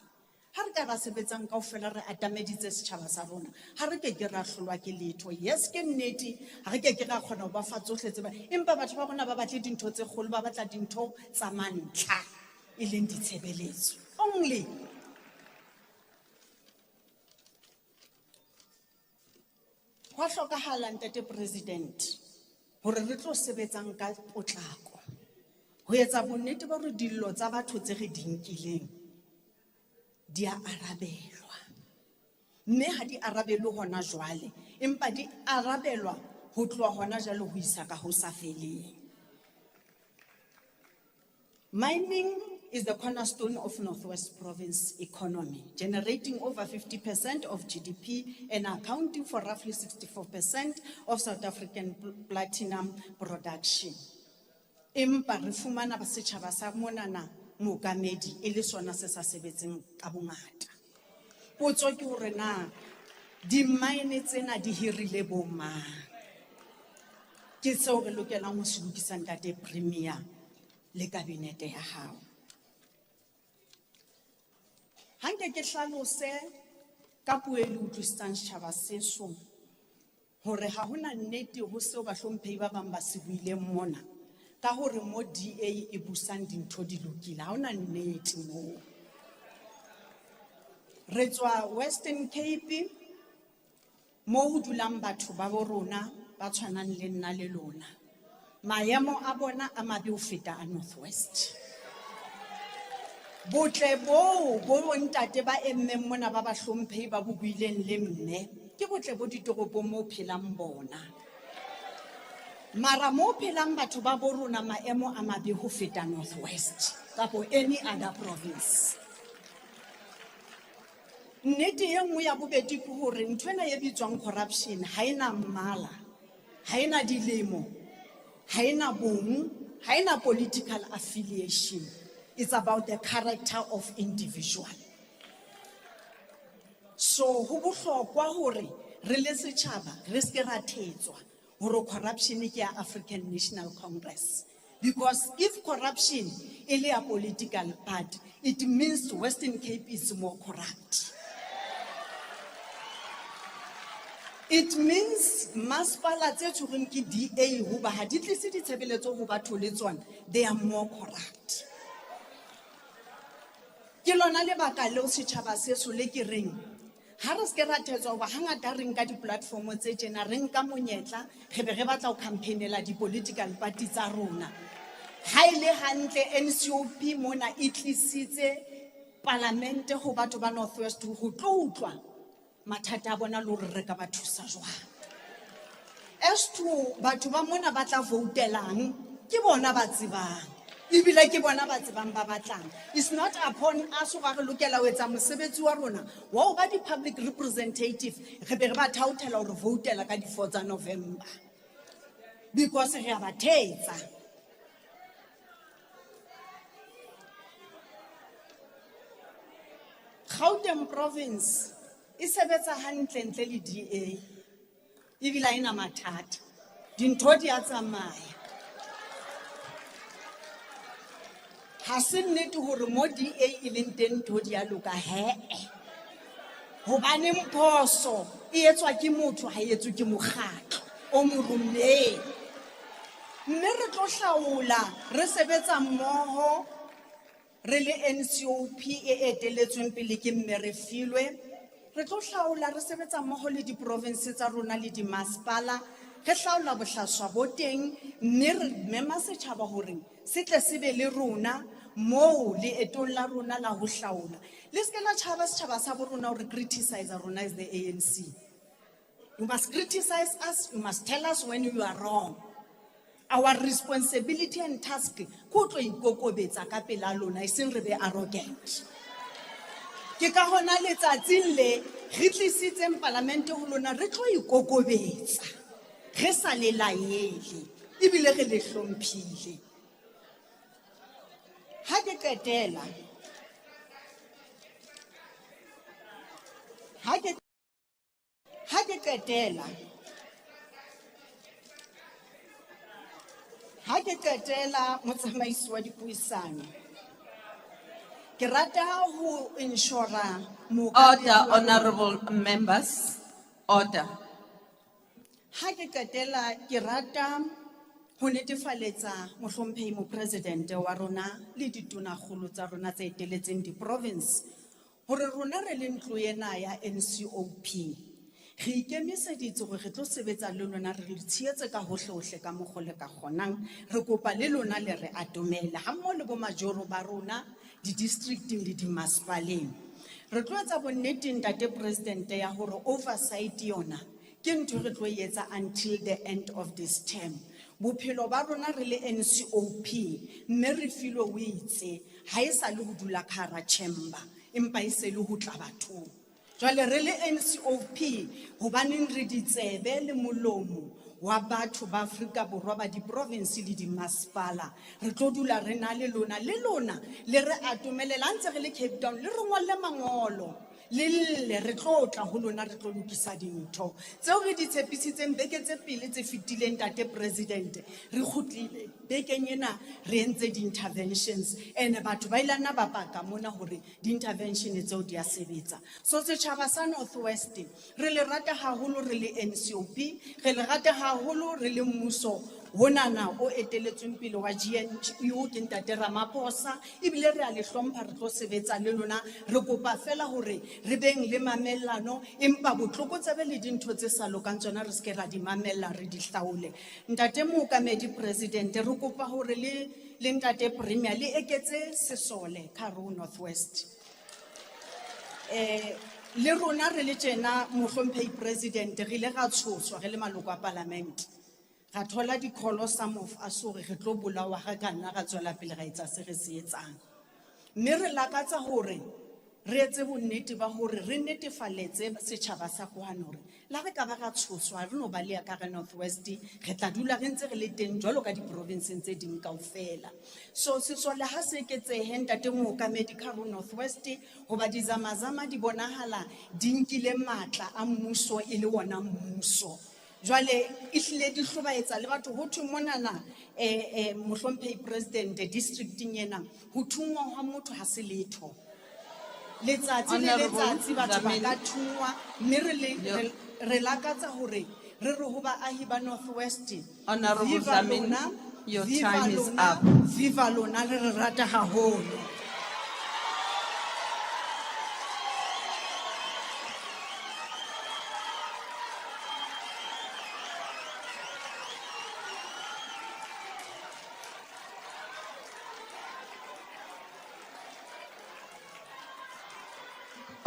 Speaker 16: Ha re ka ra sebetsang kaofela re atameditse setjhaba sa rona, ha re ke ra hlolwa ke letho. Yes, ke nnete, ha re ke ra kgona ho ba fa tsohle tse ba, empa batho ba rona ba batle dintho tse kgolo, ba batla dintho tsa mantlha e leng ditshebeletso only. Ho hlokahala ntate president hore re tlo sebetsang ka potlako ho etsa bonnete ba hore dillo tsa batho tse re di nkileng di a arabelwa. Mme ha di arabelwe hona jwale, empa di arabelwa ho tloha hona jwale ho isa ka ho sa feleng. Mining is the cornerstone of Northwest Province economy, generating over 50% of GDP and accounting for roughly 64% of South African platinum production. Empa re fumana ba setjhaba sa monana mookamedi e le sona se sa sebetseng ka bongata. Potso ke hore na di mine tsena di hirile bo mang? Ke tseo re lokelang ho se lokisa ntate Premier le kabinete ya hao. Hanke ke hlalose ka puo e le utlwisisang setjhaba seso hore ha hona nnete ho seo bahlomphehi ba bang ba se buileng mona ka hore mo DA e busang dintho di lokile. Ha hona nnete moo. Re tswa Western Cape mo ho dulang batho ba bo rona ba tshwanang le nna le lona. Maemo a bona a mabe ho feta a Northwest. Botle bo ntate ba emmeng mona ba bahlomphehi ba buileng le mme ke botle bo ditoropong mo phelang bona. Mara mo phelang batho ba bo rona maemo a mabe ho feta Northwest kapo any other province. Nnete e nngwe ya bobedi ke hore nthwena e bitswang corruption ha ena mmala, ha ena dilemo, ha ena bong, ha ena political affiliation. It's about the character of individual. So ho bohlokwa hore re le setjhaba re se ra thetswa hore corruption ke ya African National Congress. Because if corruption is a political party, it means Western Cape is more corrupt. It means masepala tse tshwerweng ke DA hoba ha di tlise ditshebeletso ho batho le tsona, they are more corrupt. Ke lona lebaka leo setjhaba seso le ke reng ha re se ra thetswa hoba hangata re nka di-platform tse tjena re nka monyetla re be re batla ho campaignela di-political party tsa rona. Ha ile hantle NCOP mona e tlisitse parlamente ho batho ba Northwest ho tlo utlwa mathata a bona le hore re ka ba thusa jwang. As to batho ba mona ba tla voutelang, ke bona ba tsebang. Ebile ke bona ba tsebang ba batlang. It's not upon us ho re lokela ho etsa mosebetsi wa rona wa ho ba di public representative re be re ba thaothela hore voutela ka di 4 tsa November. Because re a ba thetsa. Gauteng province e sebetsa hantle ntle le DA. Ebile ina mathata. Dintho di a tsamaya. Ha se nnete hore mo DA e leng teng ntho di a loka hee. Hobaneng phoso e etswa ke motho ha e etswe ke mokgatlo o mo romeng. Mme re tlo hlaola re sebetsa mmoho re le NCOP e eteletsweng pele ke mme Refilwe. Re tlo hlaola re sebetsa mmoho le di-province tsa rona le di-masepala. Re hlaola bohlaswa bo teng mme re mema setjhaba hore se tle se be le rona mo le etong la rona la ho hlaola. Le se ke la tjhaba setjhaba sa bo rona hore criticize rona as the ANC. You must criticize us, you must tell us when you are wrong. Our responsibility and task ko tlo ikokobetsa ka pela lona e seng re be arrogant. Ke ka hona letsatsing le re tlisitseng parlamente ho lona re tlo ikokobetsa. Re sa le laele ebile re le hlomphile. Ha ke qetela motsamaisi wa dipuisano ke rata ho insura
Speaker 17: Order, honorable members. Order.
Speaker 16: Ha ke qetela ke rata ho netefaletsa mohlomphehi mo president wa rona le ditonakgolo tsa rona tse eteletseng di-province hore rona re le ntlo ena ya NCOP re ikemiseditse hore re tlo sebetsa le lona re le tshehetse ka hohle ka mokgwa le ka kgonang. Re kopa le lona le re atomele ha mmoho le bo majoro ba rona di-districting le di-masepaleng. Re tlo etsa bonnete ntate president ya hore oversight yona ke ntho re tlo etsa until the end of this term. Bophelo ba rona re le NCOP mme re filwe o itse ha e sa le ho dula ka hara chamber empa e se le ho tla bathong. Jwale re le NCOP hobaneng re ditsebe le molomo wa batho ba Afrika Borwa ba di-province le di-masepala. Re tlo dula re na le lona le re atomelela ntse re le Cape Town le re ngolle mangolo le re tlo tla ho lona re tlo lokisa dintho tseo re di tshepisitseng beke tse pele tse fetileng ntate president. Re kgutlile bekeng ena re entse di-interventions and batho ba ilana ba paka mona hore di-intervention tseo di a sebetsa. So setjhaba sa North West re le rata haholo re le NCOP, re le rata haholo re le mmuso honana o eteletsweng pele wa GNU ke ntate Ramaphosa ebile re a le hlompha re tlo sebetsa le lona. Re kopa fela hore re beng le mamellano empa botlokotsebe le dintho tse sa lokang tsona re ske ra di mamella re di hlaole. Ntate mookamedi president re kopa hore le ntate premier le eketse sesole ka ro North West. Le rona re le tjena mohlomphehi president re ile ra tshoswa re le maloko a parliament. Ra thola di-call some of us hore re tlo bolawa ga kana ga tswela pele ga etsa se re se etsang. Mme re lakatsa hore re etse bonnete ba hore re netefaletse setjhaba sa kwano hore la re ka ba ga tshoswa re no ba le ya ka ga North West re tla dula re ntse re le teng jwalo ka di-province tse ding kaofela. So sesole ha se eketsehe ntate mookamedi ka ro North West hoba dizamazama di bonahala di nkile matla a mmuso e le wona mmuso. Jwale ihlile di hlobaetsa le batho ho thwe monana mohlomphehi president districting ena ho thungwa ha motho ha se letho. Letsatsi le letsatsi batho ba ka thungwa mme re lakatsa hore re re ho baahi ba North West.
Speaker 17: Honorable Dlamini, your time is up.
Speaker 16: Viva lona le re rata haholo.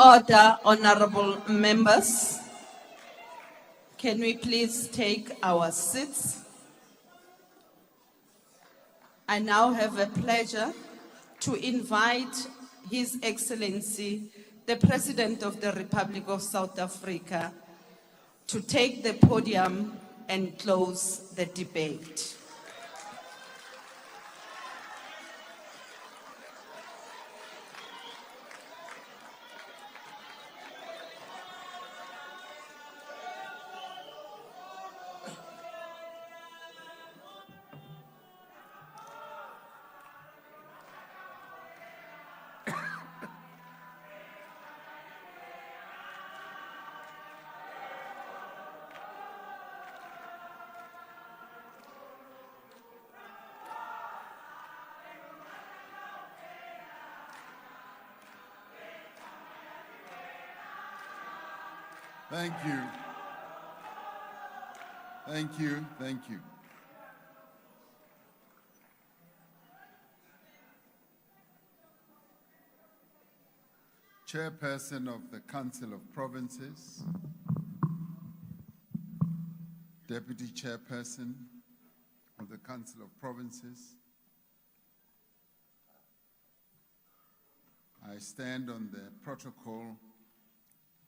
Speaker 17: Order, honorable members. Can we please take our seats? I now have the pleasure to invite His Excellency, the President of the Republic of South Africa, to take the podium and close the debate.
Speaker 18: Thank you. Thank you. Thank you. Chairperson of the Council of Provinces, Deputy Chairperson of the Council of Provinces, I stand on the protocol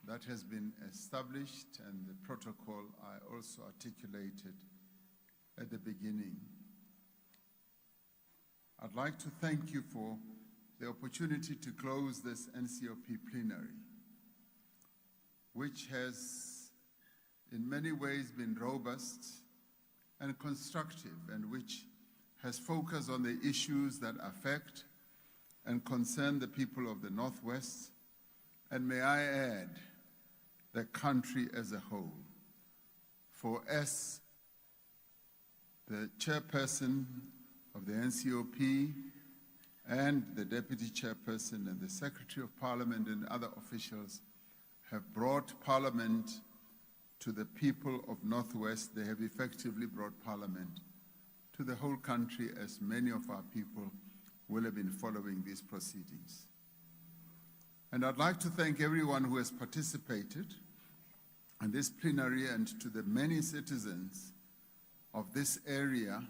Speaker 18: that has been established and the protocol I also articulated at the beginning. I'd like to thank you for the opportunity to close this NCOP plenary, which has in many ways been robust and constructive, and which has focused on the issues that affect and concern the people of the Northwest, and may I add, the country as a whole. For us, the chairperson of the NCOP and the deputy chairperson and the Secretary of Parliament and other officials have brought Parliament to the people of Northwest. They have effectively brought Parliament to the whole country, as many of our people will have been following these proceedings. And I'd like to thank everyone who has participated in this plenary, and to the many citizens of this area,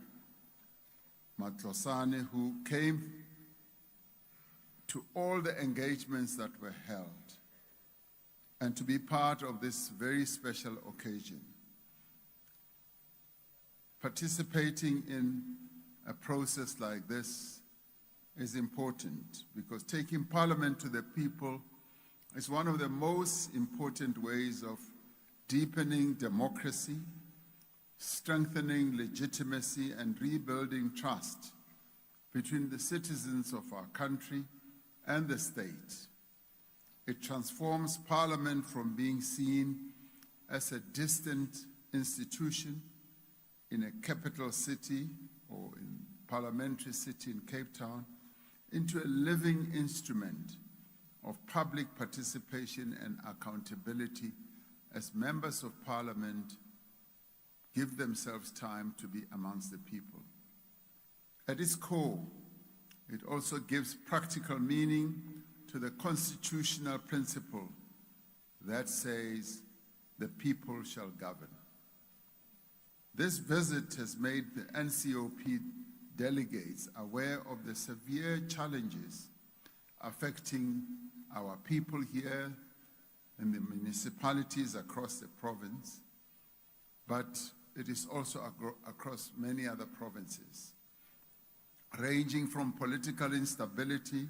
Speaker 18: Matlosane, who came to all the engagements that were held, and to be part of this very special occasion. Participating in a process like this is important, because taking Parliament to the people is one of the most important ways of deepening democracy, strengthening legitimacy, and rebuilding trust between the citizens of our country and the state. It transforms Parliament from being seen as a distant institution in a capital city or in parliamentary city in Cape Town into a living instrument of public participation and accountability as members of Parliament give themselves time to be amongst the people. At its core, it also gives practical meaning to the constitutional principle that says the people shall govern. This visit has made the NCOP delegates aware of the severe challenges affecting our people here in the municipalities across the province, but it is also across many other provinces, ranging from political instability,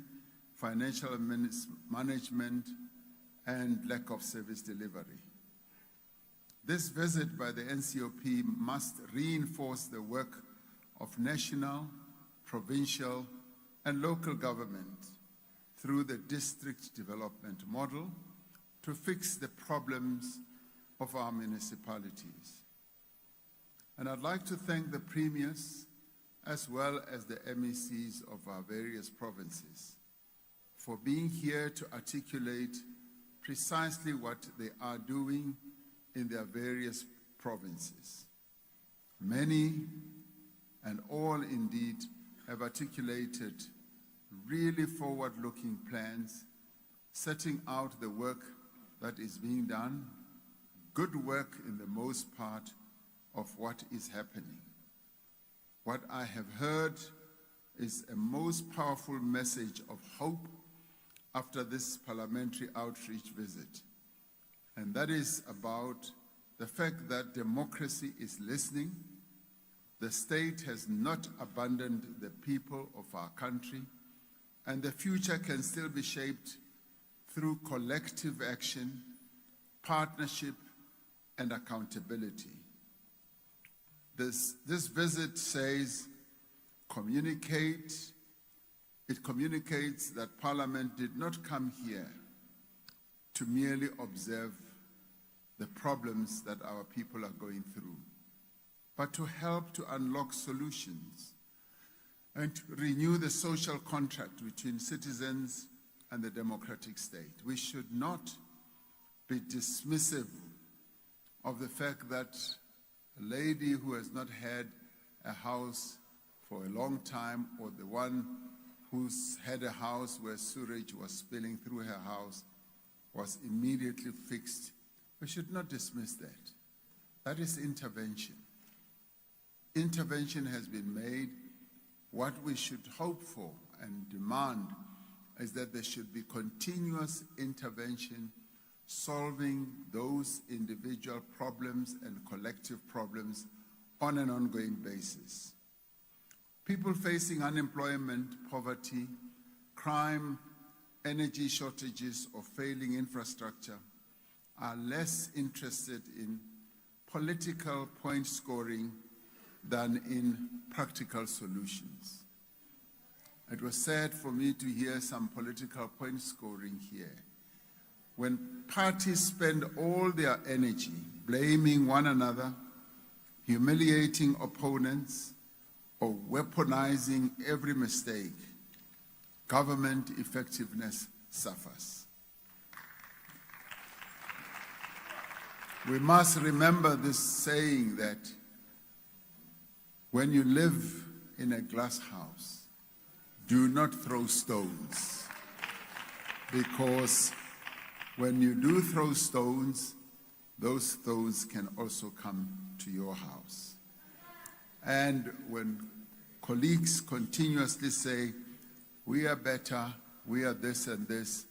Speaker 18: financial management, and lack of service delivery. This visit by the NCOP must reinforce the work of national, provincial, and local government through the district development model to fix the problems of our municipalities. And I'd like to thank the premiers as well as the MECs of our various provinces for being here to articulate precisely what they are doing in their various provinces. Many and all indeed have articulated really forward-looking plans, setting out the work that is being done, good work in the most part of what is happening. What I have heard is a most powerful message of hope after this parliamentary outreach visit. And that is about the fact that democracy is listening. The state has not abandoned the people of our country, and the future can still be shaped through collective action, partnership, and accountability. This visit says, it communicates that Parliament did not come here to merely observe the problems that our people are going through, but to help to unlock solutions and to renew the social contract between citizens and the democratic state. We should not be dismissive of the fact that a lady who has not had a house for a long time, or the one who's had a house where sewage was spilling through her house, was immediately fixed. We should not dismiss that. That is intervention. Intervention has been made. What we should hope for and demand is that there should be continuous intervention solving those individual problems and collective problems on an ongoing basis. People facing unemployment, poverty, crime, energy shortages, or failing infrastructure are less interested in political point scoring than in practical solutions. It was sad for me to hear some political point scoring here. When parties spend all their energy blaming one another, humiliating opponents, or weaponizing every mistake, government effectiveness suffers. We must remember this saying that when you live in a glass house, do not throw stones, because when you do throw stones, those stones can also come to your house. And when colleagues continuously say, we are better, we are this and this,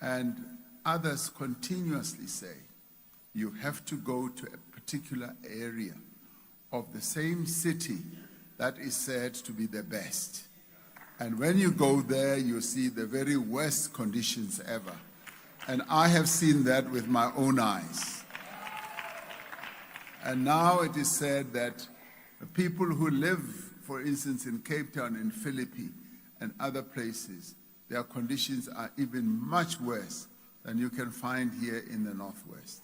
Speaker 18: and others continuously say, you have to go to a particular area of the same city that is said to be the best. And when you go there, you see the very worst conditions ever. And I have seen that with my own eyes. And now it is said that the people who live, for instance, in Cape Town, in Philippi, and other places, their conditions are even much worse than you can find here in the Northwest.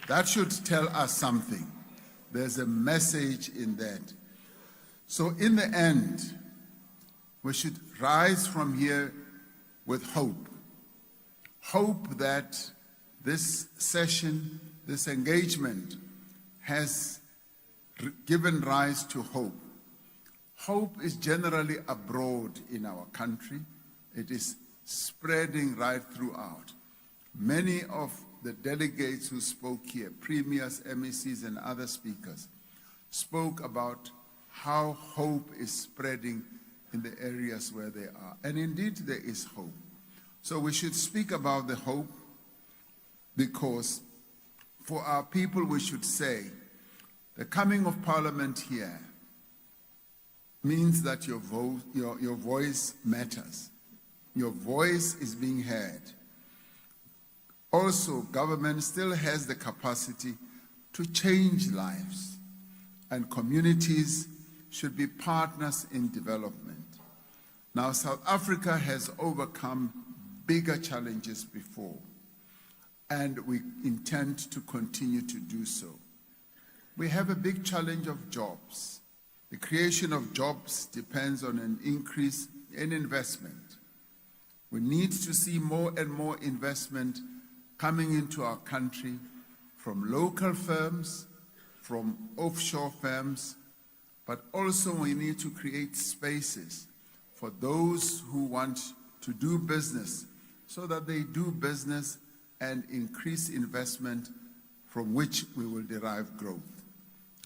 Speaker 18: That should tell us something. There's a message in that. So in the end, we should rise from here with hope. Hope that this session, this engagement, has given rise to hope. Hope is generally abroad in our country. It is spreading right throughout. Many of the delegates who spoke here, premiers, MECs, and other speakers, spoke about how hope is spreading in the areas where they are. And indeed, there is hope. So we should speak about the hope, because for our people, we should say, the coming of Parliament here means that your voice matters. Your voice is being heard. Also, government still has the capacity to change lives, and communities should be partners in development. Now, South Africa has overcome bigger challenges before, and we intend to continue to do so. We have a big challenge of jobs. The creation of jobs depends on an increase in investment. We need to see more and more investment coming into our country from local firms, from offshore firms, but also we need to create spaces for those who want to do business so that they do business and increase investment from which we will derive growth.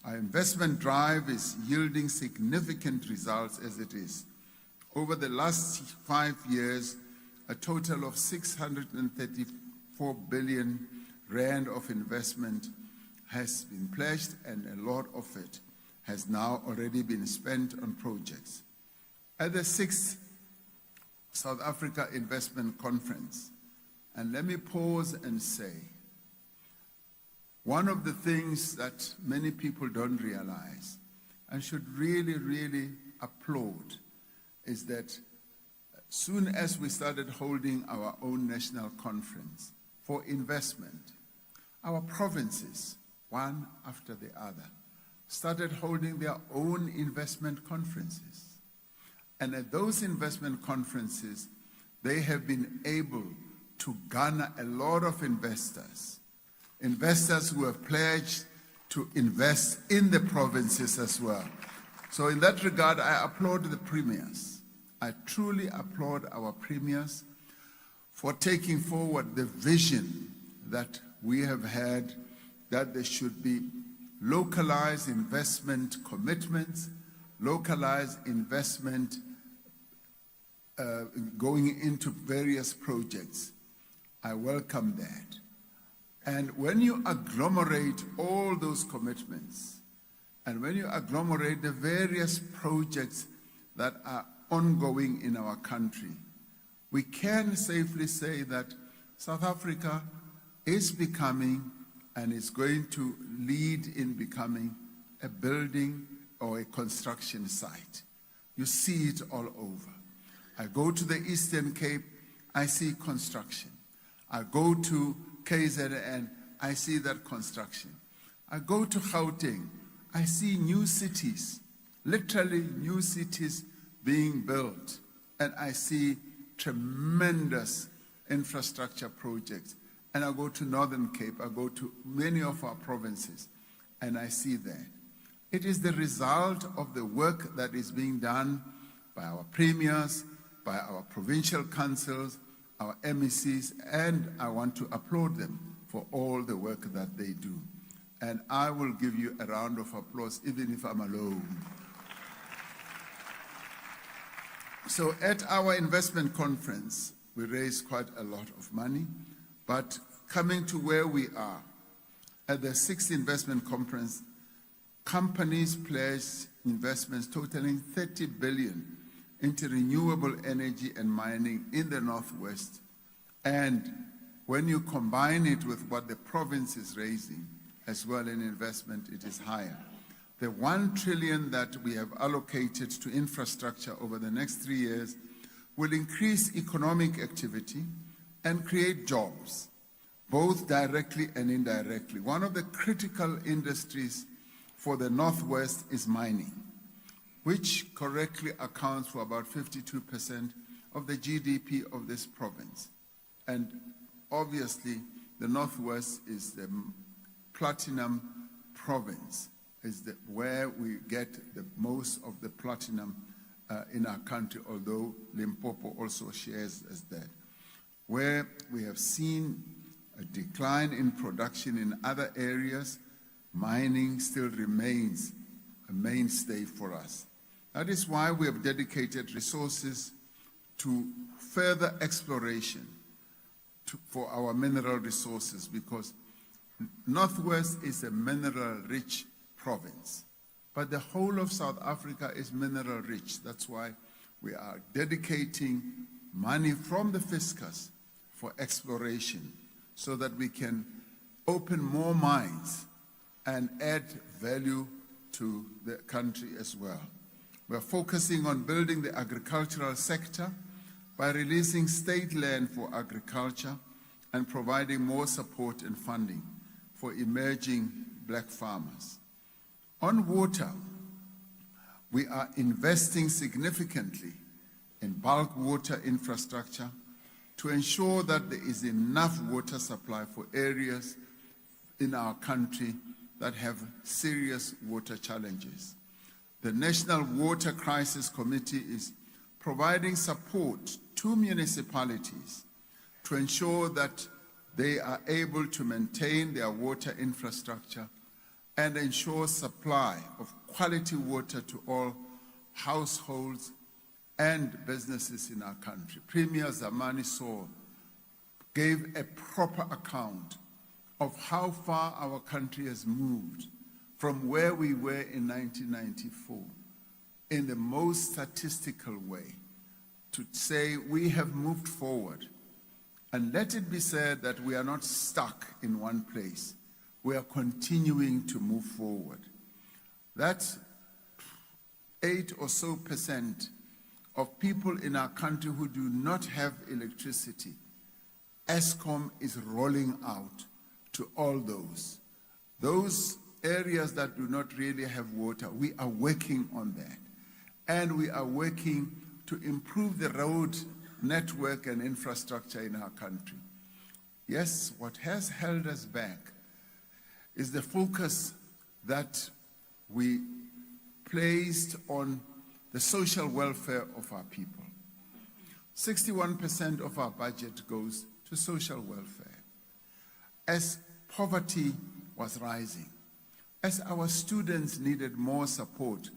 Speaker 18: Our investment drive is yielding significant results as it is. Over the last 5 years, a total of 634 billion rand of investment has been pledged, and a lot of it has now already been spent on projects. At the 6th South Africa Investment Conference, and let me pause and say, one of the things that many people don't realize and should really, really applaud is that soon as we started holding our own national conference for investment, our provinces, one after the other, started holding their own investment conferences. And at those investment conferences, they have been able to garner a lot of investors who have pledged to invest in the provinces as well. So in that regard, I applaud the premiers. I truly applaud our premiers for taking forward the vision that we have had, that there should be localized investment commitments, localized investment going into various projects. I welcome that. And when you agglomerate all those commitments, and when you agglomerate the various projects that are ongoing in our country, we can safely say that South Africa is becoming and is going to lead in becoming a building or a construction site. You see it all over. I go to the Eastern Cape, I see construction. I go to KZN, I see that construction. I go to Gauteng, I see new cities, literally new cities being built, and I see tremendous infrastructure projects. And I go to Northern Cape, I go to many of our provinces, and I see that. It is the result of the work that is being done by our premiers, by our provincial councils, our MECs, and I want to applaud them for all the work that they do. And I will give you a round of applause, even if I'm alone. So at our investment conference, we raised quite a lot of money, but coming to where we are, at the 6th investment conference, companies pledged investments totaling 30 billion into renewable energy and mining in the Northwest. And when you combine it with what the province is raising as well in investment, it is higher. The 1 trillion that we have allocated to infrastructure over the next 3 years will increase economic activity and create jobs, both directly and indirectly. One of the critical industries for the Northwest is mining, which correctly accounts for about 52% of the GDP of this province. And obviously, the Northwest is the platinum province, is where we get the most of the platinum in our country, although Limpopo also shares as that. Where we have seen a decline in production in other areas, mining still remains a mainstay for us. That is why we have dedicated resources to further exploration for our mineral resources, because Northwest is a mineral-rich province, but the whole of South Africa is mineral-rich. That's why we are dedicating money from the fiscus for exploration so that we can open more mines and add value to the country as well. We're focusing on building the agricultural sector by releasing state land for agriculture and providing more support and funding for emerging black farmers. On water, we are investing significantly in bulk water infrastructure to ensure that there is enough water supply for areas in our country that have serious water challenges. The National Water Crisis Committee is providing support to municipalities to ensure that they are able to maintain their water infrastructure and ensure supply of quality water to all households and businesses in our country. Premier Zamani Soul gave a proper account of how far our country has moved from where we were in 1994 in the most statistical way, to say we have moved forward. And let it be said that we are not stuck in one place. We are continuing to move forward. That's 8% or so of people in our country who do not have electricity. ESCOM is rolling out to all those. Those areas that do not really have water, we are working on that. And we are working to improve the road network and infrastructure in our country. Yes, what has held us back is the focus that we placed on the social welfare of our people. 61% of our budget goes to social welfare. As poverty was rising, as our students needed more support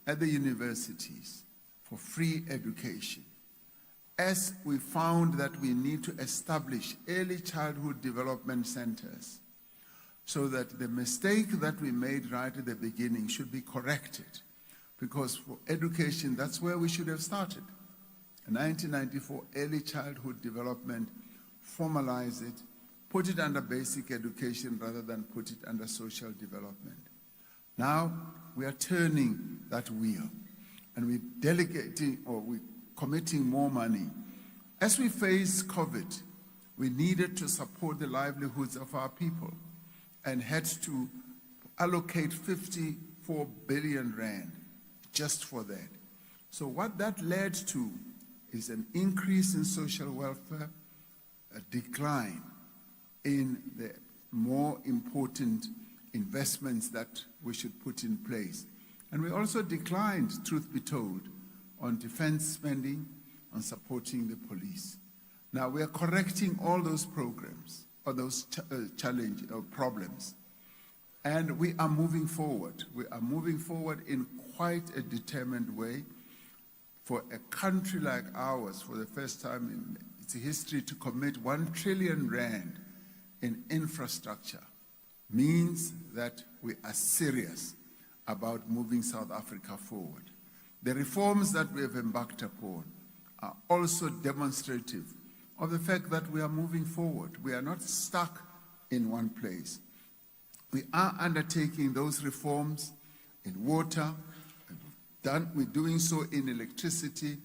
Speaker 18: at the universities for free education, as we found that we need to establish early childhood development centers so that the mistake that we made right at the beginning should be corrected, because for education, that's where we should have started. In 1994, early childhood development, formalize it, put it under basic education rather than put it under social development. Now, we are turning that wheel, and we're delegating, or we're committing more money. As we face COVID, we needed to support the livelihoods of our people and had to allocate 54 billion rand just for that. So what that led to is an increase in social welfare, a decline in the more important investments that we should put in place. And we also declined, truth be told, on defense spending, on supporting the police. Now we are correcting all those programs, or those challenges or problems. And we are moving forward. We are moving forward in quite a determined way. For a country like ours, for the first time in its history, to commit 1 trillion rand in infrastructure means that we are serious about moving South Africa forward. The reforms that we have embarked upon are also demonstrative of the fact that we are moving forward. We are not stuck in one place. We are undertaking those reforms in water, and we're doing so in electricity,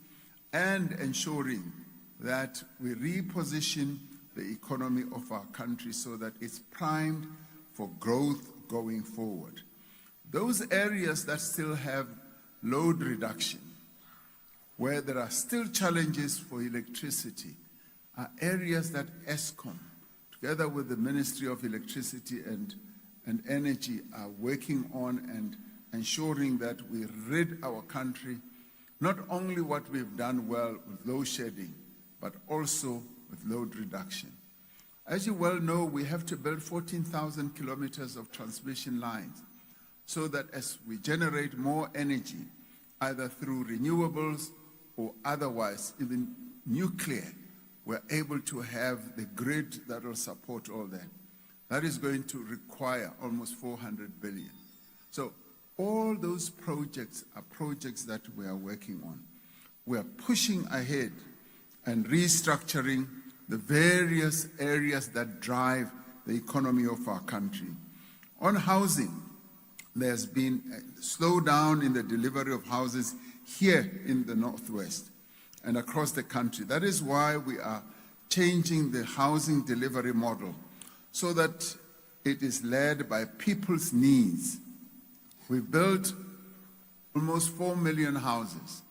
Speaker 18: and ensuring that we reposition the economy of our country so that it's primed for growth going forward. Those areas that still have load reduction, where there are still challenges for electricity, are areas that ESCOM, together with the Ministry of Electricity and Energy, are working on and ensuring that we rid our country not only what we've done well with load shedding, but also with load reduction. As you well know, we have to build 14,000 kilometers of transmission lines so that as we generate more energy, either through renewables or otherwise, even nuclear, we're able to have the grid that will support all that. That is going to require almost 400 billion. So all those projects are projects that we are working on. We are pushing ahead and restructuring the various areas that drive the economy of our country. On housing, there's been a slowdown in the delivery of houses here in the Northwest and across the country. That is why we are changing the housing delivery model so that it is led by people's needs. We've built almost 4 million houses,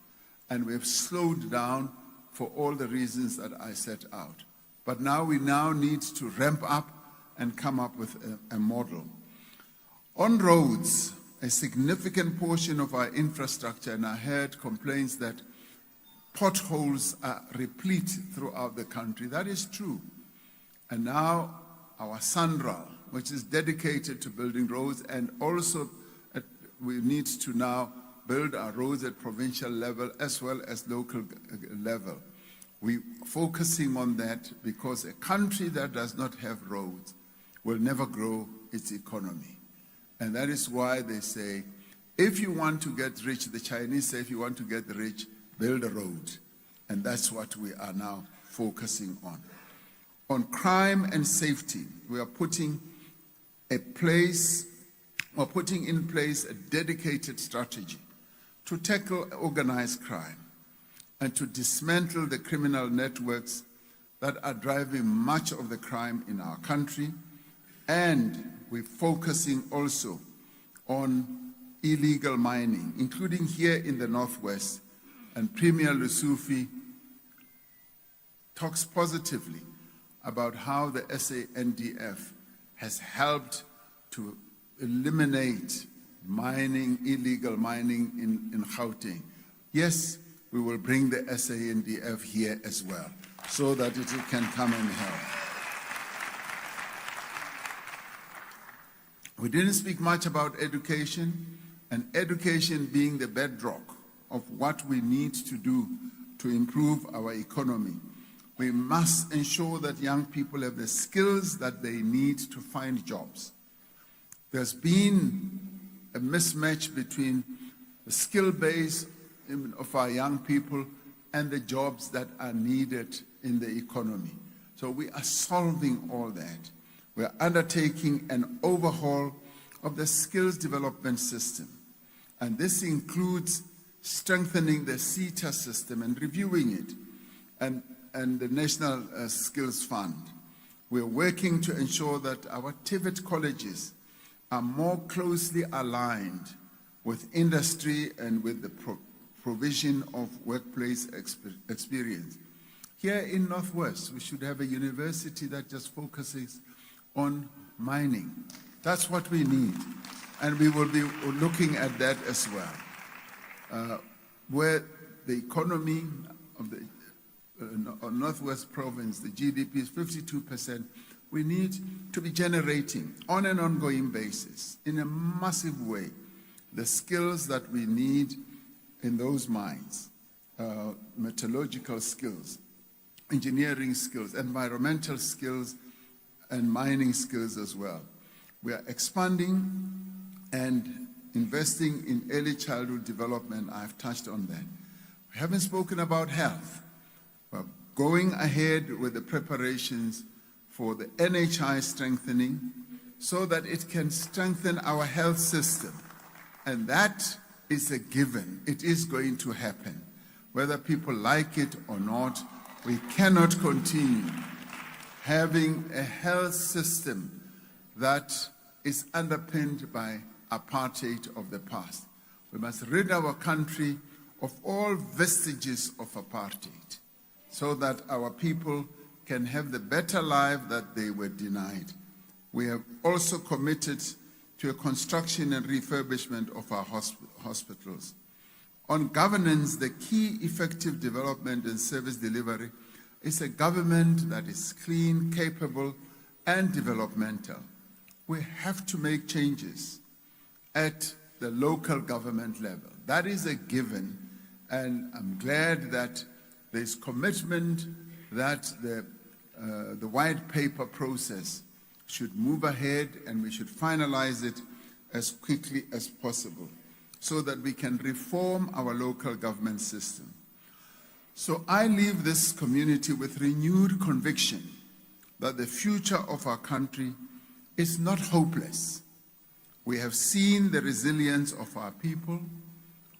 Speaker 18: and we've slowed down for all the reasons that I set out. But now we need to ramp up and come up with a model. On roads, a significant portion of our infrastructure, and I heard complaints that potholes are replete throughout the country. That is true. And now our Sandral, which is dedicated to building roads, and also we need to now build our roads at provincial level as well as local level. We're focusing on that because a country that does not have roads will never grow its economy. And that is why they say, if you want to get rich, the Chinese say, if you want to get rich, build a road. And that's what we are now focusing on. On crime and safety, we are putting in place a dedicated strategy to tackle organized crime and to dismantle the criminal networks that are driving much of the crime in our country. And we're focusing also on illegal mining, including here in the Northwest. And Premier Lusufi talks positively about how the SANDF has helped to eliminate mining, illegal mining in Gauteng. Yes, we will bring the SANDF here as well, so that it can come and help. We didn't speak much about education, and education being the bedrock of what we need to do to improve our economy. We must ensure that young people have the skills that they need to find jobs. There's been a mismatch between the skill base of our young people and the jobs that are needed in the economy. So we are solving all that. We are undertaking an overhaul of the skills development system. And this includes strengthening the CETA system and reviewing it, and the National Skills Fund. We're working to ensure that our TVET colleges are more closely aligned with industry and with the provision of workplace experience. Here in Northwest, we should have a university that just focuses on mining. That's what we need. And we will be looking at that as well. Where the economy of the Northwest province, the GDP is 52%, we need to be generating on an ongoing basis, in a massive way, the skills that we need in those mines, metallurgical skills, engineering skills, environmental skills, and mining skills as well. We are expanding and investing in early childhood development. I've touched on that. We haven't spoken about health. We're going ahead with the preparations for the NHI strengthening so that it can strengthen our health system. And that is a given. It is going to happen. Whether people like it or not, we cannot continue having a health system that is underpinned by apartheid of the past. We must rid our country of all vestiges of apartheid so that our people can have the better life that they were denied. We have also committed to a construction and refurbishment of our hospitals. On governance, the key effective development and service delivery is a government that is clean, capable, and developmental. We have to make changes at the local government level. That is a given, and I'm glad that there's commitment that the white paper process should move ahead and we should finalize it as quickly as possible so that we can reform our local government system. So I leave this community with renewed conviction that the future of our country is not hopeless. We have seen the resilience of our people.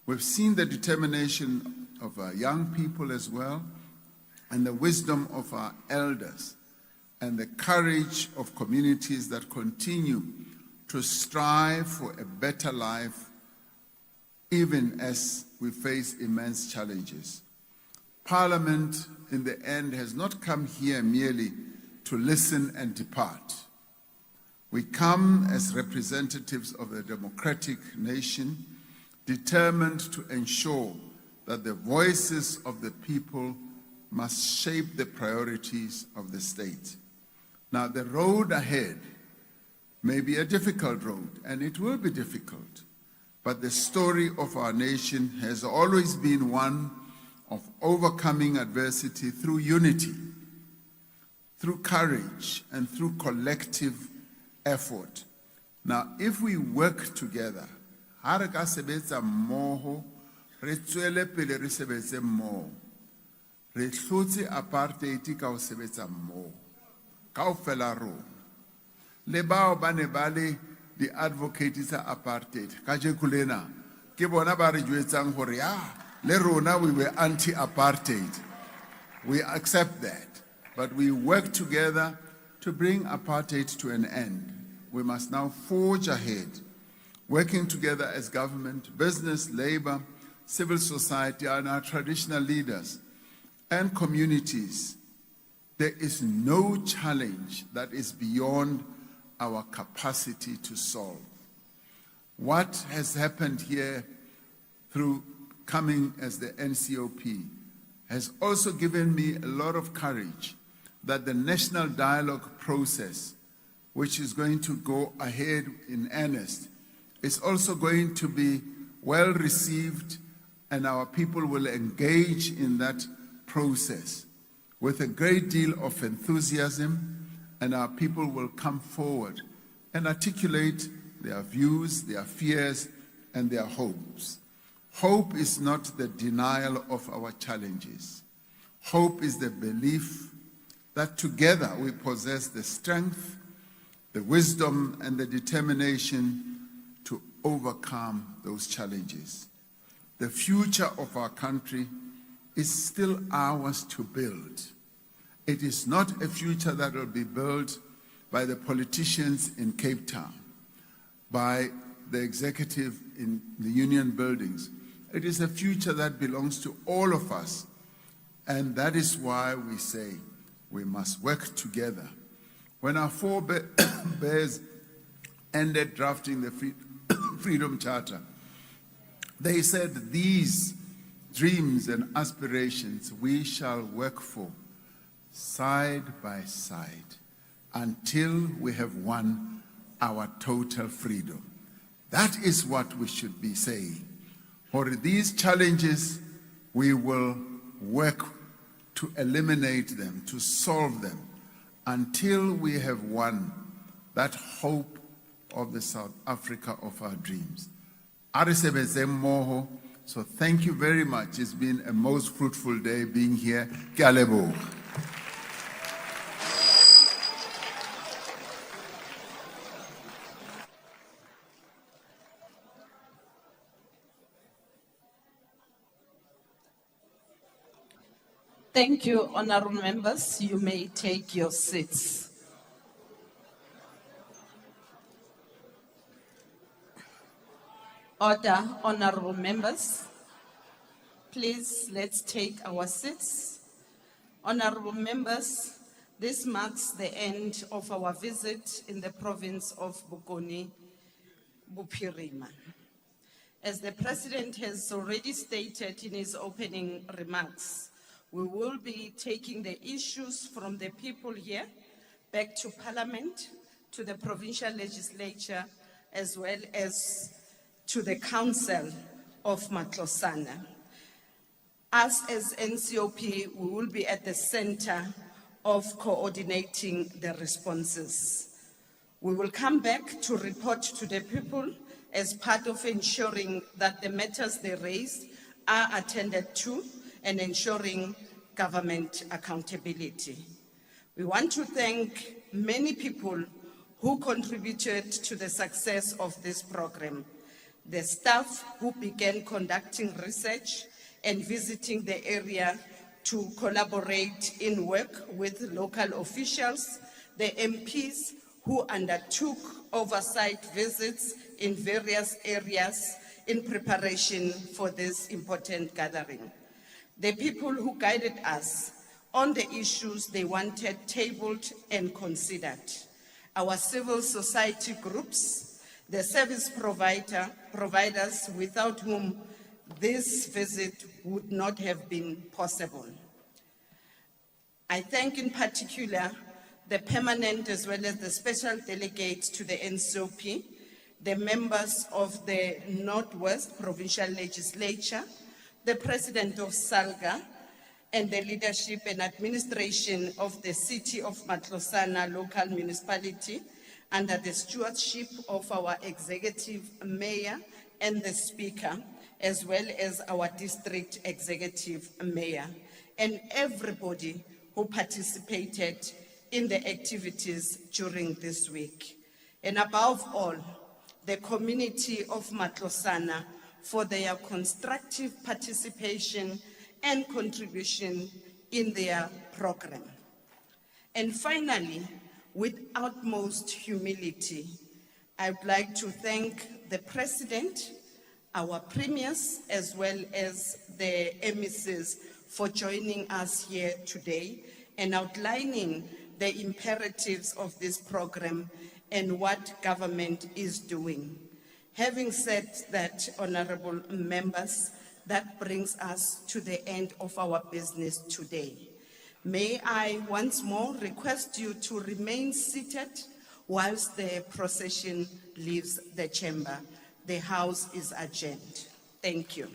Speaker 18: We've seen the determination of our young people as well, and the wisdom of our elders, and the courage of communities that continue to strive for a better life, even as we face immense challenges. Parliament, in the end, has not come here merely to listen and depart. We come as representatives of the democratic nation, determined to ensure that the voices of the people must shape the priorities of the state. Now, the road ahead may be a difficult road, and it will be difficult, but the story of our nation has always been one of overcoming adversity through unity, through courage, and through collective effort. Now, if we work together, ha re ka sebetsa mmoho, re tswele pele re sebetse mmoho, re hlotse apartheid ka ho sebetsa mmoho, kaofela rona. Le bao ba ne ba le di-advocate tsa apartheid, kajeko lena, ke bona ba re jwetsang hore le rona we were anti-apartheid. We accept that, but we work together to bring apartheid to an end. We must now forge ahead, working together as government, business, labor, civil society, and our traditional leaders and communities. There is no challenge that is beyond our capacity to solve. What has happened here through coming as the NCOP has also given me a lot of courage that the national dialogue process, which is going to go ahead in earnest, is also going to be well received, and our people will engage in that process with a great deal of enthusiasm, and our people will come forward and articulate their views, their fears, and their hopes. Hope is not the denial of our challenges. Hope is the belief that together we possess the strength, the wisdom, and the determination to overcome those challenges. The future of our country is still ours to build. It is not a future that will be built by the politicians in Cape Town, by the executive in the union buildings. It is a future that belongs to all of us, and that is why we say we must work together. When our forebears ended drafting the Freedom Charter, they said these dreams and aspirations we shall work for side by side until we have won our total freedom. That is what we should be saying. For these challenges, we will work to eliminate them, to solve them, until we have won that hope of the South Africa of our dreams. So thank you very much. It's been a most fruitful day being here. Ke a leboha.
Speaker 17: Thank you, honorable members. You may take your seats. Order, honorable members. Please, let's take our seats. Honorable members, this marks the end of our visit in the province of Bokone, Bophirima. As the President has already stated in his opening remarks, we will be taking the issues from the people here back to Parliament, to the provincial legislature, as well as to the Council of Matlosana. Us as NCOP, we will be at the center of coordinating the responses. We will come back to report to the people as part of ensuring that the matters they raised are attended to and ensuring government accountability. We want to thank many people who contributed to the success of this program. The staff who began conducting research and visiting the area to collaborate in work with local officials, the MPs who undertook oversight visits in various areas in preparation for this important gathering. The people who guided us on the issues they wanted tabled and considered. Our civil society groups, the service providers without whom this visit would not have been possible. I thank in particular the permanent as well as the special delegates to the NCOP, the members of the Northwest Provincial Legislature, the President of Salga, and the leadership and administration of the City of Matlosana Local Municipality under the stewardship of our Executive Mayor and the Speaker, as well as our District Executive Mayor, and everybody who participated in the activities during this week. And above all, the community of Matlosana for their constructive participation and contribution in their program. And finally, with utmost humility, I would like to thank the President, our premiers, as well as the emissaries for joining us here today and outlining the imperatives of this program and what government is doing. Having said that, honorable members, that brings us to the end of our business today. May I once more request you to remain seated whilst the procession leaves the chamber. The House is adjourned. Thank you.